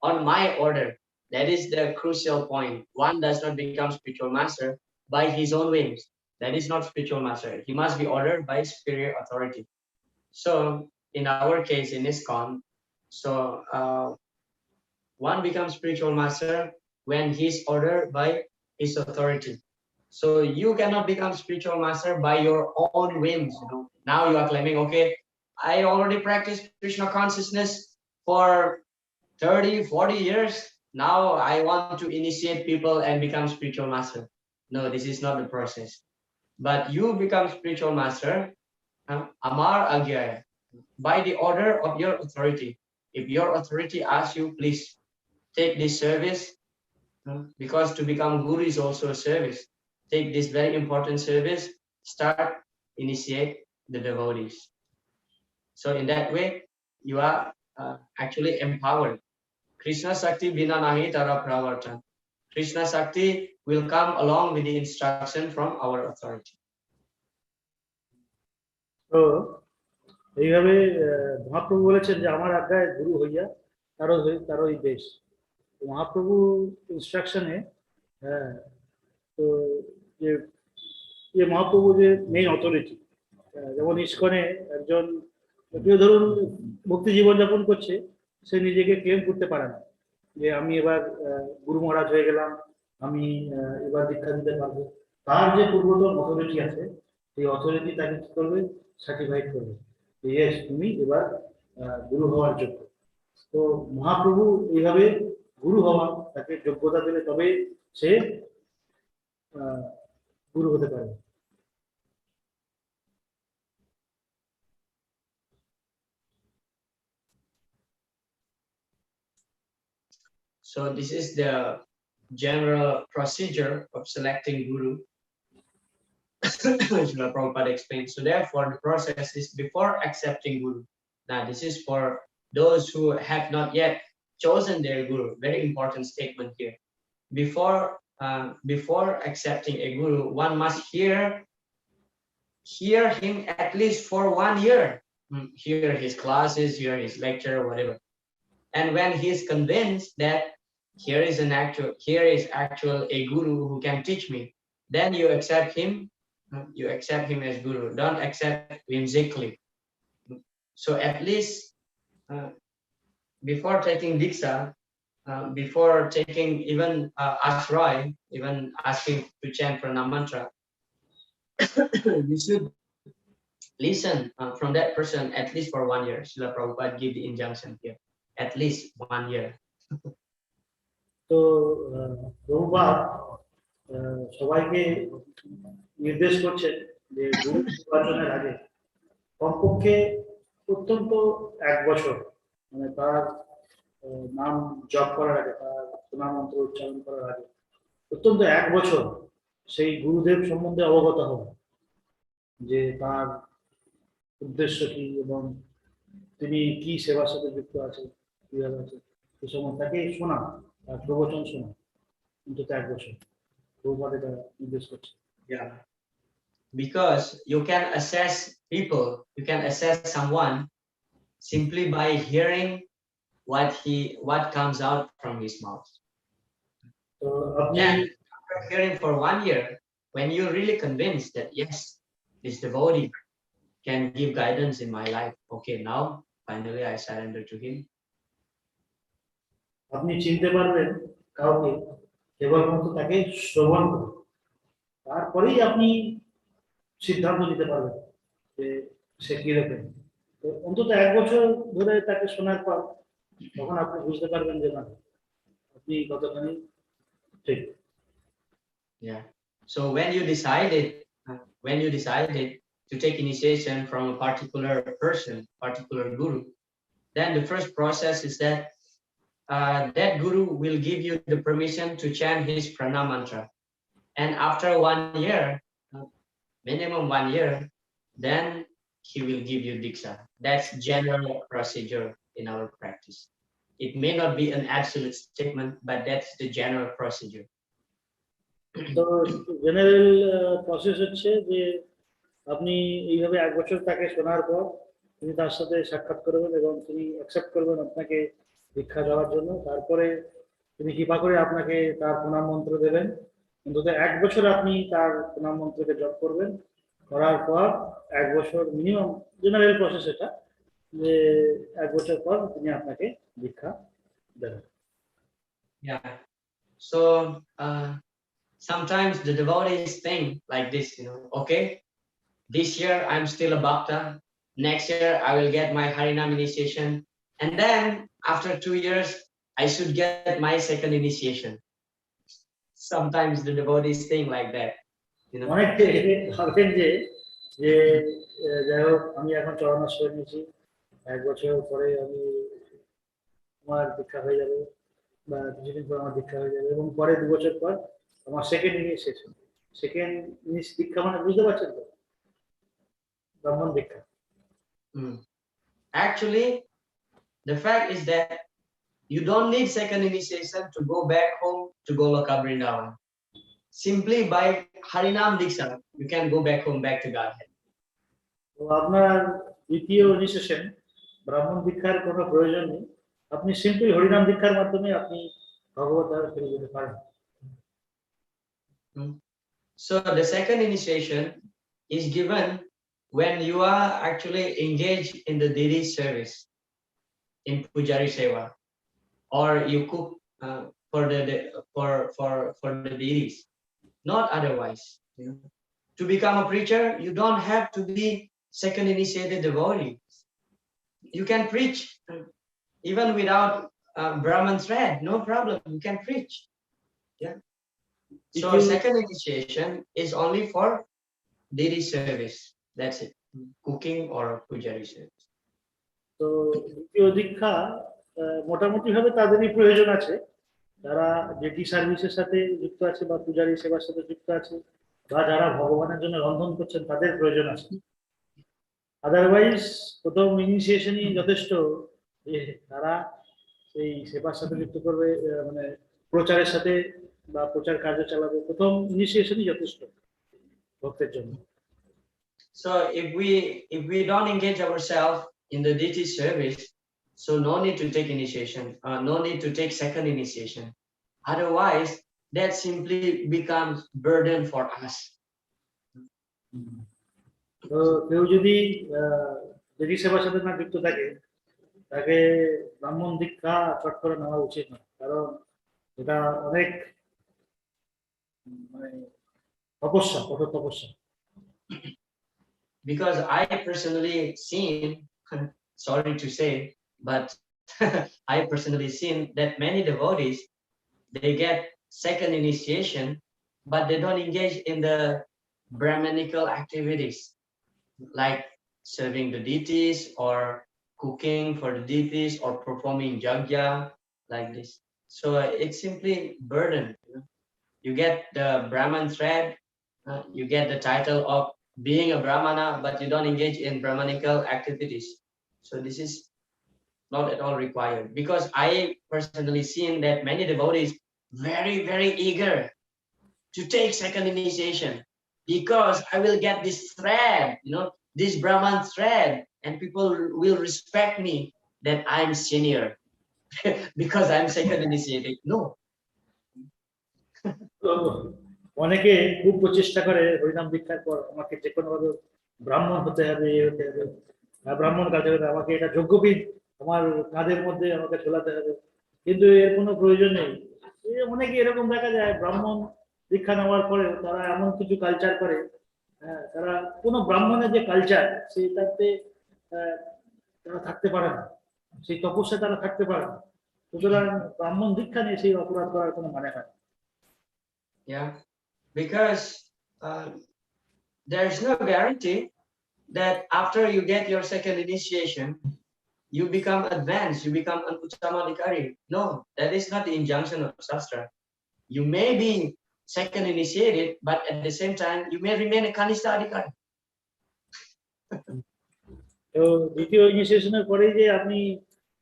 On my order. That is the crucial point. One does not become spiritual master by his own whims. That is not spiritual master. He must be ordered by superior authority. So, in our case, in ISKCON, so one becomes spiritual master when he's ordered by his authority. So you cannot become spiritual master by your own whims. Now you are claiming, okay, I already practiced Krishna consciousness for 30, 40 years. Now I want to initiate people and become spiritual master. No, this is not the process. But you become spiritual master, Amar Agyaya, by the order of your authority. If your authority asks you, please take this service, because to become guru is also a service. Take this very important service, start, initiate the devotees. So in that way, you are actually empowered. Krishna Shakti Bina Nahi Tara Pravartan. Krishna Shakti will come along with the instruction from our authority. তো এইভাবে মহাপ্রভু বলেছেন যে আমার আজ্ঞায় গুরু হইয়া তারই দেশ। মহাপ্রভু ইনস্ট্রাকশনে তো যে মহাপ্রভু যে মেইন অথরিটি, যেমন ইস্কনে একজন কেউ ধরুন ভক্তি জীবনযাপন করছে, সে নিজেকে ক্লেম করতে পারে না যে আমি এবার গুরু মহারাজ হয়ে গেলাম, আমি এবার দীক্ষা দিতে পারবো। তার যে পূর্বতন অথরিটি আছে, সেই অথরিটি তাকে কি করবে, সার্টিফাইড করবে যে ইয়েস তুমি এবার গুরু হওয়ার যোগ্য। তো মহাপ্রভু এইভাবে গুরু হওয়া, তাকে যোগ্যতা দিলে তবে সে গুরু হতে পারে। So this is the general procedure of selecting guru. Srila Prabhupada explained. So therefore, the process is before accepting guru. Now this is for those who have not yet chosen their guru. Very important statement here. Before accepting a guru, one must hear him at least for 1 year. Hear his classes, hear his lecture, whatever. And when he is convinced that here is actual a guru who can teach me, then you accept him. You accept him as guru. Don't accept whimsically. So at least before taking diksha, before taking even ashray, even asking to chant pranam mantra, you should listen from that person at least for 1 year. Srila Prabhupada give the injunction here, at least 1 year. তো প্রভুপাদ সবাইকে নির্দেশ করছেন যে গুরু নির্বাচনের আগে কমপক্ষে অত্যন্ত 1 বছর, মানে তার নাম জপ করার আগে, তার প্রণাম মন্ত্র উচ্চারণ করার আগে অত্যন্ত 1 বছর সেই গুরুদেব সম্বন্ধে অবগত হওয়া, যে তার উদ্দেশ্য কি এবং তিনি কি সেবার সাথে যুক্ত আছে, কিভাবে আছে, সে সময় তাকে শোনা, তার প্রবচন শোনা অন্তত 1 বছর প্রভুপাদ এটা নির্দেশ করছে। Yeah, because you can assess people, you can assess someone simply by hearing what comes out from his mouth. তো আপনি And after hearing for 1 year, when you're really convinced that yes, this devotee can give guidance in my life, okay, now finally I surrender to him. আপনি চিনতে পারবেন কাউকে কেবলমাত্র তাকে শ্রবণ করে, তারপরেই আপনি সিদ্ধান্ত নিতে পারবেন যে সে কিরকম। তো অন্তত 1 বছর ধরে তাকে শোনার পর তখন আপনি বুঝতে পারবেন যে না, আপনি কতখানি ঠিক। Yeah. So when you decided to take initiation from a particular person, particular guru, then the first process is that that guru will give you the permission to chant his pranam mantra. And after 1 year, minimum 1 year, then he will give you diksha. That's general procedure in our practice. It may not be an absolute statement, but that's the general procedure. তো general process হচ্ছে যে আপনি এইভাবে 1 বছর তাকে শোনার পর তিনি তার সাথে সাক্ষাৎ করবেন এবং তিনি অ্যাকসেপ্ট করবেন আপনাকে দীক্ষা দেওয়ার জন্য। তারপরে তিনি কৃপা করে আপনাকে তার প্রণাম মন্ত্র দেবেন। অন্তত 1 বছর আপনি তার প্রণাম মন্ত্রকে জপ করবেন, করার পর 1 বছর মিনিমাম জেনারেল প্রসেস এটা, যে 1 বছর পর তিনি আপনাকে দীক্ষা দেবেন। Yeah. So sometimes the devotees think like this, okay, this year I'm still a bhakta, next year I will get my Harinam initiation, and then after 2 years I should get my second initiation. Sometimes the devotees think like that, অনেকে ভাবেন যে যাই হোক আমি এখন চরণাশ্রয় নিয়েছি, 1 বছর পরে আমি আমার দীক্ষা হয়ে যাবে বা কিছুদিন পর আমার দীক্ষা হয়ে যাবে এবং পরে 2 বছর পর আমার সেকেন্ড ইনিশিয়েশন। সেকেন্ড দীক্ষা মানে বুঝতে পারছেন তো, ব্রাহ্মণ দীক্ষা। Actually, the fact is that you don't need second initiation to go back home to Goloka Vrindavan. Simply by Harinam Diksha, you can go back home, back to Godhead. তো আপনার দ্বিতীয় ইনিশিয়েশন ব্রাহ্মণ দীক্ষার কোনো প্রয়োজন নেই, আপনি সিম্পল হরিনাম দীক্ষার মাধ্যমে আপনি ভগবত ধারা ফিরে যেতে পারেন। So the second initiation is given when you are actually engaged in the daily service, in pujari seva, or you cook for the deities, not otherwise. To become a preacher, you don't have to be second initiated devotee. You can preach even without Brahman thread, no problem. You can preach. Yeah. So second initiation is only for daily service. That's it. Cooking or pujari service. তো দ্বিতীয় দীক্ষা মোটামুটি ভাবে তাদেরই প্রয়োজন আছে যারা ডেটি সার্ভিসের সাথে যুক্ত আছে বা পূজারী সেবার সাথে যুক্ত আছে বা যারা ভগবানের জন্য রন্ধন করছেন তাদের প্রয়োজন আছে। আদারওয়াইজ প্রথম ইনিশিয়েশনই যথেষ্ট, যে তারা সেই সেবার সাথে যুক্ত করবে, মানে প্রচারের সাথে বা প্রচার কার্য চালাবে, প্রথম ইনিশিয়েশনই যথেষ্ট ভক্তের জন্য। So if we don't engage ourselves in the deity service, so no need to take initiation, no need to take second initiation. Otherwise, that simply becomes burden for us. তো কেউ যদি দেবী সেবার সাথে না যুক্ত থাকে তাকে ব্রাহ্মণ দীক্ষা চট করে নেওয়া উচিত না, কারণ এটা অনেক মানে তপস্যা, কঠোর তপস্যা। Because I personally seen, sorry to say, but I personally seen that many devotees, they get second initiation, but they don't engage in the Brahmanical activities like serving the deities or cooking for the deities or performing yajna like this. So it's simply burden. You get the Brahman thread, you get the title of being a Brahmana, but you don't engage in Brahmanical activities. So this is not at all required, because I personally seen that many devotees very eager to take second initiation, because I will get this thread, this Brahman thread, and people will respect me that I'm senior because I'm second initiated. No. তো অনেকে খুব প্রচেষ্টা করে হরিনাম দীক্ষার পর আমাকে যে কোনো ভাবে ব্রাহ্মণ হতে হবে, হতে হবে, ব্রাহ্মণ কাজে হবে, আমাকে এটা যোগ্যপীঠ আমার কাঁধের মধ্যে আমাকে ঝোলাতে হবে, কিন্তু এর কোনো প্রয়োজন নেই। অনেকে এরকম দেখা যায় ব্রাহ্মণ দীক্ষা নেওয়ার পরে তারা এমন কিছু কালচার করে, তারা কোনো ব্রাহ্মণের যে কালচার সেটাতে তারা থাকতে পারে না, সেই তপস্যা তারা থাকতে পারে না। সুতরাং ব্রাহ্মণ দীক্ষা নিয়ে সেই অপরাধ করার কোনো মানে হয়। Yeah, because there is no guarantee that after you get your second initiation, you become advanced, you become an Uttamadikari. No, that is not the injunction of Shastra. You may be second initiated, but at the same time, you may remain a Kanishta Adhikari. তো দ্বিতীয় ইনিশিয়েশনের পরেই যে আপনি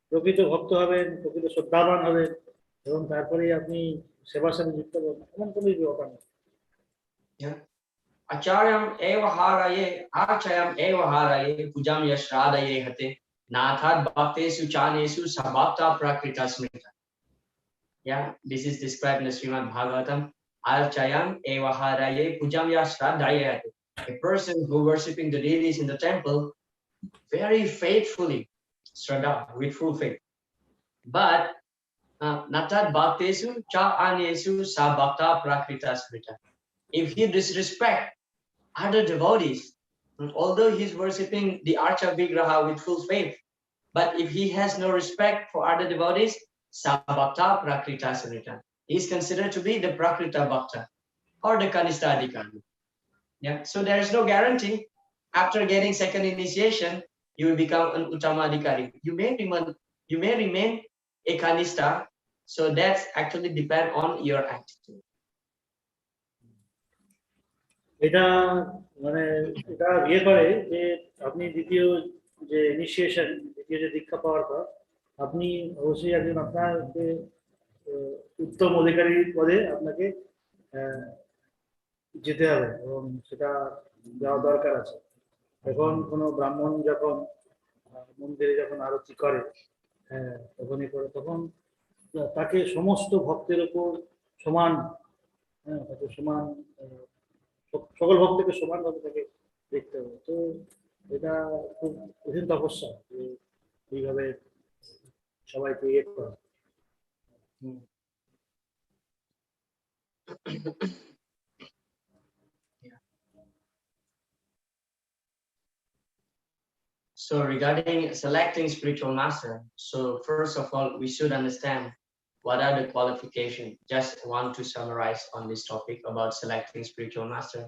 প্রকৃত ভক্ত হবেন, প্রকৃত শ্রদ্ধাবান হবেন এবং তারপরেই আপনি সেবার সাথে যুক্ত হবেন, এমন কোনো ব্যাপার নেই। Acharyam eva haraye, archayam eva haraye, pujam yashradaye hate, nathad bhaktesu chanesu sabhakta prakrita smrita. Yeah, this is described in the Srimad Bhagavatam. Archayam eva haraye, pujam yashradaye hate. A person who worshipping the deities in the temple very faithfully, Shraddha, with full faith. But Natad Bhaktesu cha anesu sabhakta prakrita smrita. If he disrespect other devotees, although he's worshipping the Archa Vigraha with full faith, but if he has no respect for other devotees, sabhakta prakrita smrita, he is considered to be the prakrita bhakta or the kanishta adhikari. Yeah, so there is no guarantee after getting second initiation you will become an uttama adhikari. You may remain a kanishta, so that's actually depend on your attitude. এটা মানে এটা ইয়ে করে যে আপনি দ্বিতীয় যে initiation, দ্বিতীয় যে দীক্ষা পাওয়ার পর আপনি অবশ্যই একজন আপনাকে উত্তম অধিকারী পদে আপনাকে যেতে হবে এবং সেটা যাওয়া দরকার আছে। এখন কোনো ব্রাহ্মণ যখন মন্দিরে যখন আরতি করে, হ্যাঁ তখনই করে, তখন তাকে সমস্ত ভক্তের উপর সমান, হ্যাঁ তাকে সমান, সকল ভক্তকে সমানভাবে তাকে দেখতে হবে। তো এটা খুব কঠিন তপস্যা যে এইভাবে সবাইকে ইয়ে করা। So regarding selecting spiritual master, so first of all, we should understand what are the qualifications. Just want to summarize on this topic about selecting spiritual master.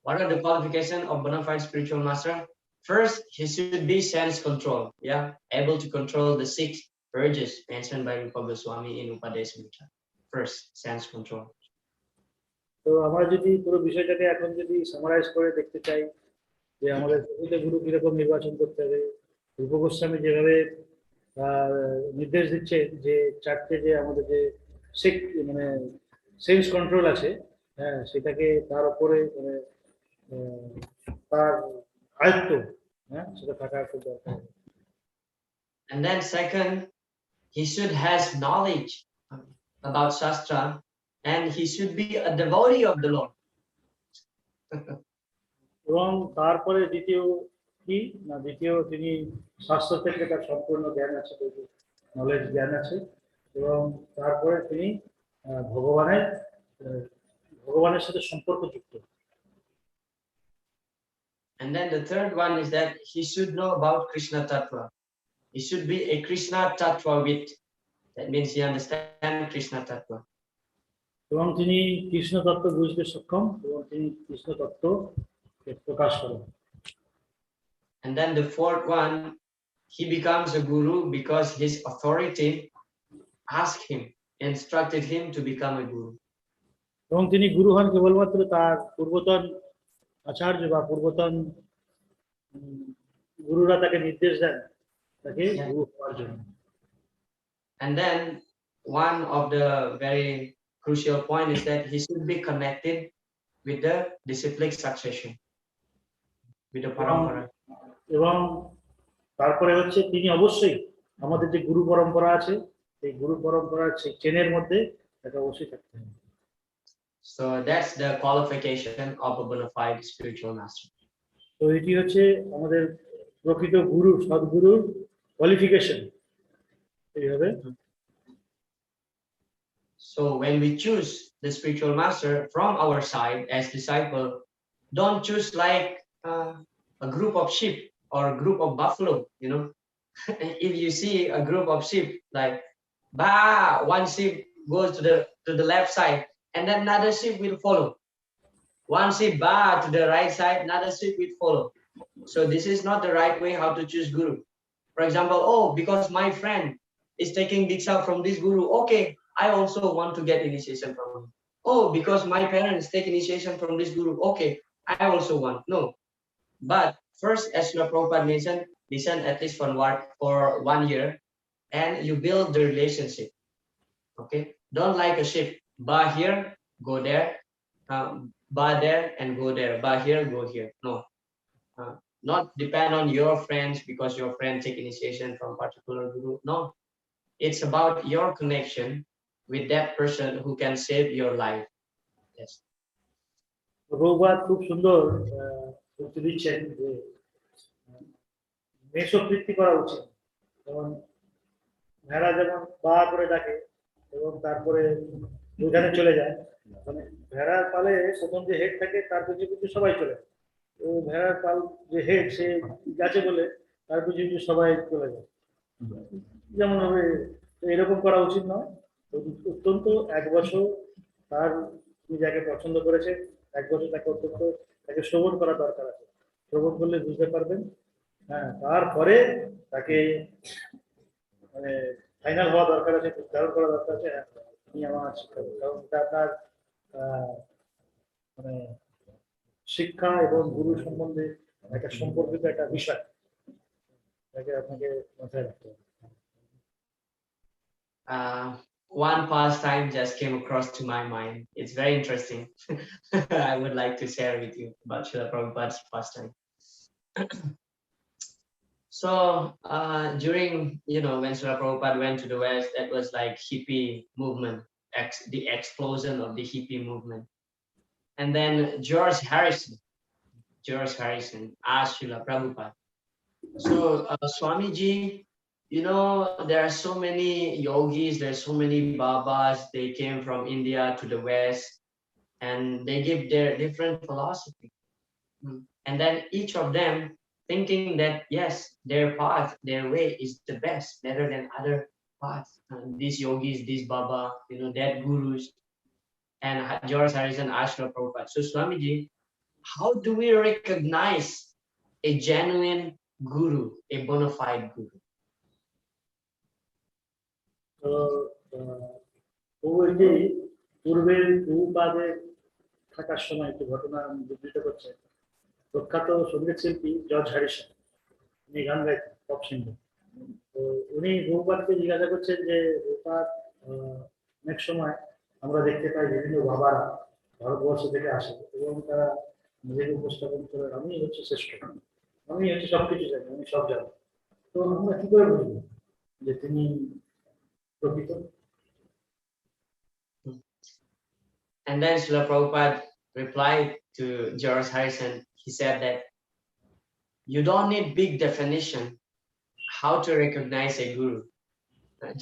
What are the qualifications of Bonafide spiritual master? First, he should be sense control, yeah, able to control the 6 urges mentioned by Rupa Goswami in Upadeshamrita. First, sense control. তো আমরা যদি পুরো বিষয়টাকে এখন যদি summarise করে দেখতে চাই যে আমাদের গুরু কিরকম নির্বাচন করতে হবে, রূপ গোস্বামী যেভাবে নির্দেশ দিচ্ছে যে 4টে যে আমাদের যে মানে সেন্স কন্ট্রোল আছে, হ্যাঁ সেটাকে তার উপরে মানে তার আয়ত্ত, হ্যাঁ সেটা থাকা খুব দরকার। And then second, he should has knowledge about Shastra and he should be a devotee of the Lord. এবং তারপরে দ্বিতীয় কি না, দ্বিতীয় তিনি শাস্ত্র থেকে তার সম্পূর্ণ জ্ঞান আছে, নলেজ জ্ঞান আছে, এবং তারপরে তিনি ভগবানের সাথে সম্পর্কযুক্ত। And then the third one is that he should know about Krishna Tattva. He should be a Krishna Tattva with. That means he understands Krishna Tattva. এবং তিনি কৃষ্ণ তত্ত্ব বুঝতে সক্ষম এবং তিনি কৃষ্ণ তত্ত্ব প্রকাশ করেন। And then the fourth one, he becomes a guru because his authority asked him, instructed him to become a guru. এবং তিনি গুরু হন কেবলমাত্র তার পূর্বতন আচার্য বা পূর্বতন গুরুরা তাকে নির্দেশ দেন তাকে গুরু হওয়ার জন্য। And then one of the very crucial point is that he should be connected with the disciplic succession, with the parampara. এবং তারপরে হচ্ছে তিনি অবশ্যই আমাদের যে গুরু পরম্পরা আছে এই গুরু পরম্পরার চেনের মধ্যে এটা অবশ্যই থাকতে হবে। So that's the qualification of a bona fide spiritual master. তো এটি হচ্ছে আমাদের প্রকৃত গুরু সদ্গুরুর কোয়ালিফিকেশন এইভাবে। So when we choose the spiritual master from our side as disciple, don't choose like a group of sheep or a group of buffalo, you know. If you see a group of sheep, like one sheep goes to the left side and then another sheep will follow. One sheep to the right side, another sheep will follow. So this is not the right way how to choose guru. For example, oh, because my friend is taking diksha from this guru, okay, I also want to get initiation from him. Oh, because my parents take initiation from this guru, okay, I also want. No. But first, as Srila Prabhupada mentioned, listen at least for 1 year and you build the relationship. Okay? Don't like a ship. Ba here, go there. Ba there and go there. Ba here, go here. No. Not depend on your friends because your friend take initiation from particular guru. No. It's about your connection with that person who can save your life. Yes. Prabhupada খুব সুন্দর যুক্তি দিচ্ছেন যে মেষকৃতি করা উচিত। যেমন ভেড়া যেমন বা করে ডাকে এবং তারপরে ওইখানে চলে যায়, মানে ভেড়ার পালে প্রথম যে হেড থাকে তার পিছু পিছু সবাই চলে যায়। তো ভেড়ার পাল যে হেড সে গেছে বলে তার পিছু পিছু সবাই চলে যায়, যেমন হবে এরকম করা উচিত নয়। অত্যন্ত 1 বছর তার যাকে পছন্দ করেছে 1 বছর তাকে অত্যন্ত তাকে শ্রবণ করা দরকার আছে। শ্রবণ করলে বুঝতে পারবেন, হ্যাঁ তারপরে তাকে মানে ফাইনাল হওয়া দরকার আছে, নির্ধারণ করা দরকার আছে হ্যাঁ তিনি আমার শিক্ষা, কারণ এটা আপনার মানে শিক্ষা এবং গুরু সম্বন্ধে একটা সম্পর্কিত একটা বিষয়, তাকে আপনাকে মাথায় রাখতে হবে। One pastime just came across to my mind. It's very interesting. I would like to share with you about Srila Prabhupada's pastime. So during, when Srila Prabhupada went to the West, that was like hippie movement, the explosion of the hippie movement. And then George Harrison asked Srila Prabhupada. So Swamiji, there are so many yogis, there are so many Babas, they came from India to the West, and they give their different philosophy. And then each of them thinking that, yes, their path, their way is the best, better than other paths. These yogis, these Baba, that gurus. And George Harrison asked Srila Prabhupada, so Swamiji, how do we recognize a genuine guru, a bona fide guru? তো যে পূর্বের প্রভুপাদে থাকার সময় একটি ঘটনা বিবৃত করছে। প্রখ্যাত সঙ্গীত শিল্পী জর্জ হ্যারিসন, উনি গান গাইতেন, পপ সিঙ্গার। তো উনি প্রভুপাদকে জিজ্ঞাসা করছেন যে প্রভুপাদ, অনেক সময় আমরা দেখতে পাই বিভিন্ন বাবারা ভারতবর্ষ থেকে আসে এবং তারা নিজেকে উপস্থাপন করে, আমি হচ্ছে শ্রেষ্ঠ, আমি হচ্ছে সবকিছু জানি, আমি সব জানি। তো আমরা কি করে বুঝবো যে তিনি প্রকৃত? And then Srila Prabhupada replied to George Harrison, he said that you don't need big definition how to recognize a guru.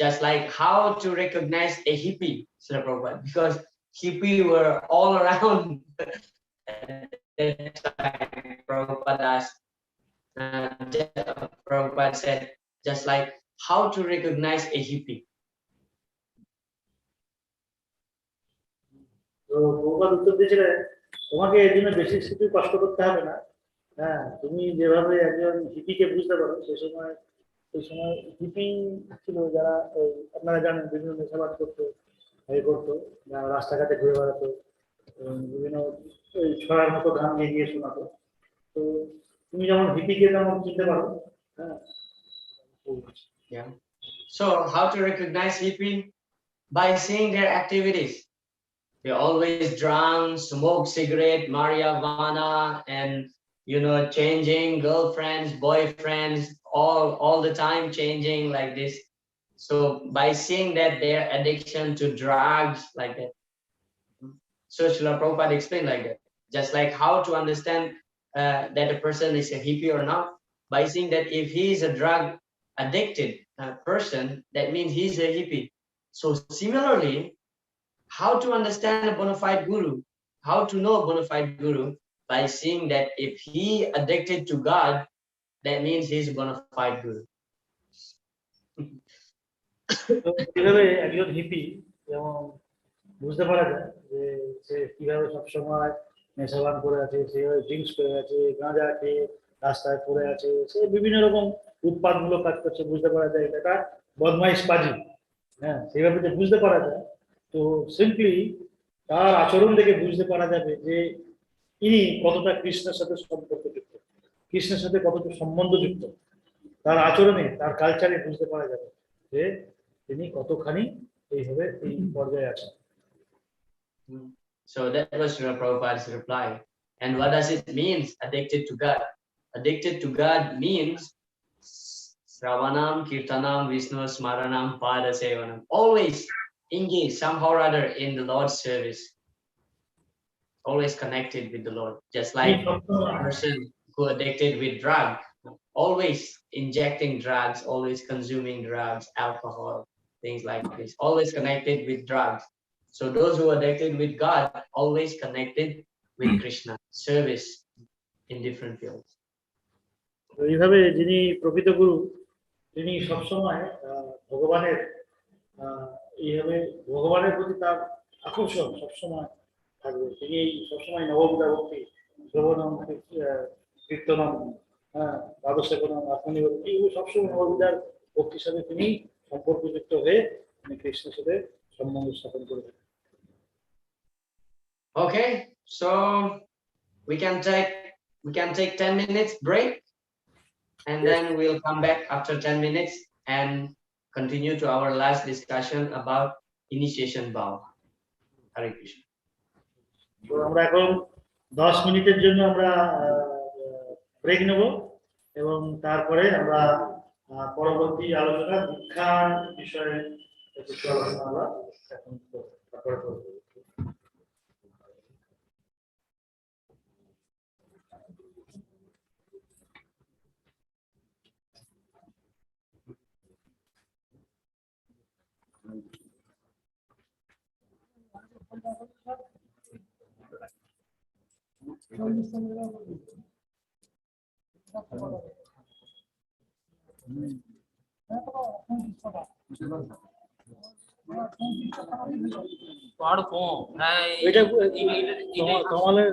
Just like how to recognize a hippie, Srila Prabhupada, because hippie were all around. Prabhupada said, just like how to recognize a hippie. তো প্রভুপাদ উত্তর দিয়েছিলেন, তোমাকে এর জন্য বেশি কিছু কষ্ট করতে হবে না। হ্যাঁ, তুমি যেভাবে একজন হিপিকে বুঝতে পারো, সেই সময় হিপি ছিল যারা আপনারা জানেন বিভিন্ন নেশাবাদ করতো, করতো, যারা রাস্তাঘাটে ঘুরে বেড়াতো, বিভিন্ন ছড়ার মতো গান গিয়ে শোনাতো। তো তুমি যেমন হিপিকে তেমন চিনতে পারো। হ্যাঁ। Yeah. So how to recognize hippie? By seeing their activities. They always drunk, smoke cigarette, marijuana, and changing girlfriends, boyfriends, all the time changing like this. So by seeing that their addiction to drugs like that. So Srila Prabhupada explained like that. Just like how to understand that a person is a hippie or not, by seeing that if he is a drug addicted person, that means he's a hippie. So similarly, how to understand a bona fide guru, how to know a bona fide guru, by seeing that if he addicted to God, that means he's a bona fide guru. কিভাবে একজন hippie যেমন বুঝতে পারা যায় যে সে কিভাবে সবসময় নেশাবান করে আছে, সে ড্রিঙ্কস করে আছে, গাঁজা খেয়ে রাস্তায় পড়ে আছে, সে বিভিন্ন রকম উৎপাদমূলক কাজ করছে, বুঝতে পারা যায় এটা বদমাইশ পাজি। হ্যাঁ, সেইভাবে যে বুঝতে পারা যায়, তো সিম্পলি তার আচরণ দেখে বুঝতে পারা যাবে যে ইনি কতটা কৃষ্ণের সাথে সম্পর্কযুক্ত, কৃষ্ণের সাথে কতটা সম্বন্ধযুক্ত। তার আচরণে, তার কালচারে বুঝতে পারা যাবে যে তিনি কতখানি এইভাবে এই পর্যায়ে আছেন। So that was Srila Prabhupada's reply. And what does it mean, addicted to God? Addicted to God means Sravanam, Kirtanam, Vishnu, Smaranam, Pada Sevanam. Always engaged somehow or other in the Lord's service. Always connected with the Lord. Just like a person who addicted with drugs, always injecting drugs, always consuming drugs, alcohol, things like this. Always connected with drugs. So those who are addicted with God, always connected with Krishna, service in different fields. এইভাবে যিনি প্রকৃত গুরু, তিনি সবসময় ভগবানের এইভাবে ভগবানের প্রতি তার আকর্ষণ সবসময় থাকবে। তিনি সবসময় নববিধা ভক্তি, শ্রবণম, কীর্তনম, দ্বাদশকরণ, আত্মনিবেদন, এইগুলো সবসময় নববিধার ভক্তির সাথে তিনি সম্পর্কযুক্ত হয়ে তিনি কৃষ্ণের সাথে সম্বন্ধ স্থাপন করে থাকেন। Okay, so we can take 10 minutes break, and then we'll come back after 10 minutes and continue to our last discussion about initiation vow. Hare Krishna. তো আমরা এখন 10 মিনিটের জন্য আমরা ব্রেক নেব। এবং তারপরে আমরা পরবর্তী আলোচনা দীক্ষার বিষয়ে কিছু আলোচনা আমরা এখন তারপরে করব। এটা কমালের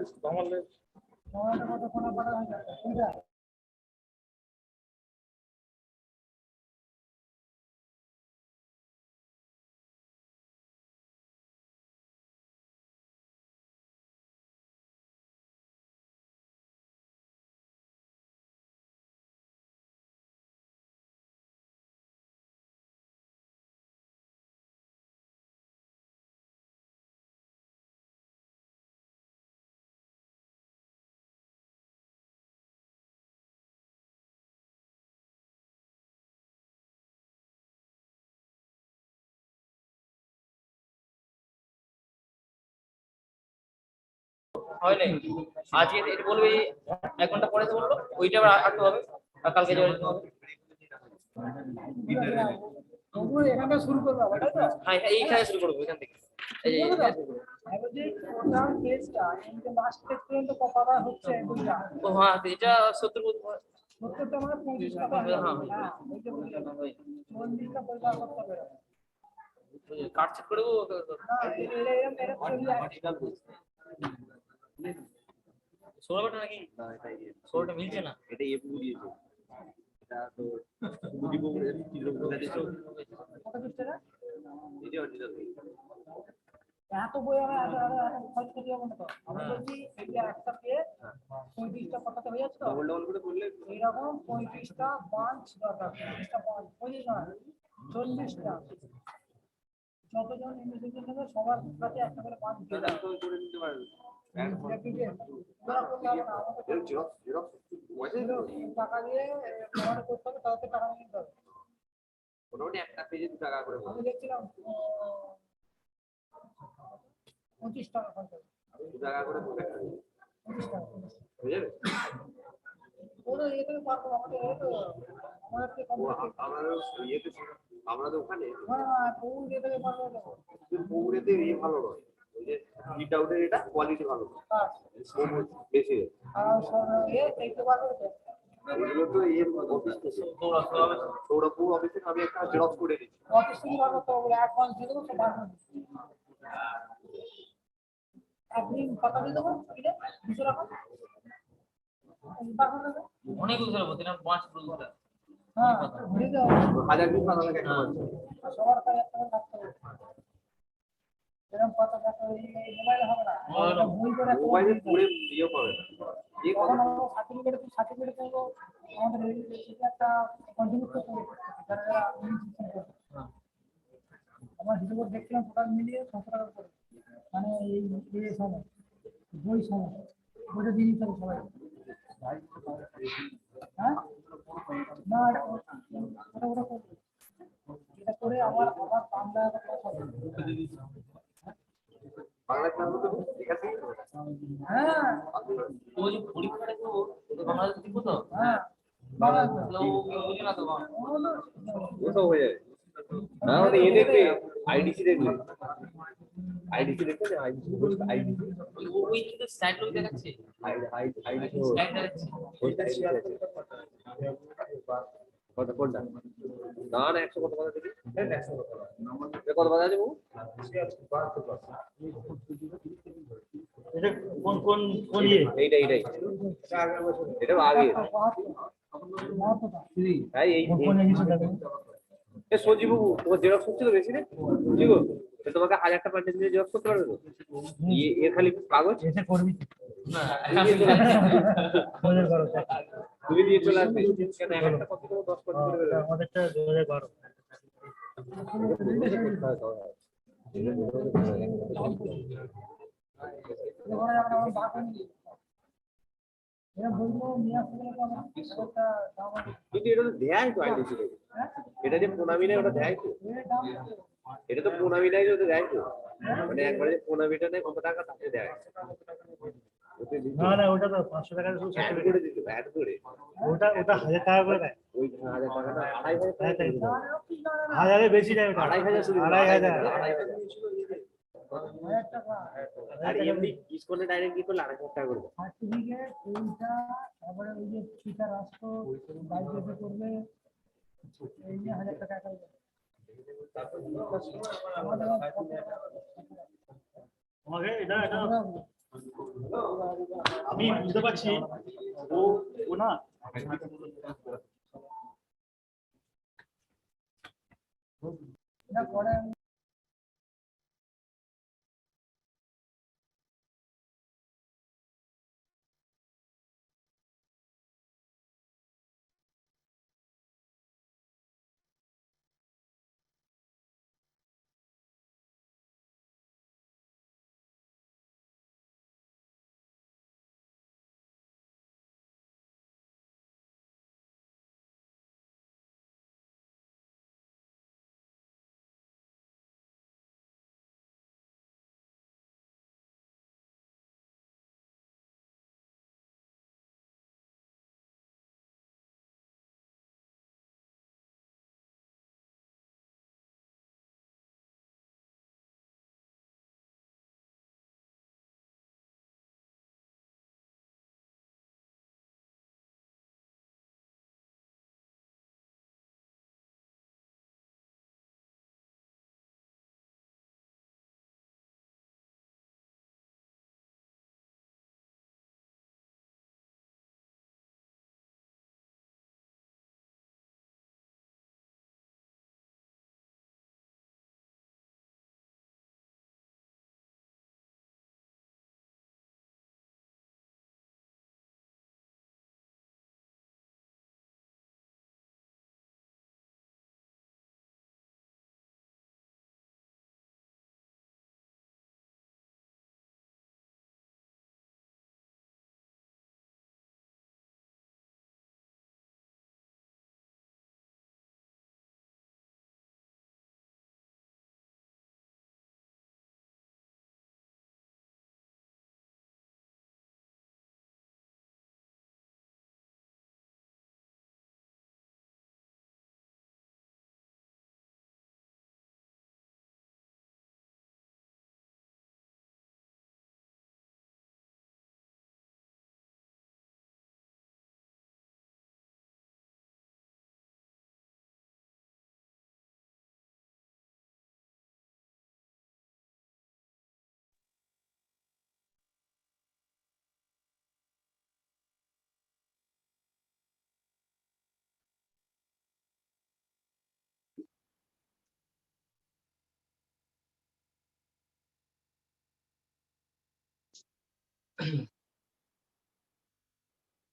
হয় নাই আজকে এটা বলবে 1 ঘন্টা পরে তো বললো ওইটা আবার আটকে হবে আর কালকে যাওয়ার জন্য হবে। এখানে শুরু করবো আবার, তাই তো? হ্যাঁ হ্যাঁ এইখানে শুরু করবো এখান থেকে এই যে প্রধান কেসটা লাস্ট টেস্ট পর্যন্ত কথা হচ্ছে দুইটা। ও হ্যাঁ এটা 70 সত্তরটা মানে 35 টাকা। হ্যাঁ হ্যাঁ ওইটা বুঝে গেলাম। 40টা পরিবার করতে হবে। কাট চেক করে দেবো না এরকম চলে যায়। 16টা নাকি 16টা মিলছে না এটা এ পুরো দিয়েছে এটা তো বুঝি বলে চিত্র কত দিচ্ছে না? এটা অরিজিনাল এত বই আমি খরচ করতে হবে না তো। আমি বলছি এই যে একটা পেয়ে 35টা কথাতে হয়ে যাচ্ছে তো। ডবল ডবল করে বললে এইরকম 35টা পাঁচ দরকার, 35টা পাঁচ 25 না 40টা। যতজন ইন্ডিভিজুয়াল নেবে সবার কাছে একটা করে পাঁচ দিয়ে দাও। করে নিতে পারবে টাকা দিয়ে প্রমাণ করতে হবে, তাতে টাকা নিতে হবে। মোটামুটি একটা পেজে 2 টাকা করে আমি দেখছিলাম 25 টাকা খরচ হবে। 2 টাকা করে প্রত্যেক 25 টাকা হয়ে যাবে। ওরা এতে পারবো আমাদের আমাদের আমাদের ইয়েতে আমরা তো ওখানে বহু যেতে পারবো পৌড়েতে এই ভালো নয়, ওই যে প্রিন্ট আউটের এটা কোয়ালিটি ভালো বেশি দেখতে পারবো তো। এগুলো তো এর অফিস থেকে সৌরভপুর অফিস থেকে আমি একটা জেরক্স করে দিচ্ছি। অফিস থেকে পারবো তো অ্যাডভান্স দিয়ে দেবো, তো পারবো একদিন কথা দিয়ে দেবো 200 টাকা অনেক বুঝতে পারবো দিলাম 5 বুঝতে হ্যাঁ দিয়ে দাও। 1000 পিস বানানো একটা আছে সবার কাছে একটা করে থাকতে হবে। এরকম কথা দেখো এই মোবাইল হবে না, বই করে মোবাইলে পুরো ইয়ে পাবে না এই তখন আমরা সার্টিফিকেট করবো আমাদের একটা কন্টিনিউ করতে হবে যারা যারা আমার হিসেবে দেখছিলাম টোটাল মিলিয়ে 600 টাকা করে, মানে এই সময় বই সময় বইটা দিয়ে দিতে হবে সবাই। হ্যাঁ না এটা করে আমার বাংলা বাংলা ক্লাস তো ঠিক আছে। হ্যাঁ ওই পরীক্ষাটা তো বাংলাদেশ দিব তো হ্যাঁ বাংলা বুঝি না তো ওটা হয়ে যাবে না মানে এ দেখবে আইডিসি দেখবে আইডিসি দেখবে আইডিসি আইডিসি ওই কিন্তু স্ট্যান্ড লোক দেখাচ্ছে আইডিসি স্ট্যান্ড দেখাচ্ছে কত কোনটা না না 100 কত কথা দেখি 100 কত কথা আছে বাবু এটা কোন কোন কোন ইয়ে এইটাই এটা আগে তাই এই সঞ্জীব বাবু তোমার জেরক্স হচ্ছে তো বেশি রে কি গো তোমাকে 1000টা পার্সেন্ট দিয়ে জেরক্স করতে পারবে তো এর খালি কাগজ এসে করবি না তুমি দিয়ে চলে আসবে কেন একটা কত 10 করে দেবে আমাদেরটা 2012 আমরা এটা বলবো নিয়ে আসতে গেলে তো আমার একটা দাম আছে। কিন্তু এটা তো দেয় তো আইডিসি থেকে, এটা যে প্রণামী নেয় ওটা দেয় তো, এর দাম কত? এটা তো প্রণামী নেয় যে ওটা দেয় তো, মানে একবারে যে প্রণামীটা নেয় কত টাকা তাকে দেয়, ওতে দিত না না, ওটা তো 500 টাকা শুধু অ্যাড certificate। করে দিত, অ্যাড করে ওটা 1000 টাকা করে দেয়। ওই 1000 টাকাটা 2500 টাকা করে দিত। হাজারে বেশি দেয় ওটা। 2500 শুধু 2500। 2500 1000 টাকা আর এমনি ডিসকাউন্টে ডাইরেক্ট কি করলে 2500 টাকা করে দেয়। সার্টিফিকেট এইটা, তারপরে ওই যে ফিটা রাস্তা বাইরে করলে এই নিয়ে 1000 টাকা একাই দেয়। আমাদের আমাকে এটা আমি বুঝতে পারছি, ও ও না এটা পরে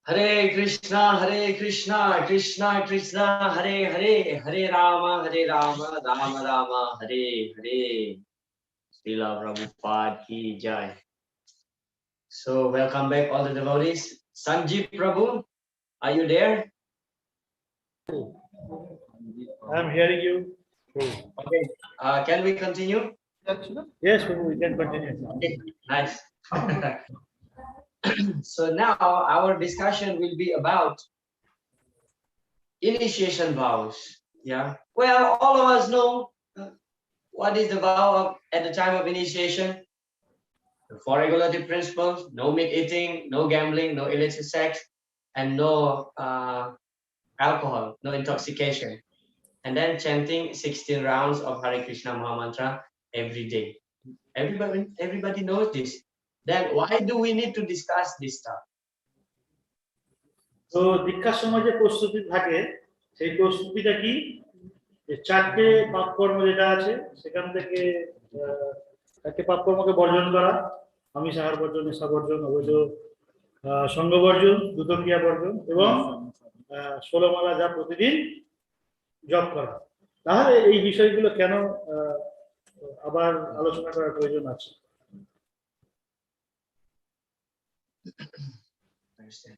Hare Krishna, Krishna Krishna, Hare Hare, Hare Rama, Rama Rama, Hare Hare. Srila Prabhupada ki jai. So welcome back all the devotees. Sanjeev Prabhu, are you there? I'm hearing you. Okay. Can we continue? Yes, Prabhu, we can continue. Okay, nice. So now our discussion will be about initiation vows. Yeah. Well, all of us know what is the vow at the time of initiation. The four regulative principles: no meat eating, no gambling, no illicit sex, and no alcohol, no intoxication. And then chanting 16 rounds of Hare Krishna Mahamantra every day. Everybody knows this. Then why do we need to discuss this stuff? তো দীক্ষার সময় যে প্রস্তুতি থাকে, সেই প্রস্তুতিটা কি? যে চারটে পাপ কর্ম যেটা আছে সেখান থেকে চারটে পাপ কর্মকে বর্জন করা, আমিষ আহার বর্জন, নেশা বর্জন, অবৈধ সঙ্গ বর্জন, দ্রুতক্রিয়া বর্জন এবং 16 মালা যা প্রতিদিন জপ করা। তাহলে এই বিষয়গুলো কেন আবার আলোচনা করার প্রয়োজন আছে? Understand.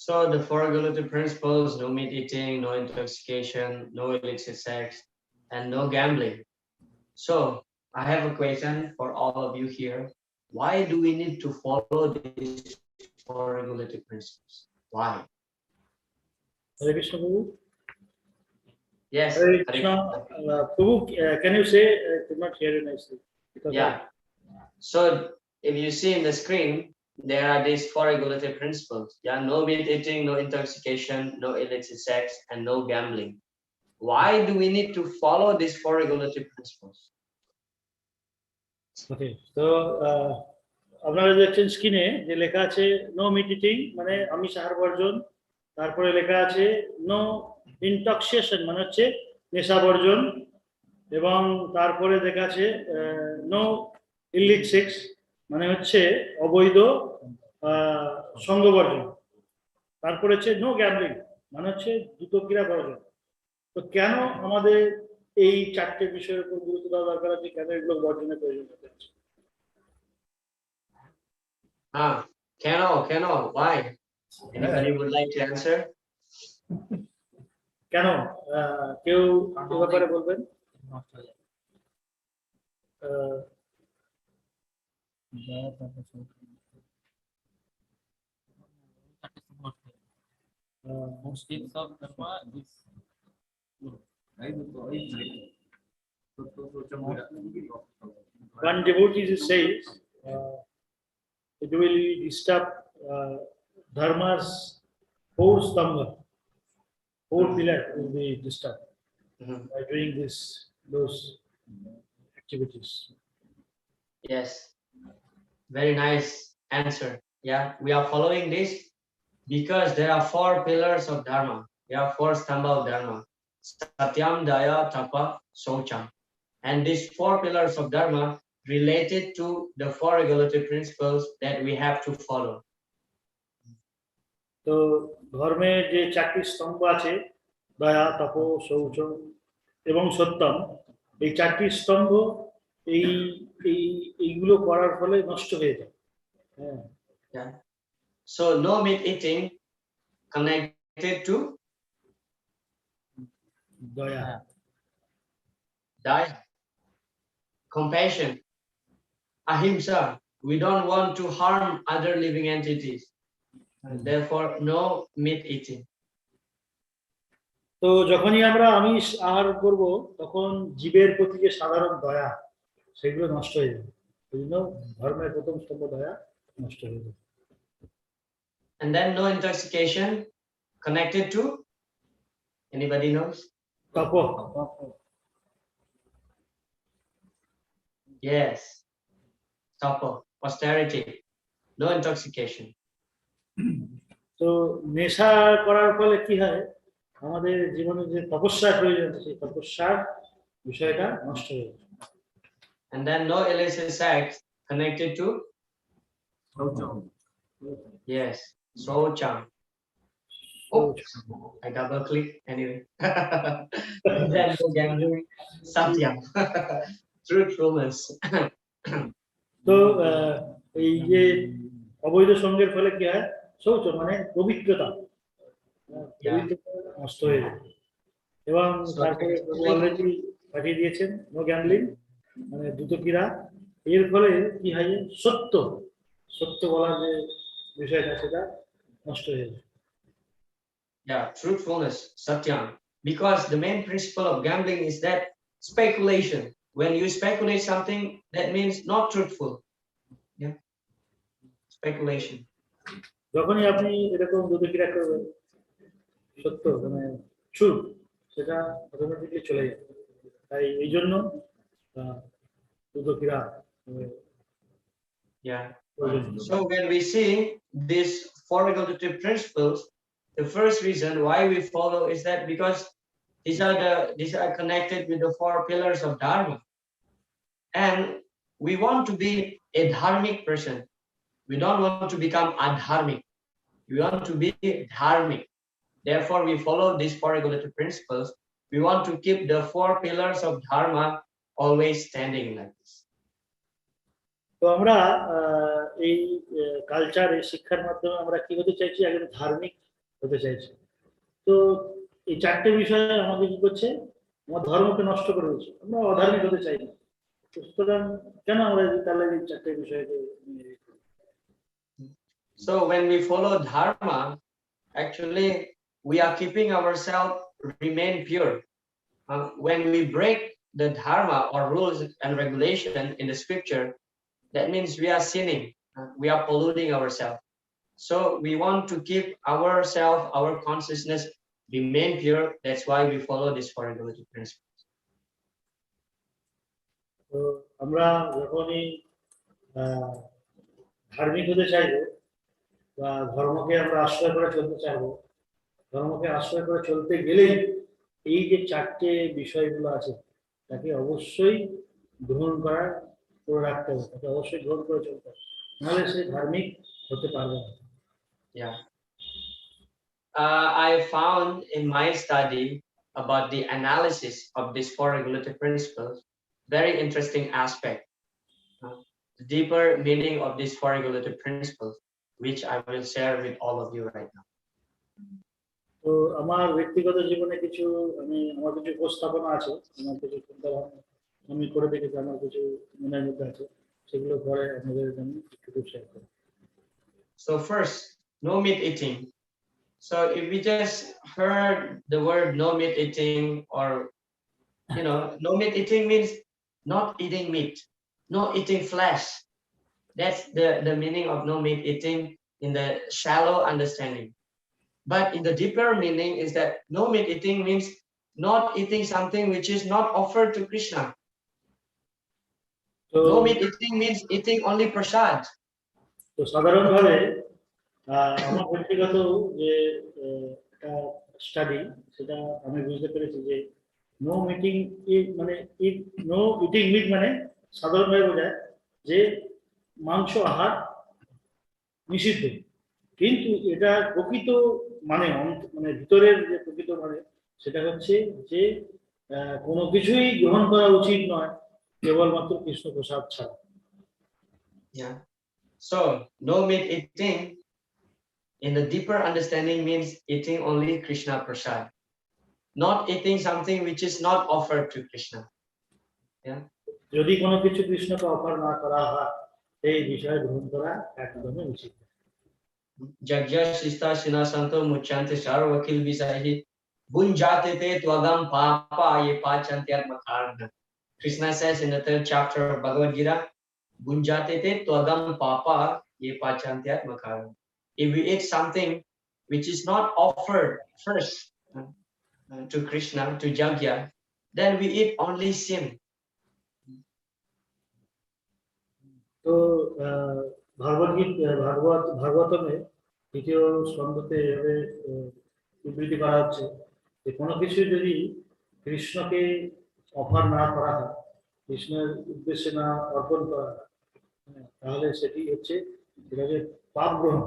So the four regulative principles: no meat eating, no intoxication, no illicit sex, and no gambling. So I have a question for all of you here. Why do we need to follow these four regulative principles? Why? Hare Krishna Prabhu. Yes. Hare Krishna. Prabhu, can you say, I could not hear you nicely. Because Yeah. So if you see in the screen, there are these four regulative principles. Yeah, no meat eating, no intoxication, no illicit sex, and no gambling. Why do we need to follow these four regulative principles? Okay, so আপনারা দেখছেন স্ক্রিনে যে লেখা আছে no meet eating মানে আমিষ আহার বর্জন, তারপরে লেখা আছে নো ইনটক্সিয়েশন মানে হচ্ছে নেশা বর্জন, এবং তারপরে দেখা আছে নো ইলিট সেক্স মানে হচ্ছে অবৈধ সঙ্গ বর্জন, তারপরে হচ্ছে নো গ্যাম্বলিং মানে হচ্ছে দ্রুত ক্রীড়া বর্জন। তো কেন আমাদের এই চারটে বিষয়ের উপর গুরুত্ব দেওয়া দরকার আছে, কেন এগুলো বর্জনের প্রয়োজন আছে? Cannot. Why? Anybody would like to answer? কেন কেউ এ ব্যাপারে বলবেন? One devotee says it will disturb dharma's four stambha, four pillar will be disturbed by doing those activities. Yes, very nice answer. Yeah, we are following this because there are four pillars of dharma. There are four stambha of dharma: satyam, daya, tapa, socham. And these four pillars of dharma related to the four regulative principles that we have to follow. তো ধর্মে যে চারটি স্তম্ভ আছে দয়া, তপ, শৌচ এবং সত্যম, এই চারটি স্তম্ভ এইগুলো করার ফলে নষ্ট হয়ে যায়। Yeah. So no meat eating connected to দয়া, daya, compassion, ahimsa. We don't want to harm other living entities. Therefore, no meat eating. তো যখনই আমরা আমিষ আহার করব তখন জীবের প্রতি যে সাধারণ দয়া সেগুলো নষ্ট হয়ে যাবে। এই জন্য ধর্মের প্রথম স্তম্ভ দয়া নষ্ট হয়ে যাবে। And then no intoxication connected to, anybody knows? Top. Yes, tapa, austerity, no intoxication. তো নেশা করার ফলে কি হয়, আমাদের জীবনে যে তপস্যার প্রয়োজন সেই তপস্যার বিষয়টা নষ্ট হয়ে যায়। And then no illicit sex connected to, yes, socham. Oh, I double click anyway. And then no gambling, satyam, truthfulness. তো এই যে অবৈধ সঙ্গের ফলে কি হয়, শৌচ মানে পবিত্রতা নষ্ট হয়ে যায়। এবং তারপরে অলরেডি পাঠিয়ে দিয়েছেন নো গ্যাম্বলিং মানে দ্রুত ক্রীড়া, এর ফলে কি হয়, সত্য বলার যে বিষয়টা সেটা নষ্ট হয়ে যায়। Yeah, truthfulness, satyam. Because the main principle of gambling is that speculation. When you speculate something, that means not truthful. Yeah, speculation. যখনই আপনি এরকম দ্রুত ক্রীড়া করবেন, সত্য মানে ট্রুথ সেটা অটোমেটিকলি চলে যাবে। তাই এই জন্য দ্রুত ক্রীড়া। Yeah. So when we see these four regulative principles, the first reason why we follow is that because these are connected with the four pillars of dharma, and we want to be a dharmic person. We don't want to become adharmic. We want to be dharmic. Therefore, we follow these four regulative principles. We want to keep the four pillars of dharma always standing like this. তো আমরা এই culture এই শিক্ষার মাধ্যমে আমরা কি হতে চাইছি, একজন ধার্মিক হতে চাইছি। তো এই চারটে বিষয় আমাকে কি করছে, আমার ধর্মকে নষ্ট করে দিচ্ছে, আমরা অধার্মিক হতে চাই না। সুতরাং কেন আমরা তাহলে এই চারটে বিষয়কে নিয়ে? So when we follow dharma, actually we are keeping ourselves remain pure. When we break the dharma or rules and regulation in the scripture, that means we are sinning, we are polluting ourselves. So we want to keep ourselves, our consciousness remain pure. That's why we follow these four regulative principles. তো আমরা যখনই ধার্মিক হতে চাইবো বা ধর্মকে আমরা আশ্রয় করে চলতে চাইবো, ধর্মকে আশ্রয় করে চলতে গেলেই এই যে চারটে বিষয়গুলো আছে তাকে অবশ্যই গ্রহণ করে রাখতে হবে, তাকে অবশ্যই গ্রহণ করে চলতে হবে, নাহলে সে ধার্মিক হতে পারবে না। Yeah. I found in my study about the analysis of these four regulative principles very interesting aspect, the deeper meaning of these four regulative principles, which I will share with all of you right now. তো আমার ব্যক্তিগত জীবনে কিছু আমার কিছু উপস্থাপনা আছে, আমার কিছু চিন্তা ভাবনা আমি করে দেখেছি, আমার কিছু মনের মধ্যে আছে, সেগুলো পরে আপনাদের জন্য একটু শেয়ার করব। So first, no meat eating. So if we just heard the word no meat eating, or no meat eating means not eating meat, not eating flesh. That's the meaning of no meat eating in the shallow understanding. But in the deeper meaning is that no meat eating means not eating something which is not offered to Krishna. No meat eating means eating only prasad. তো সাধারণভাবে আমার ব্যক্তিগত যে study, সেটা আমি বুঝতে পেরেছি যে নো মিটিং মানে নো ইটিং মিট মানে সাধারণভাবে বোঝায় যে মাংস আহার নিষিদ্ধ, কিন্তু এটা প্রকৃত মানে ভিতরের যে প্রকৃত মানে সেটা হচ্ছে যে কোনো কিছুই গ্রহণ করা উচিত নয় কেবলমাত্র কৃষ্ণ প্রসাদ ছাড়া। Yeah. So no meat eating in the deeper understanding means eating only Krishna prasad, not eating something which is not offered to Krishna. Yeah. যদি কোনো কিছু কৃষ্ণকে অফার না করা হয় এই বিষয় গ্রহণ করা একদমই উচিত। Jagya Shista Shinasanto Muchante Sarvakil Visahi Bunjate Te Twagam Papa Ye Pachantyat Makarna. Krishna says in the 3rd chapter of Bhagavad Gita, Bunjate Te Twagam Papa Ye Pachantyat Makarna. If we eat something which is not offered first to Krishna, to Jagya, then we eat only sin. তো ভাগবতমে দ্বিতীয় স্কন্ধতে এভাবে বিবৃতি করা হচ্ছে যে কোনো কিছু যদি কৃষ্ণকে অফার না করা হয়, কৃষ্ণের উদ্দেশ্যে না অর্পণ করা হয়, তাহলে সেটি হচ্ছে এটাকে পাপ গ্রহণ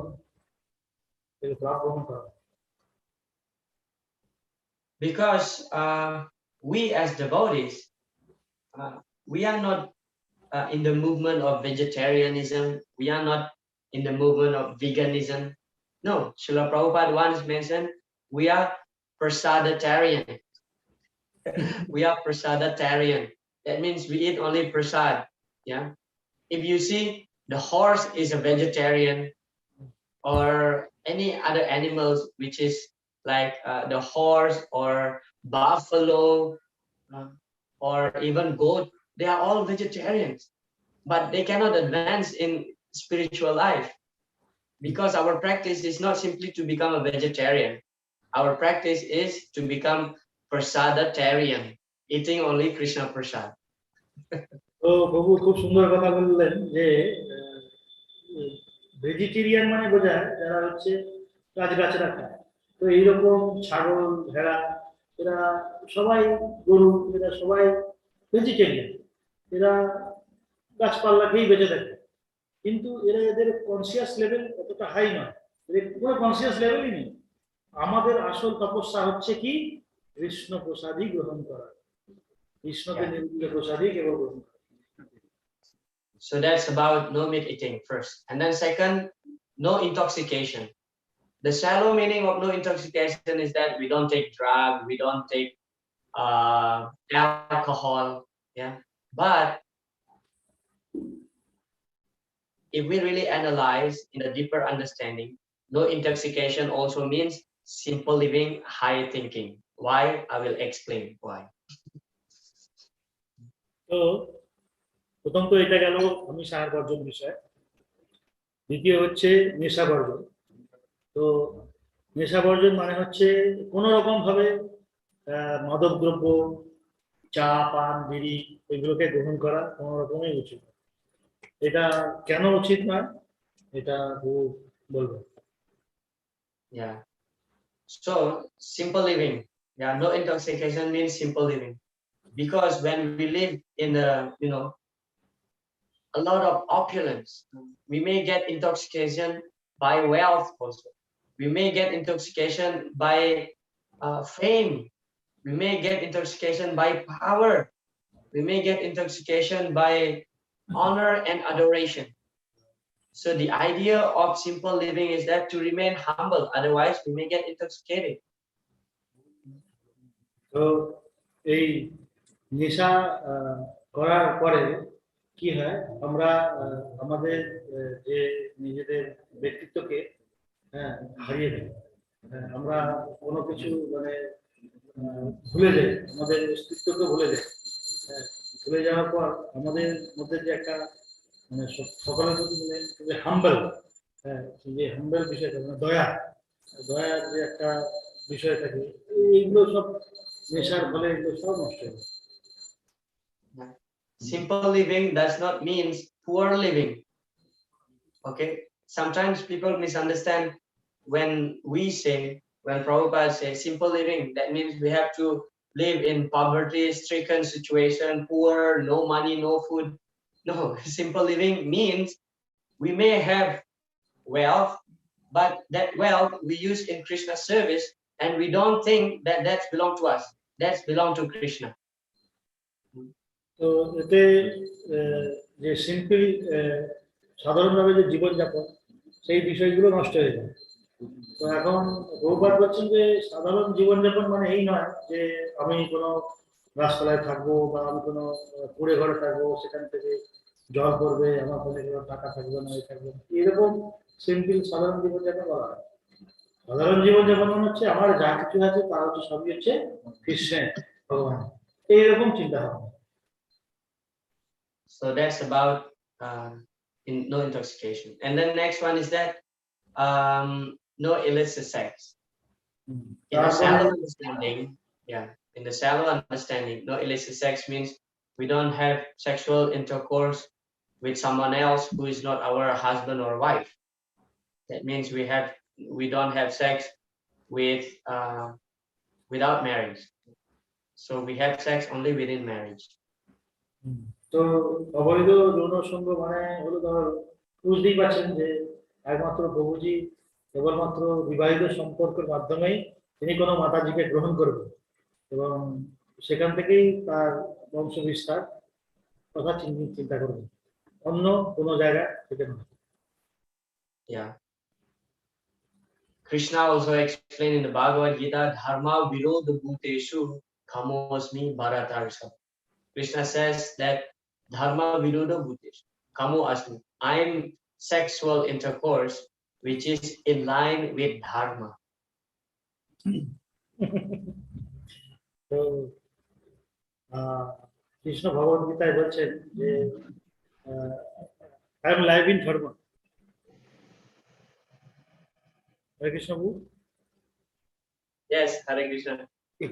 করা। Because we as devotees, we are not in the movement of vegetarianism, we are not in the movement of veganism. No, Srila Prabhupada once mentioned we are prasadatarian. We are prasadatarian. That means we eat only prasad. Yeah. If you see the horse is a vegetarian, or any other animals which is like the horse or buffalo or even goat, they are all vegetarians, but they cannot advance in spiritual life because our practice is not simply to become a vegetarian. Our practice is to become prasadatarian, eating only Krishna prasad. তো প্রভু খুব সুন্দর কথা বললেন যে vegetarian মানে বোঝায় যারা হচ্ছে গাছগাছরা খায়। তো এইরকম ছাগল, ভেড়া, এরা সবাই, গরু, এরা সবাই ভেজিটেরিয়ান, এরা গাছপালা খেয়েই বেঁচে থাকে, কিন্তু এদের কনসিয়াস লেভেল অতটা হাই নয়, এদের কোনো কনসিয়াস লেভেলই নেই। আমাদের আসল তপস্যা হচ্ছে কি কৃষ্ণ প্রসাদই গ্রহণ করা কৃষ্ণকে নির্মল প্রসাদই কেবল গ্রহণ করা So that's about no meat eating first. And then second, no intoxication. The shallow meaning of no intoxication is that we don't take drug, we don't take alcohol, yeah. But if we really analyze in a deeper understanding, no intoxication also means simple living, high thinking. Why? I will explain why. তো প্রথম তো এটা গেল আমি সার বর্জন বিষয় দ্বিতীয় হচ্ছে নেশা বর্জন তো নেশা বর্জন মানে হচ্ছে কোনো রকম ভাবে মাদক দ্রব্য চা পান বিড়ি এগুলোকে গ্রহণ করা কোনো রকমই উচিত নয়। এটা কেন উচিত নয় এটা বলবো Yeah. So simple living. Yeah, no intoxication means simple living. Because when we live in a lot of opulence, we may get intoxication by wealth also. We may get intoxication by fame. We may get intoxication by power. We may get intoxication by honor and adoration. So the idea of simple living is that to remain humble, otherwise we may get intoxicated. তো এই নেশা করার পরে কি হয় আমরা আমাদের যে নিজেদের ব্যক্তিত্বকে হারিয়ে দিই আমরা কোনো কিছু মানে ভুলে যাই আমাদের অস্তিত্বকে ভুলে যাই ভুলে যাওয়ার পর আমাদের মধ্যে যে একটা মানে সকলের প্রতি মানে হাম্বল যে হাম্বল বিষয়টা মানে দয়ার যে একটা বিষয় থাকে এইগুলো সব নেশার ফলে এগুলো সব নষ্ট হয়ে যায় Simple living does not mean poor living. Okay, sometimes people misunderstand when Prabhupada says simple living, that means we have to live in poverty-stricken situation, poor, no money, no food. No, simple living means we may have wealth, but that wealth we use in Krishna's service, and we don't think that that's belong to us. That's belong to Krishna. তো এতে যে simple সাধারণভাবে যে জীবনযাপন সেই বিষয়গুলো নষ্ট হয়ে যায় তো এখন প্রভুপাদ বলছেন যে সাধারণ জীবনযাপন মানে এই নয় যে আমি কোনো গাছতলায় থাকবো বা আমি কোনো কুড়ে ঘরে থাকবো সেখান থেকে জল পড়বে আমার কাছে কোনো টাকা থাকবে না এই থাকবে এরকম সিম্পল সাধারণ জীবনযাপন করা হয় সাধারণ জীবনযাপন মানে হচ্ছে আমার যা কিছু আছে তা হচ্ছে সবই হচ্ছে কৃষ্ণের ভগবান এইরকম চিন্তা ভাবনা So that's about no intoxication. And then next one is that no illicit sex. In the shallow understanding, in the shallow understanding, no illicit sex means we don't have sexual intercourse with someone else who is not our husband or wife. That means we don't have sex with without marriage. So we have sex only within marriage. তো অবৈধ যৌন সঙ্গ মানে হলো ধর বুঝতেই পারছেন যে একমাত্র প্রভুজি কেবলমাত্র বিবাহিত সম্পর্কের মাধ্যমেই তিনি কোনো মাতাজিকে গ্রহণ করবেন এবং সেখান থেকেই তার বংশ বিস্তার কথা চিন্তা করবেন অন্য কোনো জায়গা থেকে নয় Yeah. Krishna also explained in the Bhagavad Gita, Dharma virodha bhuteshu kamosmi bharatarsha. Krishna says that Dharma virodha bhuteshu kamo asmi. I am sexual intercourse which is in line with Dharma. তো কৃষ্ণ ভগবদ গীতায় বলছেন যে I am live in Dharma. Hare Krishna, Prabhu. Yes, Hare Krishna.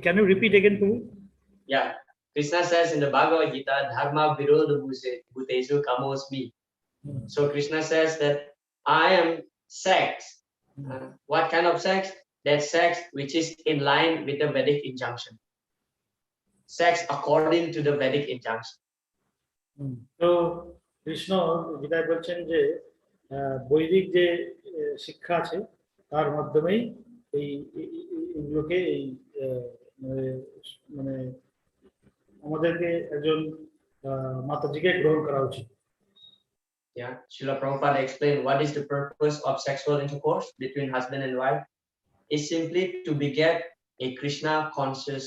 Can you repeat again, Prabhu? Yeah. Krishna says in the Bhagavad Gita, Dharma virodha bhuteshu kamosmi. So Krishna says that I am sex. What kind of sex? That sex which is in line with the Vedic injunction. Sex according to the Vedic injunction. তো কৃষ্ণ গীতায় বলছেন যে বৈদিক যে শিক্ষা আছে তার মাধ্যমেই এগুলোকে এই মানে মানে আমাদেরকে একজন মাতাজিকে গ্রহণ করা উচিত। Yeah, Srila Prabhupada explained what is the purpose of sexual intercourse between husband and wife. It's simply to beget a Krishna conscious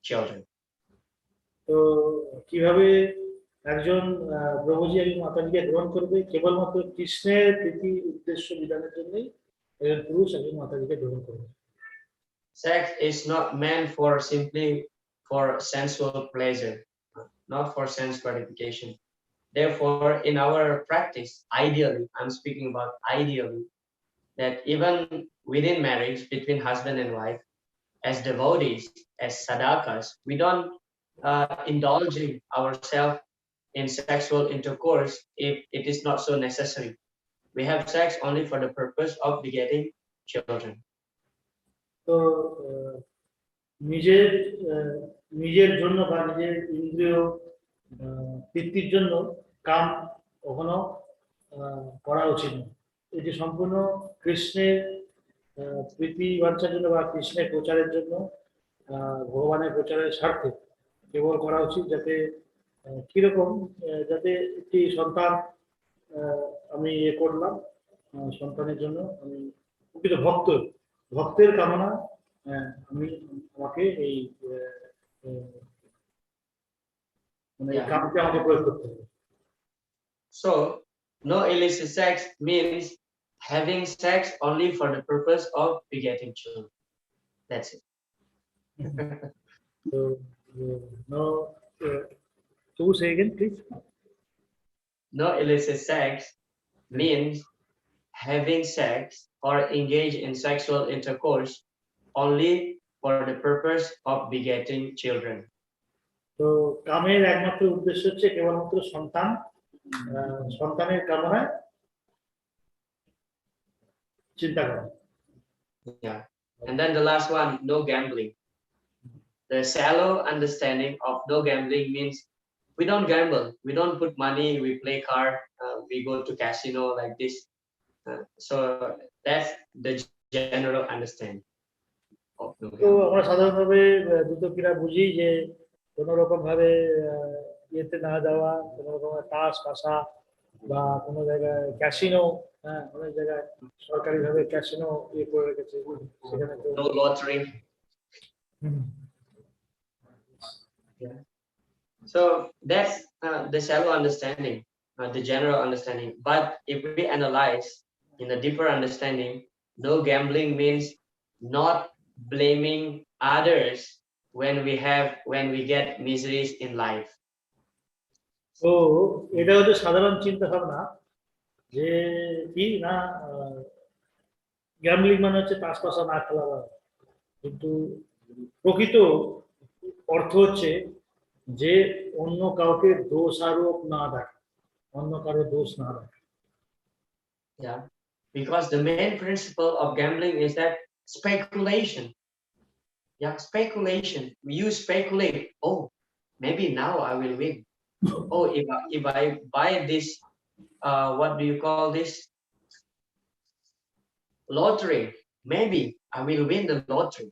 children. তো কিভাবে একজন প্রভুজি একজন মাতাজিকে গ্রহণ করবে? কেবলমাত্র কৃষ্ণের প্রীতি উদ্দেশ্য বিধানের জন্যই একজন পুরুষ একজন মাতাজিকে গ্রহণ করবে। Sex is not meant for simply for sensual pleasure, not for sense gratification. Therefore, in our practice, ideally, I'm speaking about ideally, that even within marriage between husband and wife, as devotees, as sadakas, we don't indulge ourselves in sexual intercourse if it is not so necessary. We have sex only for the purpose of begetting children. তো নিজের নিজের জন্য বা নিজের ইন্দ্রিয় তৃপ্তির জন্য কাম কখনো করা উচিত নয়। এটি সম্পূর্ণ কৃষ্ণের প্রীতি বাঞ্ছার জন্য বা কৃষ্ণের প্রচারের জন্য, ভগবানের প্রচারের স্বার্থে কেবল করা উচিত, যাতে কিরকম যাতে একটি সন্তান আমি করলাম, সন্তানের জন্য আমি প্রকৃত ভক্তের কামনা আমি আমাকে এই মানে কামকে আমাকে প্রয়োগ করতে হবে। So, no illicit sex means having sex only for the purpose of begetting children. That's it. So, no, so say again, please. No illicit sex means having sex or engage in sexual intercourse only for the purpose of begetting children. তো কামের একমাত্র উদ্দেশ্য হচ্ছে কেবলমাত্র সন্তানের কামনায় চিন্তা করা। Yeah. And then the last one, no gambling. The shallow understanding of no gambling means we don't gamble, we don't put money, we play card, we go to casino like this. So that's the general understanding of no তো gambling. আমরা সাধারণভাবে দুদকীরা বুঝি যে কোনো রকম ভাবে ইয়েতে না যাওয়া, কোনো রকম তাস পাশা বা কোনো জায়গায় ক্যাসিনো, অনেক জায়গায় সরকারিভাবে ক্যাসিনো ইয়ে করে রেখেছে, সেখানে তো No lottery. Yeah. So that's the shallow understanding, the general understanding. But if we analyze in a deeper understanding, no gambling means not blaming others when we get miseries in life. তো এটা হচ্ছে সাধারণ চিন্তা ভাবনা যে কি না, gambling মানে হচ্ছে তাস পাশা না খেলা, কিন্তু প্রকৃত অর্থ হচ্ছে যে অন্য কাউকে দোষ আরোপ না রাখে, অন্য কারো দোষ না রাখে। Yeah, because the main principle of gambling is that speculation. Yeah, speculation. You speculate. Oh, maybe now I will win. Oh, if I buy this, what do you call this? Lottery. Maybe I will win the lottery.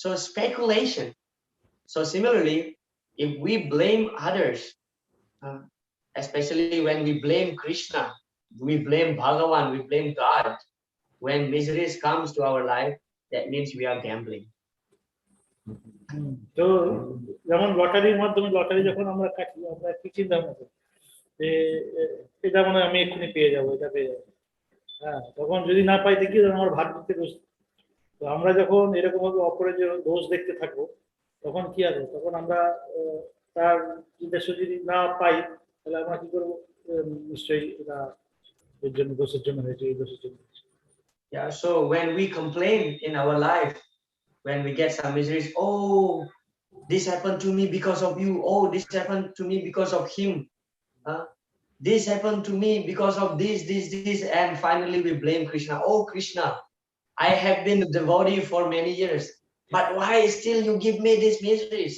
So speculation. So similarly, if we blame others, especially when we blame Krishna, we blame Bhagavan, we blame God, when miseries comes to our life, that means we are gambling. তো যেমন লটারির মাধ্যমে lottery যখন আমরা কাটি, আমরা কি চিন্তা ভাবনা করি যে এটা মনে হয় আমি এক্ষুনি পেয়ে যাবো, এটা পেয়ে যাবো, তখন যদি না পাই দেখি আমার ভাগ্যতে দোষ। তো আমরা যখন এরকম ভাবে অপরের যে দোষ দেখতে থাকবো, তখন কি হবে? তখন আমরা তার উদ্দেশ্য যদি না পাই, তাহলে আমরা কি করবো? নিশ্চয়ই এটা এর জন্য, দোষের জন্য হয়েছে, এই দোষের জন্য। Yeah, so when we complain in our life, when we get some miseries, oh, this happened to me because of you. Oh, this happened to me because of him. This happened to me because of this, and finally we blame Krishna. Oh, Krishna, I have been a devotee for many years, but why still you give me these miseries?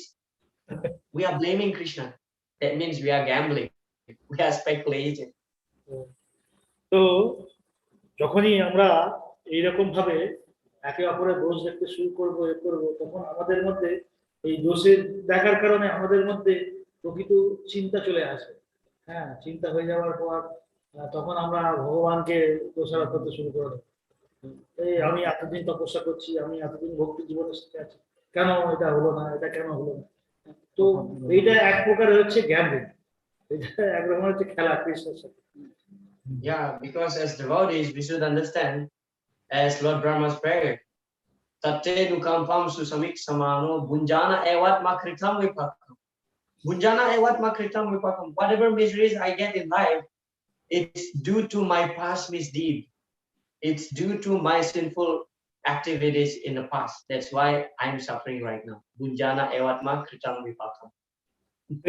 We are blaming Krishna. That means we are gambling. We are speculating. তো যখনই আমরা এইরকম ভাবে একে অপরের দোষ দেখতে শুরু করবো এ করবো, তখন আমাদের মধ্যে এই দোষের দেখার কারণে আমাদের মধ্যে প্রকৃত চিন্তা চলে আসে। হ্যাঁ, চিন্তা হয়ে যাওয়ার পর তখন আমরা ভগবানকে দোষারোপ করতে শুরু করে দেব। এই আমি এতদিন তপস্যা করছি, আমি এতদিন ভক্তি জীবনে শিখে আছি, কেন এটা হলো না, এটা কেন হলো না। তো এইটা এক প্রকার হচ্ছে জ্ঞান, এটা একরকম হচ্ছে খেলা কৃষ্ণের সাথে। Yeah, because as devotees, we should understand, as Lord Brahma's prayer, Tate nukampam susamik samano bunjana evat makritam vipakam. Bunjana evat makritam vipakam. Whatever miseries I get in life, it's due to my past misdeed. It's due to my sinful activities in the past. That's why I'm suffering right now. Bunjana evat makritam vipakam.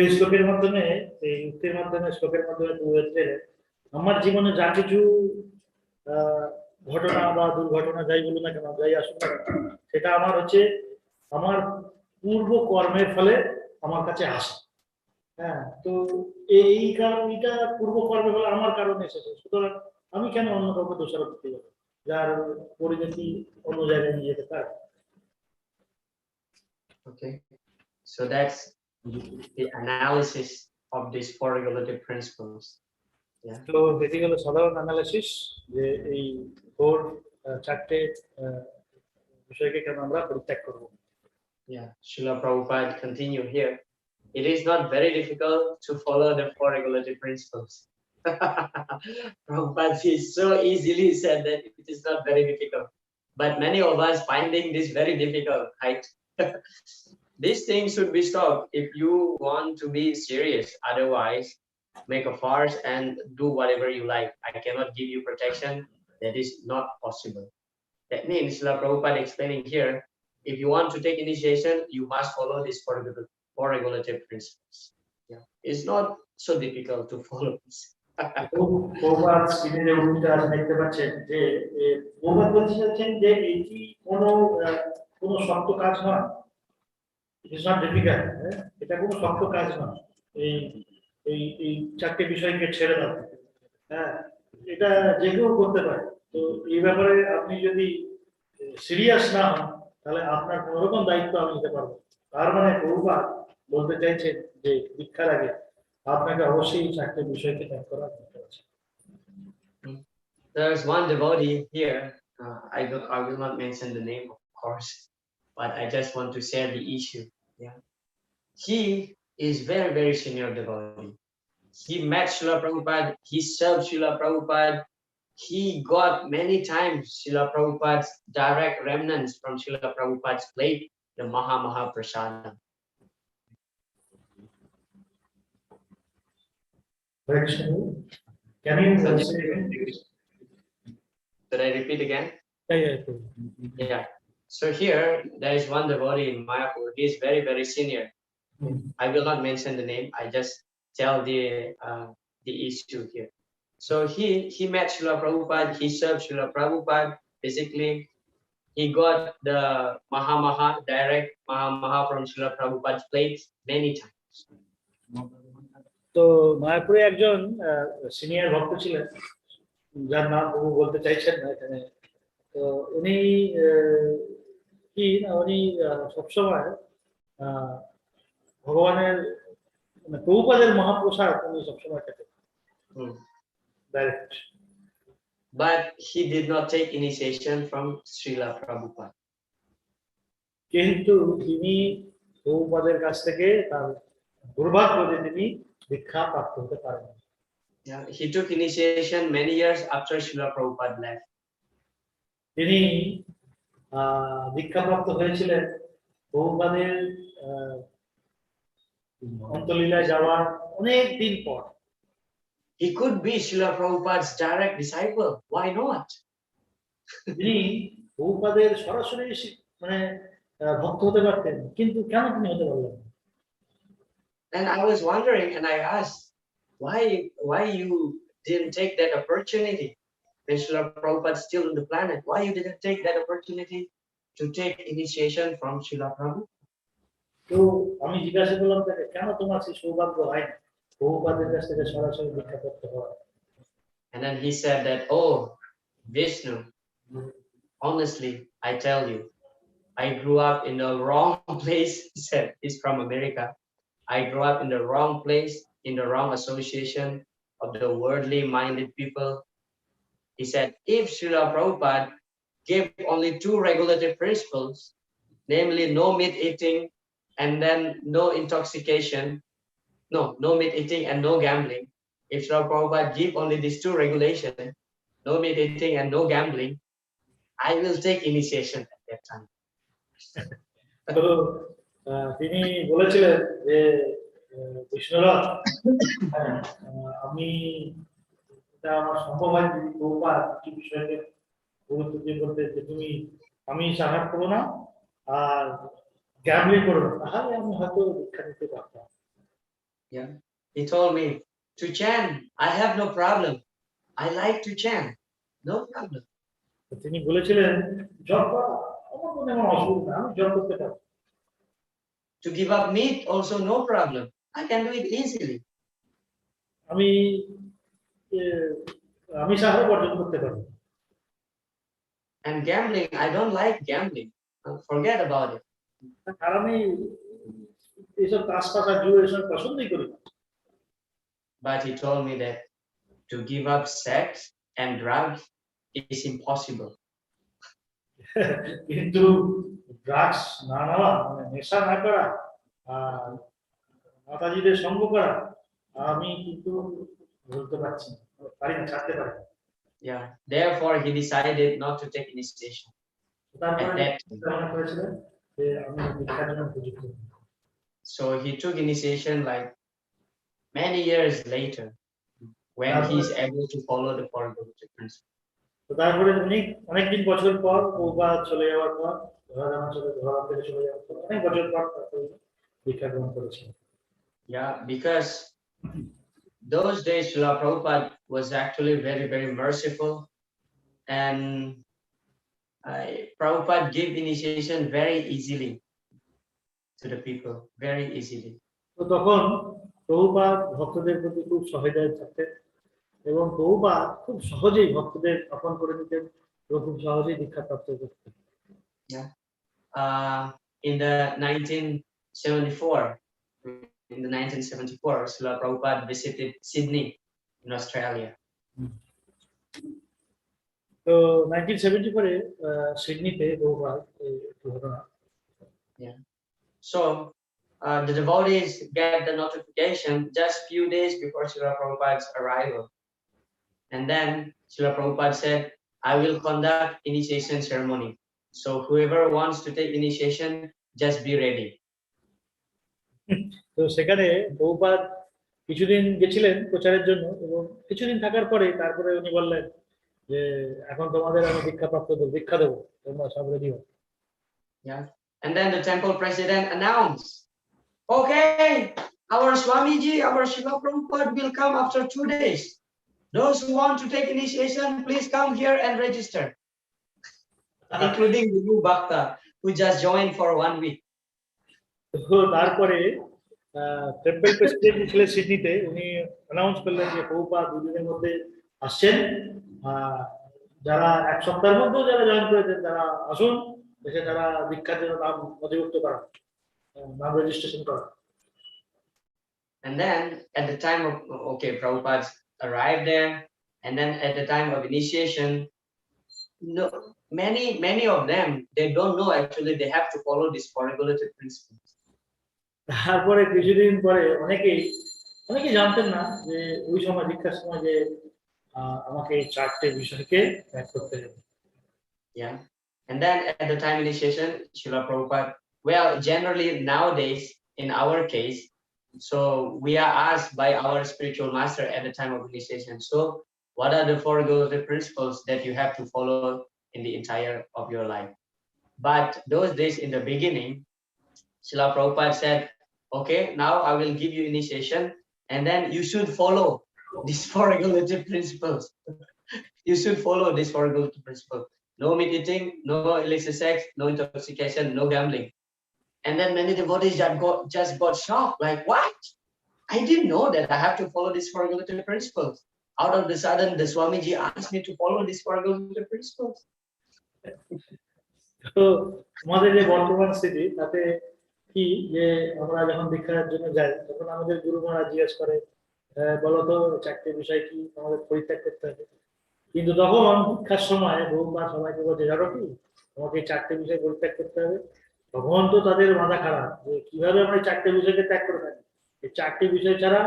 এই শ্লোকের মাধ্যমে, এই উক্তির মাধ্যমে, শ্লোকের মাধ্যমে বলছে আমার জীবনে যা কিছু ঘটনা বা দুর্ঘটনা যাই বলুন না কেন, যাই আসুক না কেন, সেটা আমার হচ্ছে আমার পূর্ব কর্মের ফলে আমার কাছে আসে। হ্যাঁ, তো এই কারণ, এটা পূর্ব কর্মের ফলে আমার কারণে এসেছে, সুতরাং আমি কেন অন্য কাউকে দোষারোপ করতে যাবো যার পরিণতি অন্য জায়গায় নিয়ে যেতে পারে। Okay, so that's the analysis of these four regulative principles. Yeah. তো এটি হলো সাধারণ অ্যানালিসিস, যে এই ফোর চারটে বিষয়কে কেন আমরা পরিত্যাগ করব। Yeah, Srila Prabhupada continue here. It is not very difficult to follow the four regulative principles. Prabhupada is so easily said that it is not very difficult. But many of us finding this very difficult, right? These things should be stopped if you want to be serious. Otherwise, make a farce and do whatever you like. I cannot give you protection. That is not possible. That means, Srila Prabhupada explaining here, if you want to take initiation, you must follow these four regulative principles. Yeah, it's not so difficult to follow this. প্রবাদ স্ক্রিনে যে উক্তিটা আছে দেখতে পাচ্ছেন, যে প্রবাদ বলছেন যে এটি কোনো শক্ত কাজ নয়, ইট ইজ নট ডিফিকাল্ট। এটা কোনো শক্ত কাজ নয়, এই এই এই চারটে বিষয়কে ছেড়ে দাও। হ্যাঁ, এটা যে কেউ করতে পারে। তো এই ব্যাপারে আপনি যদি সিরিয়াস না হন, তাহলে আপনার কোনো রকম দায়িত্ব আমি নিতে পারবো। তার মানে প্রভুপাদ বলতে চাইছেন যে দীক্ষার আগে আপনাকে অবশ্যই চারটে বিষয়কে ত্যাগ করা দরকার আছে। There's one devotee here. I will not mention the name, of course, but I just want to share the issue. Yeah, he is very, very senior devotee. He met Srila Prabhupada. He served Srila Prabhupada. He got many times Srila Prabhupada's direct remnants from Srila Prabhupada's plate, the Maha Prasada. Can you Should I repeat again? Yeah. Yeah. So here there is one devotee in Mayapur. He is very, very senior. I will not mention the name. I just tell the issue here. So he met Srila Prabhupada. He served Srila Prabhupada. Basically, he got the direct Maha from Srila Prabhupada's plate many times. তো মায়াপুরে একজন senior ভক্ত ছিলেন, যার নাম প্রভু বলতে চাইছেন না এখানে। তো উনি উনি সবসময় ভগবানের মানে প্রভুপাদের মহাপ্রসাদ উনি সবসময় খেতেন direct. But he did not take initiation from Srila Prabhupada. কিন্তু তিনি প্রভুপাদের কাছ থেকে তার দুর্ভাগ্যে তিনি দীক্ষা প্রাপ্ত হতে পারেন। Yeah, he took initiation many years after Srila Prabhupada left. তিনি দীক্ষা প্রাপ্ত হয়েছিলেন প্রভুপাদের অন্তলীলায় যাওয়ার অনেক দিন পর। He could be Srila Prabhupada's direct disciple. Why not? তিনি প্রভুপাদের সরাসরি মানে ভক্ত হতে পারতেন, কিন্তু কেন তিনি হতে পারলেন? And I was wondering, and I asked, why you didn't take that opportunity when Srila Prabhupada is still on the planet? Why you didn't take that opportunity to take initiation from Srila Prabhupada? তো আমি জিজ্ঞাসা করলাম তাকে, কেন তোমার সেই সৌভাগ্য হয় না প্রভুপাদের কাছ থেকে সরাসরি দীক্ষা করতে হয়? And then he said that, oh, Vishnu, honestly, I tell you, I grew up in the wrong place. He said he's from America. I grew up in the wrong place, in the wrong association of the worldly minded people. He said, if Srila Prabhupada gave only two regulative principles, namely no meat eating and then no intoxication, no meat eating and no gambling. If Srila Prabhupada give only these two regulations, no meat eating and no gambling, I will take initiation at that time. তো তিনি বলেছিলেন যে বিষ্ণুরাজ, আমি এটা আমার সম্ভব হয় যদি বহুবার কিছু বিষয়কে গুরুত্ব দিয়ে বলতে যে তুমি আমি সাহায্য করো না আর গ্যামলিং করো না, তাহলে আমি হয়তো দীক্ষা নিতে পারতাম। Yeah, he told me to chant. I have no problem. I like to chant. No problem. তিনি বলেছিলেন জব করা আমার কোনো এমন অসুবিধা, আমি জব করতে পারি। To give up meat also no problem. I can do it easily. আমি আমি সাহায্য বর্জন করতে পারি। And gambling, I don't like gambling. Forget about it. আর আমি এইসব তাসপাস আর জুয়া এসব পছন্দই করি না। But he told me that to give up sex and drugs is impossible. কিন্তু ড্রাগস না নেওয়া, মানে নেশা না করা আর মাতাজিদের সঙ্গ করা আমি কিন্তু বলতে পারছি না, পারি না, ছাড়তে পারি না। Yeah, therefore he decided not to take initiation. তারপরে মনে করেছিলেন যে আমি দীক্ষার জন্য উপযুক্ত। So he took initiation like many years later when he's able to follow the four golden principles. তো তারপরে অনেকদিন বছর পর বৌবা চলে যাওয়ার পর, ধরা থেকে চলে যাওয়ার পর অনেক বছর পর তারপরে দীক্ষা গ্রহণ করেছিলেন। Yeah, because those days Srila Prabhupada was actually very, very merciful, and Prabhupada gave initiation very easily to the people, very easily. তো তখন প্রভুপাদ ভক্তদের প্রতি খুব সহৃদয় থাকতেন এবং প্রভুপাদ খুব সহজেই ভক্তদের আপন করে নিতেন এবং খুব সহজেই দীক্ষা প্রাপ্ত করতেন। Yeah. In the 1974, Srila Prabhupada visited Sydney in Australia. তো 1974 সিডনিতে প্রভুপাদ এই ঘটনা। Yeah. So the devotees get the notification just few days before Srila Prabhupada's arrival. And then Srila Prabhupada said, I will conduct initiation ceremony. So whoever wants to take initiation, just be ready. তো সেখানে প্রভুপাদ কিছুদিন গেছিলেন প্রচারের জন্য এবং কিছুদিন থাকার পরে তারপরে উনি বললেন যে এখন তোমাদের আমি দীক্ষা দেবো, তোমরা সব রেডি হও। Yeah. And then the temple president announced, okay, our Swamiji, our Srila Prabhupada will come after 2 days. Those who want to take initiation, please come here and register. Including the new Bhakta who just joined for 1 week. তো তারপরে temple president ছিলেন সিডনিতে, উনি announce করলেন যে প্রভুপাদ 2 দিনের মধ্যে আসছেন, যারা 1 সপ্তাহের মধ্যে যারা জয়েন করেছেন তারা আসুন, এসে তারা দীক্ষার জন্য নাম নথিভুক্ত করা, নাম রেজিস্ট্রেশন করা। And then at the time of, okay, Prabhupada arrived there, and then at the time of initiation, no, many of them, they don't know actually they have to follow these four regulative principles. তারপরে কিছুদিন পরে অনেকেই জানতেন না যে ওই সময় দীক্ষার সময় যে আমাকে এই 4টে বিষয়কে ত্যাগ করতে হবে। Yeah. And then at the time initiation, Srila Prabhupada, well, generally nowadays in our case, so we are asked by our spiritual master at the time of initiation, so what are the four regulative principles that you have to follow in the entire of your life? But those days in the beginning, Srila Prabhupada said, okay, now I will give you initiation, and then you should follow these four regulative principles. You should follow these four regulative principles. No meat eating, no illicit sex, no intoxication, no gambling. And then many devotees just got shocked, like, what? I didn't know that I have to follow these four regulative principles. Out of the sudden, the Swamiji asked me to follow these four regulative principles. তো আমাদের যে বর্তমান স্থিতি তাতে কি যে আমরা যখন দীক্ষার জন্য যাই তখন আমাদের গুরু মহারাজ জিজ্ঞেস করে বলো তো চারটে বিষয় কি আমাদের পরিত্যাগ করতে হবে, কিন্তু তখন দীক্ষার সময় বহুবার সবাইকে বলছে জানো কি তোমাকে এই চারটে বিষয় পরিত্যাগ করতে হবে। তখন তো তাদের মাথা খারাপ যে কিভাবে আমরা এই চারটে বিষয়কে ত্যাগ করে থাকি, এই চারটে বিষয় ছাড়া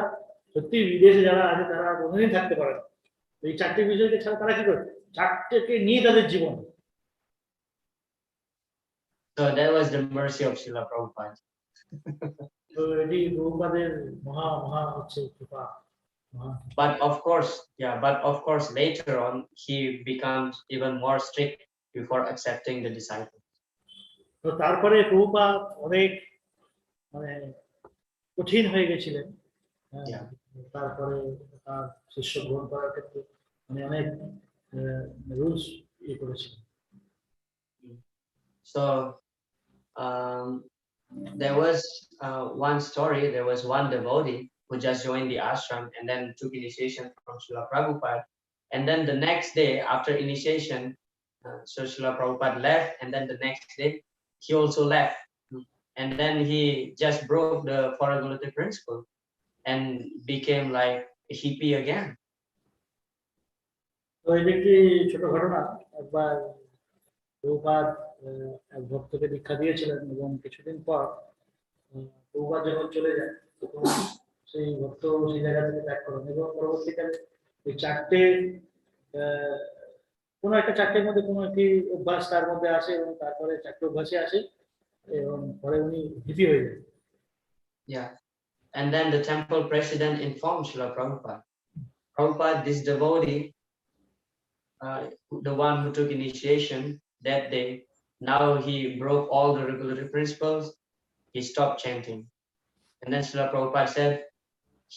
সত্যি বিদেশে যারা আছে তারা কোনোদিন থাকতে পারে না। এই চারটে বিষয়কে ছাড়া তারা কি করে, চারটেকে নিয়ে তাদের জীবন। So that was the mercy of Srila Prabhupada. তো এটি বহুবাদের মহা মহা হচ্ছে কৃপা। But of course, later on, he becomes even more strict before accepting the disciple. তো তারপরে প্রভুপাদ অনেক মানে কঠিন হয়ে গেছিলেন। Yeah. তারপরে তার শিষ্য গ্রহণ করার ক্ষেত্রে মানে অনেক রুলস করেছিলেন। So there was one story. There was one devotee who just joined the ashram and then took initiation from Srila Prabhupada. And then the next day after initiation, so Srila Prabhupada left, and then the next day he also left. And then he just broke the four regulative principle and became like a hippie again. তো এই যে একটি ছোট ঘটনা, একবার প্রভুপাদ এক ভক্তকে দীক্ষা দিয়েছিলেন এবং কিছুদিন পর প্রভুপাদ যখন চলে যায় তখন সেই ভক্ত সেই জায়গা থেকে ত্যাগ করেন এবং পরবর্তীকালে এই চারটে কোনো একটা চারটের মধ্যে কোনো একটি অভ্যাস তার মধ্যে আসে এবং তারপরে চারটে অভ্যাসে আসে এবং পরে উনি হিপি হয়ে যান। Yeah. And then the temple president informed Srila Prabhupada. Prabhupada, this devotee, the one who took initiation that day, now he broke all the regulatory principles. He stopped chanting. And then Srila Prabhupada said,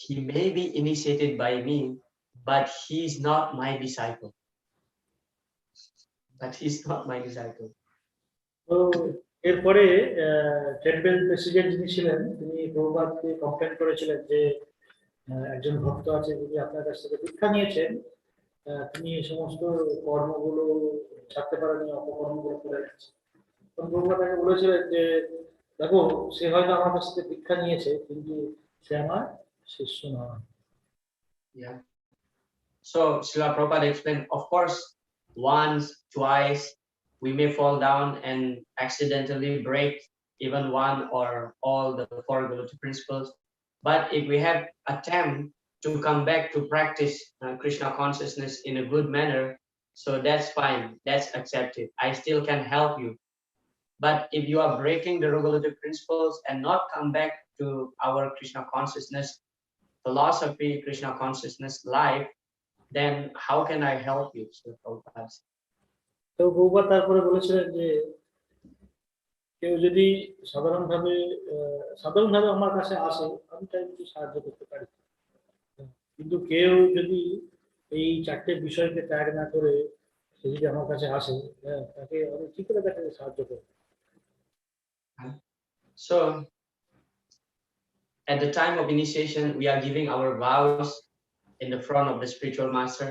he may be initiated by me, but he's not my disciple. But he's not my disciple. তো এরপরে temple president যিনি ছিলেন তিনি প্রভুপাদকে complain করেছিলেন যে একজন ভক্ত আছে যিনি আপনার কাছ থেকে দীক্ষা নিয়েছেন, তিনি এই সমস্ত কর্মগুলো ছাড়তে পারেনি, অপকর্মগুলো করে যাচ্ছে। তখন প্রভুপাদ তাকে বলেছিলেন যে দেখো সে হয়তো আমার কাছ থেকে দীক্ষা নিয়েছে কিন্তু সে আমার শিষ্য নয়। Yeah. So Srila Prabhupada explained, of course, once, twice, we may fall down and accidentally break even one or all the four regulative principles. But if we have attempt to come back to practice Krishna consciousness in a good manner, so that's fine, that's accepted. I still can help you. But if you are breaking the regulative principles and not come back to our Krishna consciousness philosophy, Krishna consciousness life, then how can I help you? So Prabhupada. তো প্রভুপাদ তারপরে বলেছিলেন যে কেউ যদি সাধারণভাবে আমার কাছে আসে আমি তাই কিছু সাহায্য করতে পারি, কিন্তু কেউ যদি এই চারটে বিষয়কে ত্যাগ না করে সে যদি আমার কাছে আসে তাকে আমি কি করে তাকে সাহায্য করব। So at the time of initiation, we are giving our vows in the front of the spiritual master,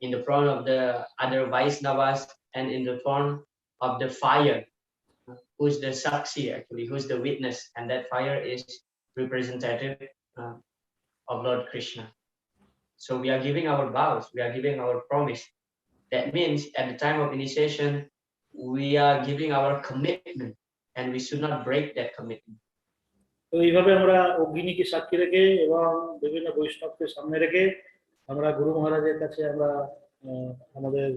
in the front of the other Vaisnavas, and in the front of the fire, who's the Saksi actually, who's the witness, and that fire is representative of Lord Krishna. So we are giving our vows, we are giving our promise. That means at the time of initiation, we are giving our commitment, and we should not break that commitment. তো এইভাবে আমরা অগ্নিকে সাক্ষী রেখে এবং বিভিন্ন বৈষ্ণবকে সামনে রেখে আমরা গুরু মহারাজের কাছে আমরা আমাদের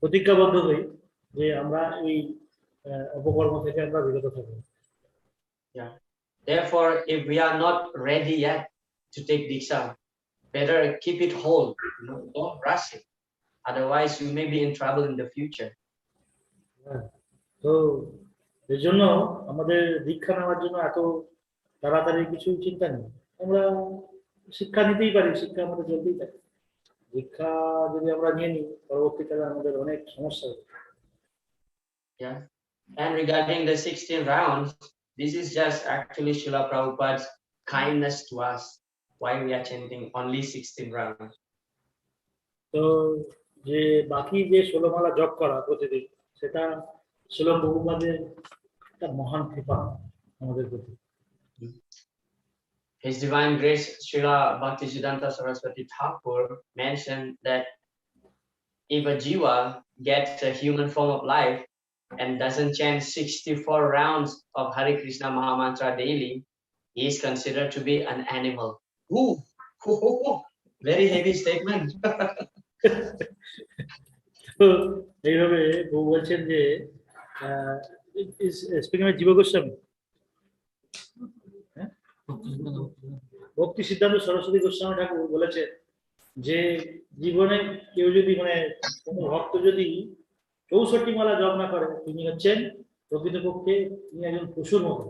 প্রতিজ্ঞাবদ্ধ হই যে আমরা এই অপকর্ম থেকে আমরা বিরত থাকব। Yeah. Therefore, if we are not ready yet to take Diksha, better keep it whole. Don't rush it. Otherwise, you may be in trouble in the future. তো এই জন্য আমাদের দীক্ষা নেওয়ার জন্য এত তাড়াতাড়ি কিছু চিন্তা নেই, আমরা শিক্ষা নিতেই পারি, শিক্ষা আমাদের চলতেই থাকে। দীক্ষা যদি আমরা নিয়ে নিই পরবর্তীকালে আমাদের অনেক সমস্যা হবে। Yeah. And regarding the 16 rounds, this is just actually Srila Prabhupada's kindness to us. Why we are chanting only 16 rounds. তো যে বাকি যে 16 মালা জপ করা প্রতিদিন সেটা শিল প্রভুপাদের একটা মহান কৃপা আমাদের প্রতি। His Divine Grace Srila Bhaktisiddhanta Saraswati Thakur mentioned that if a jiva gets a human form of life and doesn't chant 64 rounds of Hare Krishna Mahamantra daily, he is considered to be an animal. Ooh, very heavy statement. তো এইভাবে বহু বলছেন যে speaking of জীব গোস্বামী, ভক্তি সিদ্ধান্ত সরস্বতী গোস্বামী ঠাকুর বলেছেন যে জীবনে কেউ যদি মানে কোনো ভক্ত যদি 64 মালা জপ না করে তিনি হচ্ছেন প্রকৃতপক্ষে তিনি একজন পশুর মতো।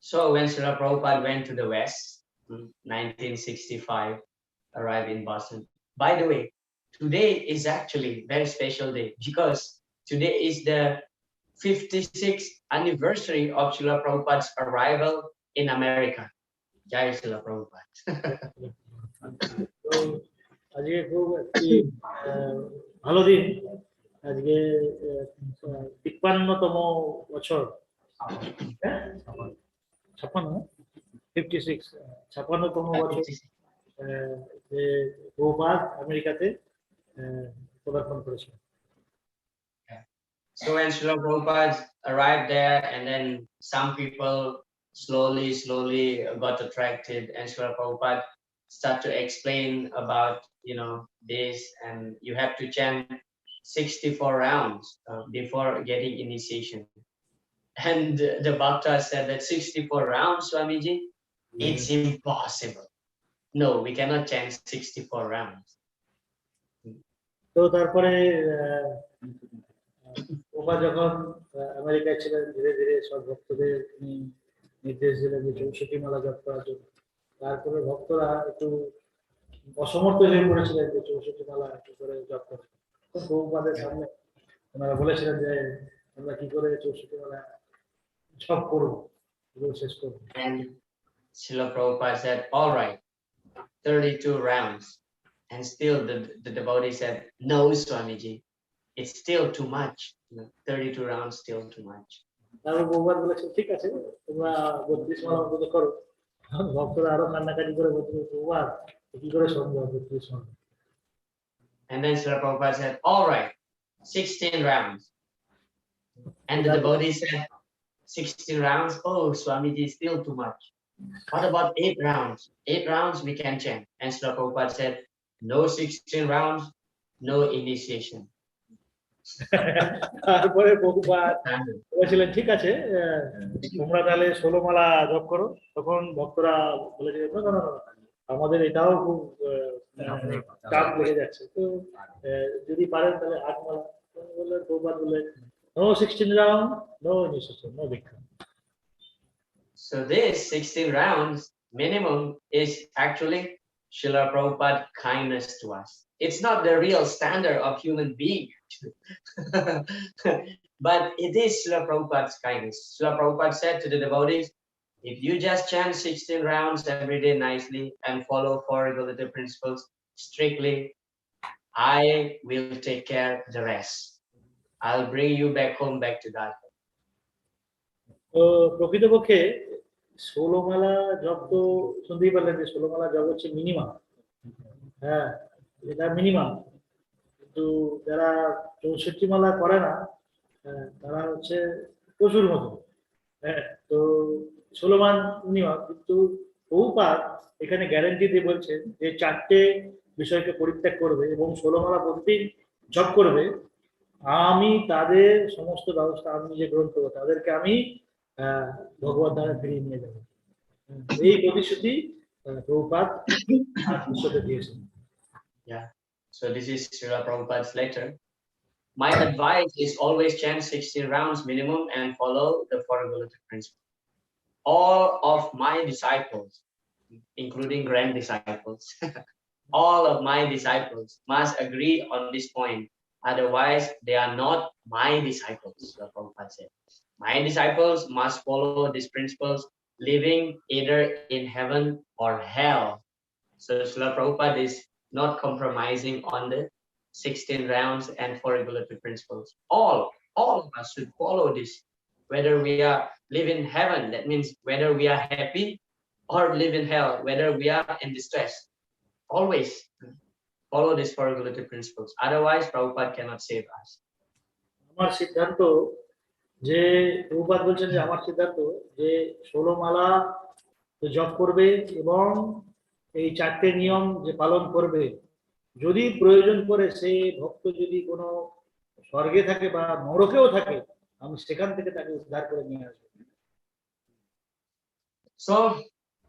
So when Srila Prabhupada went to the West, 1965, arrived in Boston. By the way, today is actually a very special day because today is the 56th anniversary of Srila Prabhupada's arrival in America. Jai Srila Prabhupada. তো আজকে খুব একটি ভালো দিন, আজকে 53তম বছর, 56তম বছর যে প্রভুপাদ আমেরিকাতে পদার্পণ করেছেন। So when Srila Prabhupada arrived there, and then some people slowly got attracted, and Srila Prabhupada started to explain about, this, and you have to chant 64 rounds before getting initiation. And the Bhakta said that 64 rounds, Swamiji, it's impossible. No, we cannot chant 64 rounds. তো তারপরে ওবা যখন আমেরিকায় ছিলেন ধীরে ধীরে সব ভক্তদের নির্দেশ দিলেন যে 64 মালা জপ করার জন্য। তারপরে ভক্তরা একটু অসমর্থ হয়ে পড়েছিলেন যে 64 মালা কি করে জপ করবে। তো প্রভুপাদের সামনে ওনারা বলেছিলেন যে আমরা কি করে 64 মালা জপ করবো, শেষ করবো। And Srila Prabhupada said, all right, 32 rounds. And still the devotee said, no, Swamiji, it's still too much. 32 rounds still too much. তারপর প্রভুপাদ বলেছেন ঠিক আছে তোমরা 32 মালা অন্তত করো। ভক্তরা আরো কান্নাকাটি করে বলছিল প্রভুপাদ কি করে সম্ভব 32 মালা। And then Srila Prabhupada said, all right, 16 rounds. And the devotee said, 16 rounds? Oh, Swamiji, still too much. What about 8 rounds? 8 rounds we can chant. And Srila Prabhupada said, no 16 rounds, no initiation. তারপরে প্রভুপাদ বলেছিলেন ঠিক আছে তোমরা তাহলে 16 মালা জপ করো। তখন ভক্তরা বলেছিলেন না, আমাদের এটাও খুব চাপ লেগে যাচ্ছে, তো যদি পারেন তাহলে 8 মালা। বললেন প্রভুপাদ বললেন no 16 round, no initiation, no dikha. So this 16 rounds minimum is actually Srila Prabhupada kindness to us. It's not the real standard of human being, but it is Srila Prabhupada's kindness. Srila Prabhupada said to the devotees, if you just chant 16 rounds every day nicely and follow 4 regulative principles strictly, I will take care of the rest. I'll bring you back home, back to God. তো প্রকৃতপক্ষে 16 মালা জপ তো শুনতেই পারলেন যে 16 মালা জপ হচ্ছে minimum, হ্যাঁ এটা মিনিমাম। কিন্তু যারা 64 মালা করে না তারা হচ্ছে পশুর মতো। হ্যাঁ, তো 16 মান মিনিমাম। কিন্তু প্রভুপাদ এখানে গ্যারান্টি দিয়ে বলছেন যে 4টে বিষয়কে পরিত্যাগ করবে এবং 16 মালা প্রতিদিন জপ করবে, আমি তাদের সমস্ত ব্যবস্থা আমি নিজে গ্রহণ করবো, তাদেরকে আমি ভগবত দ্বারা ফিরিয়ে নিয়ে যাবো। এই প্রতিশ্রুতি প্রভুপাদ বিশ্বকে দিয়েছেন। Yeah, so this is Srila Prabhupada's letter. My advice is always chant 16 rounds minimum and follow the 4 regulative principles. All of my disciples, including grand disciples, all of my disciples must agree on this point. Otherwise, they are not my disciples, Srila Prabhupada said. My disciples must follow these principles, living either in heaven or hell. So Srila Prabhupada is not compromising on the 16 rounds and 4 regulatory principles. All of us should follow this, whether we are live in heaven, that means whether we are happy, or live in hell, whether we are in distress. Always follow these 4 regulatory principles. Otherwise, Prabhupada cannot save us. আমার সিদ্ধান্ত যে প্রভুপাদ বলছেন যে আমার সিদ্ধান্ত যে 16 মালা জপ করবে এবং এই 4টে নিয়ম যে পালন করবে, যদি প্রয়োজন পড়ে সেই ভক্ত যদি কোনো স্বর্গে থাকে বা নরকেও থাকে, আমি সেখান থেকে তাকে উদ্ধার করে নিয়ে আসবো। So,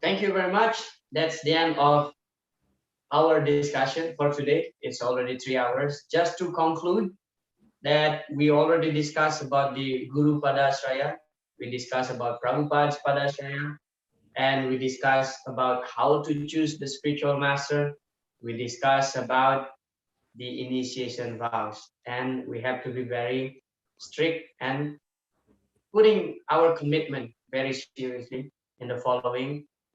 thank you very much. That's the end of our discussion for today. It's already 3 hours. Just to conclude, that we already discussed about the Guru Padashraya, we discussed about Prabhupada's Padashraya, and we discussed about how to choose the spiritual master. We discussed about the initiation vows, and we have to be very strict and putting our commitment very seriously in the following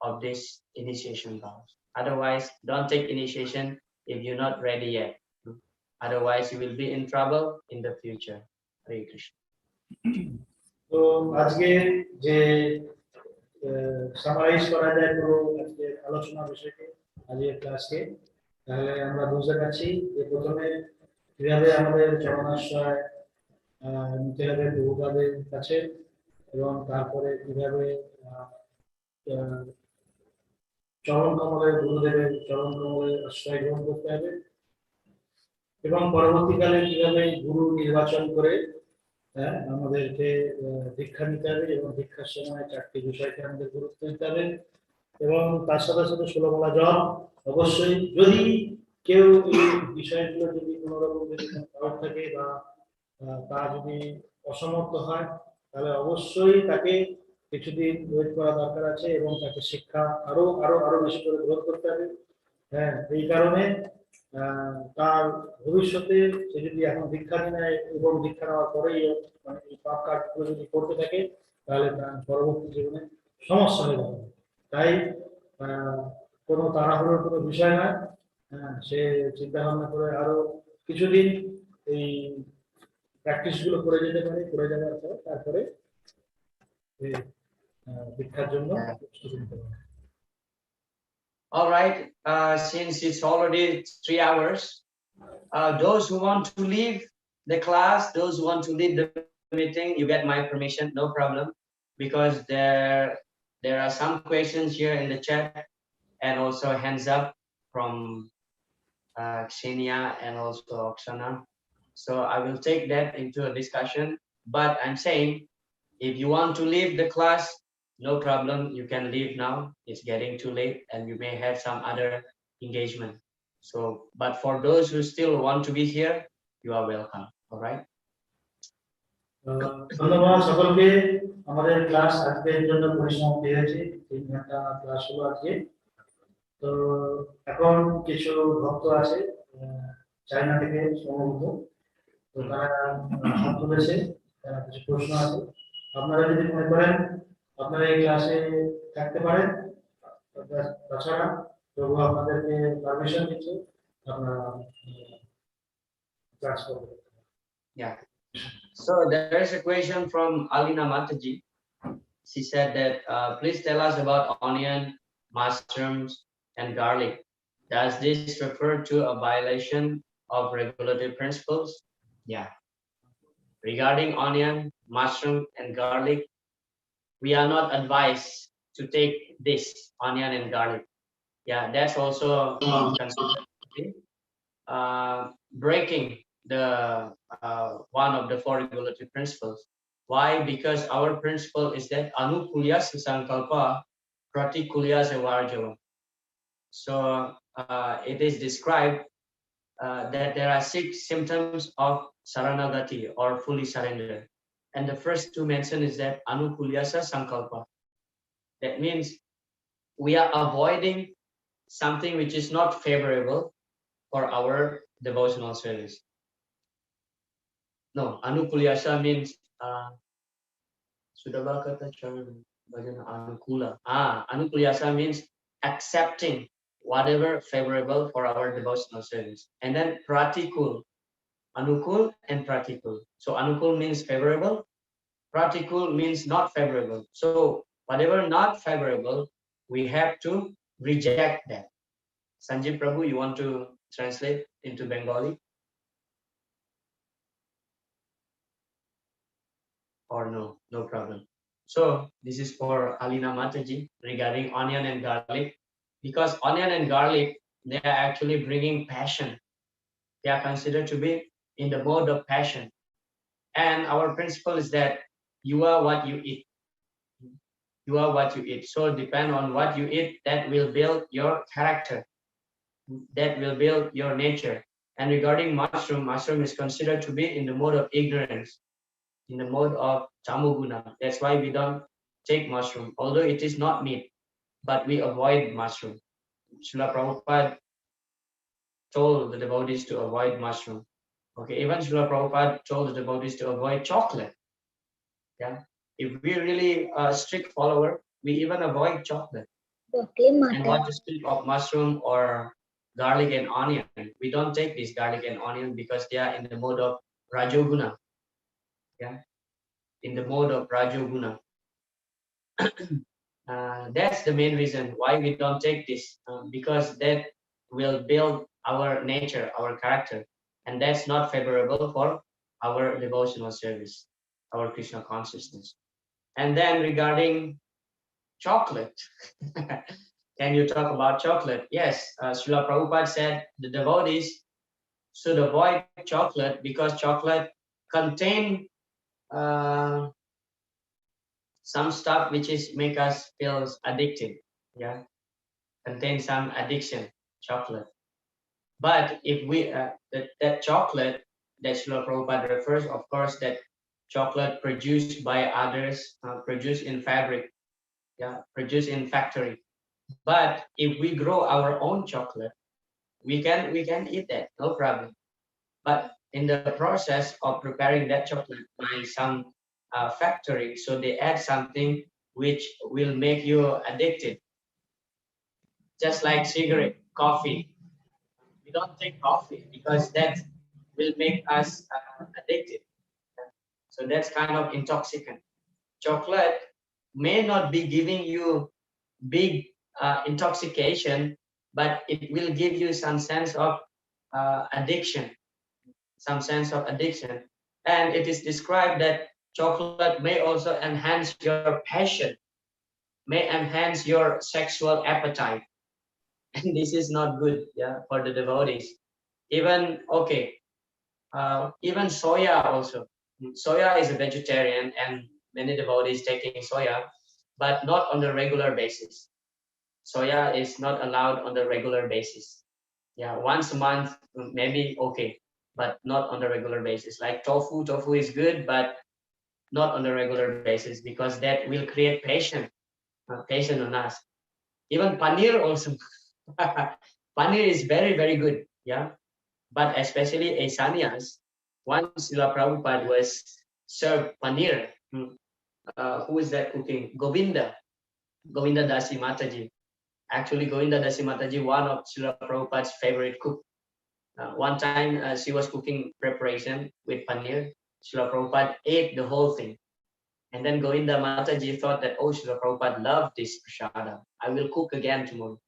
of this initiation vows. Otherwise, don't take initiation if you're not ready yet. Otherwise, you will be in trouble in the future. Hare Krishna. তো আজকে যে summarise করা যায় পুরো আজকে আলোচনা বিষয়কে আজকের ক্লাসকে, তাহলে আমরা বুঝতে পারছি যে প্রথমে কিভাবে আমাদের চরণাশ্রয় নিতে হবে প্রভুপাদের কাছে, এবং তারপরে কিভাবে চরণ কমলে গুরুদেবের চরণ কমলে আশ্রয় গ্রহণ করতে হবে, এবং পরবর্তীকালে কিভাবে গুরু নির্বাচন করে আমাদেরকে দীক্ষা নিতে হবে, এবং দীক্ষার সময় 4টি বিষয়কে আমাদের গুরুত্ব দিতে হবে, এবং তার সাথে সাথে 16 মালা জপ অবশ্যই। যদি কেউ এই বিষয়গুলো যদি কোনো রকম যদি ডাউট থাকে বা তা যদি অসমর্থ হয়, তাহলে অবশ্যই তাকে কিছুদিন ওয়েট করা দরকার আছে, এবং তাকে শিক্ষা আরো আরো আরো বেশি করে গ্রহণ করতে হবে। হ্যাঁ, এই কারণে তার ভবিষ্যতে সে যদি এখন দীক্ষা নেয় এবং দীক্ষা নেওয়ার পরেই মানে এই পাপ কাজগুলো যদি করতে থাকে, তাহলে তার পরবর্তী জীবনে সমস্যা হয়ে যাবে। তাই কোনো তাড়াহুড়োর কোনো বিষয় নয়, সে চিন্তা ভাবনা করে আরো কিছুদিন এই প্র্যাকটিস গুলো করে যেতে পারে, করে যাওয়ার পরে তারপরে দীক্ষার জন্য প্রস্তুতি নিতে পারে। All right, since it's already 3 hours, those who want to leave the class, those who want to leave the meeting, you get my permission, no problem, because there are some questions here in the chat, and also hands up from Ksenia and also Oksana. So I will take that into a discussion, but I'm saying if you want to leave the class, no problem, you can leave now. It's getting too late and you may have some other engagement. So, but for those who still want to be here, you are welcome. All right. ধন্যবাদ সকলকে। আমাদের class আজকের জন্য পরিসমাপ্তি হয়েছে, 3 ঘন্টা class হলো আজকে। তো এখন কিছু ভক্ত আছে চায়না থেকে সম্ভবত, তো তারা হাত তুলেছে, তারা কিছু প্রশ্ন আছে। আপনারা যদি মনে করেন আপনারা এই ক্লাসে থাকতে পারেন, তাছাড়া প্রভু আপনাদেরকে পারমিশন দিচ্ছে, আপনারা ক্লাস করবেন। Yeah. So there is a question from Alina Mataji. She said that please tell us about onion, mushrooms, and garlic. Does this refer to a violation of regulatory principles? Yeah. Regarding onion, mushroom, and garlic, we are not advised to take this onion and garlic. Yeah, that's also considered breaking the one of the 4 regulatory principles. Why? Because our principle is that anukulyas sankalpa pratikulyas varjavam. So it is described that there are 6 symptoms of saranagati, or fully surrender. And the first to mention is that anukulyasa sankalpa. That means we are avoiding something which is not favorable for our devotional service. No, anukulyasa means anukulyasa means accepting whatever favorable for our devotional service. And then pratikul, anukul and pratikul. So anukul means favorable, pratikul means not favorable. So whatever not favorable, we have to reject that. Sanjeev Prabhu, you want to translate into Bengali? Or no? No problem. So this is for Alina Mataji regarding onion and garlic. Because onion and garlic, they are actually bringing passion. They are considered to be in the mode of passion. And our principle is that you are what you eat. You are what you eat. So depend on what you eat, that will build your character. That will build your nature. And regarding mushroom, mushroom is considered to be in the mode of ignorance, in the mode of tamoguna. That's why we don't take mushroom, although it is not meat, but we avoid mushroom. Srila Prabhupada told the devotees to avoid mushroom. Okay, even Srila Prabhupada told the devotees to avoid chocolate. Yeah, if we're really a strict follower, we even avoid chocolate. And what to speak of mushroom or garlic and onion? We don't take this garlic and onion because they are in the mode of rajoguna. Yeah, in the mode of rajoguna. That's the main reason why we don't take this, because that will build our nature, our character, and that's not favorable for our devotional service, our Krishna consciousness. And then regarding chocolate, can you talk about chocolate? Yes, Srila Prabhupada said the devotees should avoid chocolate because chocolate contain some stuff which is make us feel addicted. Yeah, contain some addiction, chocolate. But if we that chocolate that Srila Prabhupada refers, of course, that chocolate produced by others, produced in fabric, yeah, produced in factory. But if we grow our own chocolate, we can eat that, no problem. But in the process of preparing that chocolate by some factory, so they add something which will make you addicted, just like cigarette, coffee. We don't take coffee because that will make us addicted. So that's kind of intoxicant. Chocolate may not be giving you big intoxication, but it will give you some sense of addiction, some sense of addiction. And it is described that chocolate may also enhance your passion, may enhance your sexual appetite. And this is not good, yeah, for the devotees. Even, okay, even soya also. Soya is a vegetarian and many devotees taking soya, but not on the regular basis. Soya is not allowed on the regular basis. Yeah, once a month, maybe okay, but not on the regular basis. Like tofu, tofu is good, but not on the regular basis because that will create passion on us. Even paneer also. Paneer is very, very good. Yeah, but especially a sannyas. Once Srila Prabhupada was served paneer. Who is that cooking? Govinda Dasi Mataji. Actually, Govinda Dasi Mataji, one of Srila Prabhupada's favorite cook. One time she was cooking preparation with paneer. Srila Prabhupada ate the whole thing. And then Govinda Mataji thought that, oh, Srila Prabhupada loved this prasada. I will cook again tomorrow.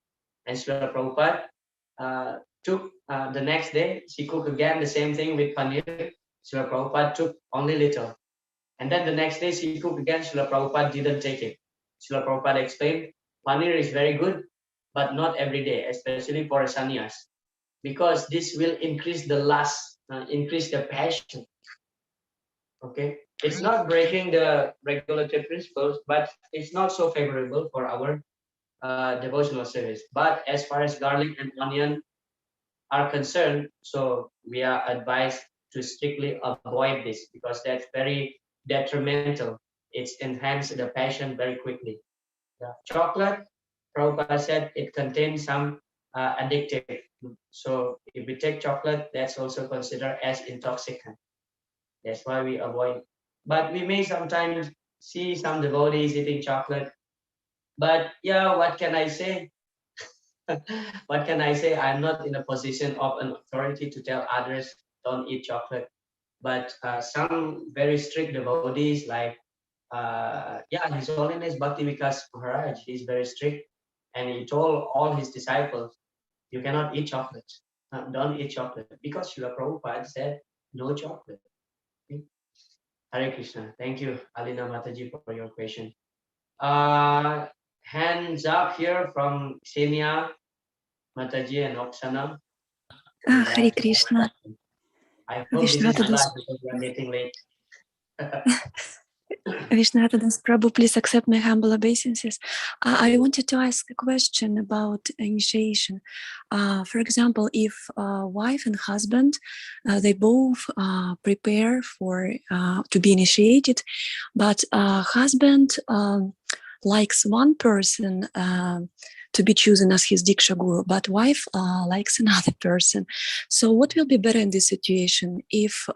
And Srila Prabhupada took the next day, she cooked again the same thing with paneer. Srila Prabhupada took only little. And then the next day she cooked again, Srila Prabhupada didn't take it. Srila Prabhupada explained, paneer is very good, but not every day, especially for a sannyas, because this will increase the lust, increase the passion. Okay, it's not breaking the regulatory principles, but it's not so favorable for our devotional service. But as far as garlic and onion are concerned, so we are advised to strictly avoid this because that's very detrimental. It's enhanced the passion very quickly. Yeah. Chocolate, Prabhupada said it contains some addictive. So if we take chocolate, that's also considered as intoxicant. That's why we avoid. But we may sometimes see some devotees eating chocolate. But yeah, what can I say? What can I say? I'm not in a position of an authority to tell others don't eat chocolate. But some very strict devotees, like yeah, His Holiness Bhakti Vikas Maharaj, he's very strict, and he told all his disciples, you cannot eat chocolate. Don't eat chocolate, because Srila Prabhupada said no chocolate. Okay? Hare Krishna. Thank you, Alina Mataji, for your question. Hands up here from Ksenia, Mataji, and Oksana. Hare Krishna. I hope this is Vishnata class because we are getting late. Das Prabhu, please accept my humble obeisances. I wanted to ask a question about initiation. For example, if wife and husband, they both prepare for to be initiated, but husband likes one person to be chosen as his Diksha Guru, but wife likes another person. So what will be better in this situation if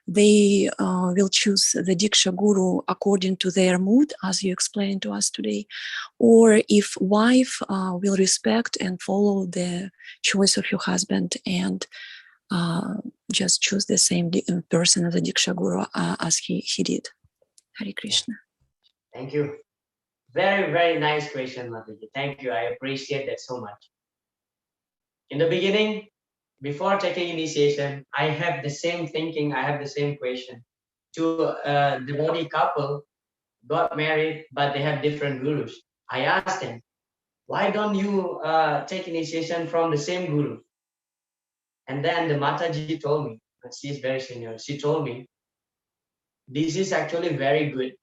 they will choose the Diksha Guru according to their mood, as you explained to us today, or if wife will respect and follow the choice of your husband and just choose the same person as a Diksha Guru as he did. Hare Krishna. Thank you. Very, very nice question, Mataji. Thank you. I appreciate that so much. In the beginning, before taking initiation, I have the same thinking, I have the same question. To a devotee couple, got married, but they have different gurus. I asked them, why don't you take initiation from the same guru? And then the Mataji told me, she is very senior, she told me, this is actually very good.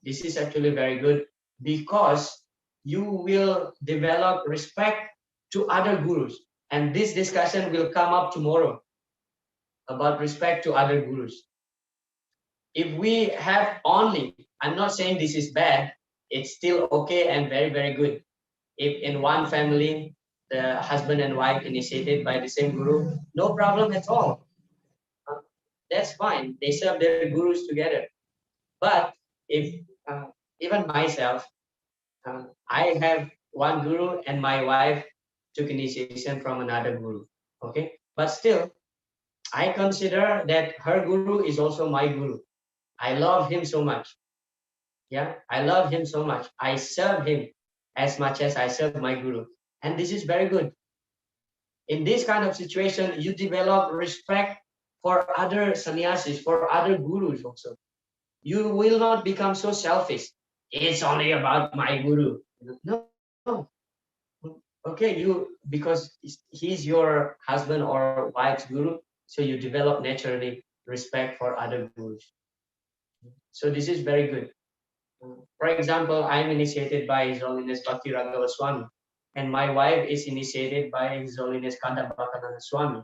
This is actually very good because you will develop respect to other gurus. And this discussion will come up tomorrow about respect to other gurus. If we have only, I'm not saying this is bad, it's still okay and very, very good. If in one family, the husband and wife initiated by the same guru, no problem at all. That's fine. They serve their gurus together. But if even myself, I have one guru and my wife took initiation from another guru. Okay, but still, I consider that her guru is also my guru. I love him so much. Yeah, I love him so much. I serve him as much as I serve my guru, and this is very good. In this kind of situation, you develop respect for other sannyasis, for other gurus also. You will not become so selfish. It's only about my guru. No, okay, because he's your husband or wife's guru, so you develop naturally respect for other gurus. So this is very good. For example, I'm initiated by His Holiness Bhakti Raghava Swami, and my wife is initiated by His Holiness Kadambakkananda Swami.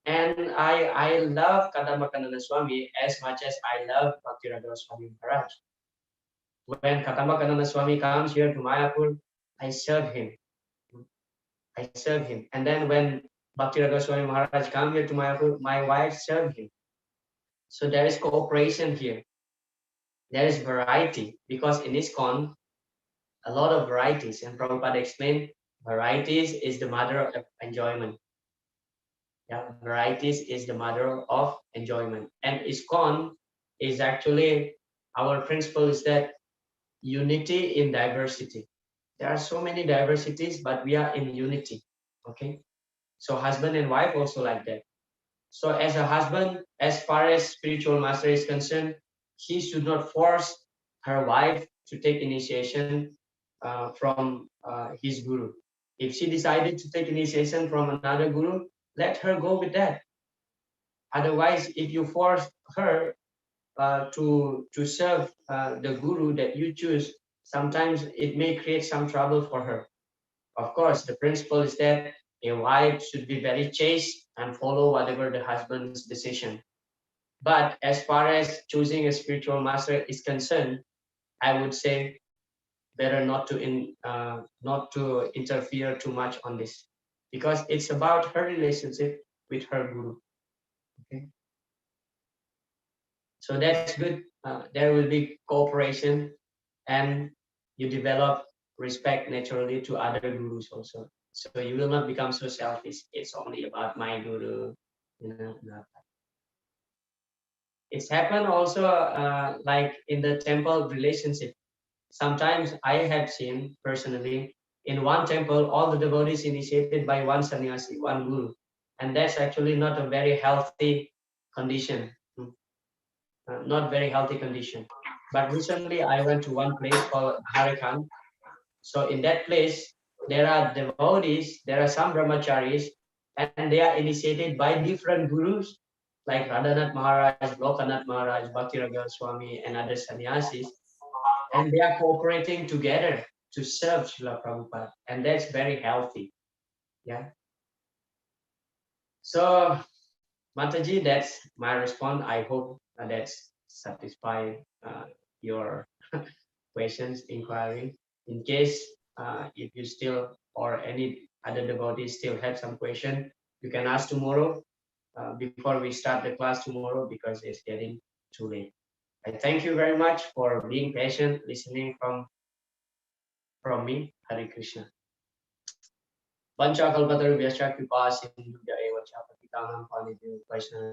And I love Kadambakkananda Swami as much as I love Bhakti Raghava Swami Maharaj. When Kadambakkananda Swami comes here to Mayapur, I serve him. I serve him. And then when Bhakti Raghava Swami Maharaj come here to Mayapur, my wife served him. So there is cooperation here. There is variety, because in ISKCON, a lot of varieties, and Prabhupada explained, varieties is the mother of enjoyment. Yeah, varieties is the mother of enjoyment. And ISKCON is actually, our principle is that unity in diversity. There are so many diversities, but we are in unity. Okay, so husband and wife also like that. So as a husband, as far as spiritual master is concerned, he should not force her wife to take initiation from his guru. If she decided to take initiation from another guru, let her go with that. Otherwise, if you force her to serve the guru that you choose, sometimes it may create some trouble for her. Of course, the principle is that a wife should be very chaste and follow whatever the husband's decision. But as far as choosing a spiritual master is concerned, I would say better not to interfere too much on this, because it's about her relationship with her guru. Okay, so that's good. There will be cooperation, and you develop respect naturally to other gurus also. So you will not become so selfish. It's only about my guru, no. It's happened also like in the temple relationship. Sometimes I have seen personally in one temple, all the devotees initiated by one sannyasi, one guru. And that's actually not a very healthy condition. Not very healthy condition. But recently I went to one place called Harikan. So in that place, there are devotees, there are some brahmacharis, and they are initiated by different gurus like Radhanath Maharaj, Lokanath Maharaj, Bhaktiraga Swami, and other sannyasis, and they are cooperating together to serve Srila Prabhupada, and that's very healthy. Yeah. So, Mataji, that's my response. I hope that's satisfied your questions, inquiry. In case if you still or any other devotee still have some question, you can ask tomorrow before we start the class tomorrow because it's getting too late. I thank you very much for being patient, listening from me. Hare Krishna. Pancha kalpataru vyascha kripa sindhu eva cha patitanam pavanebhyo vaishnavebhyo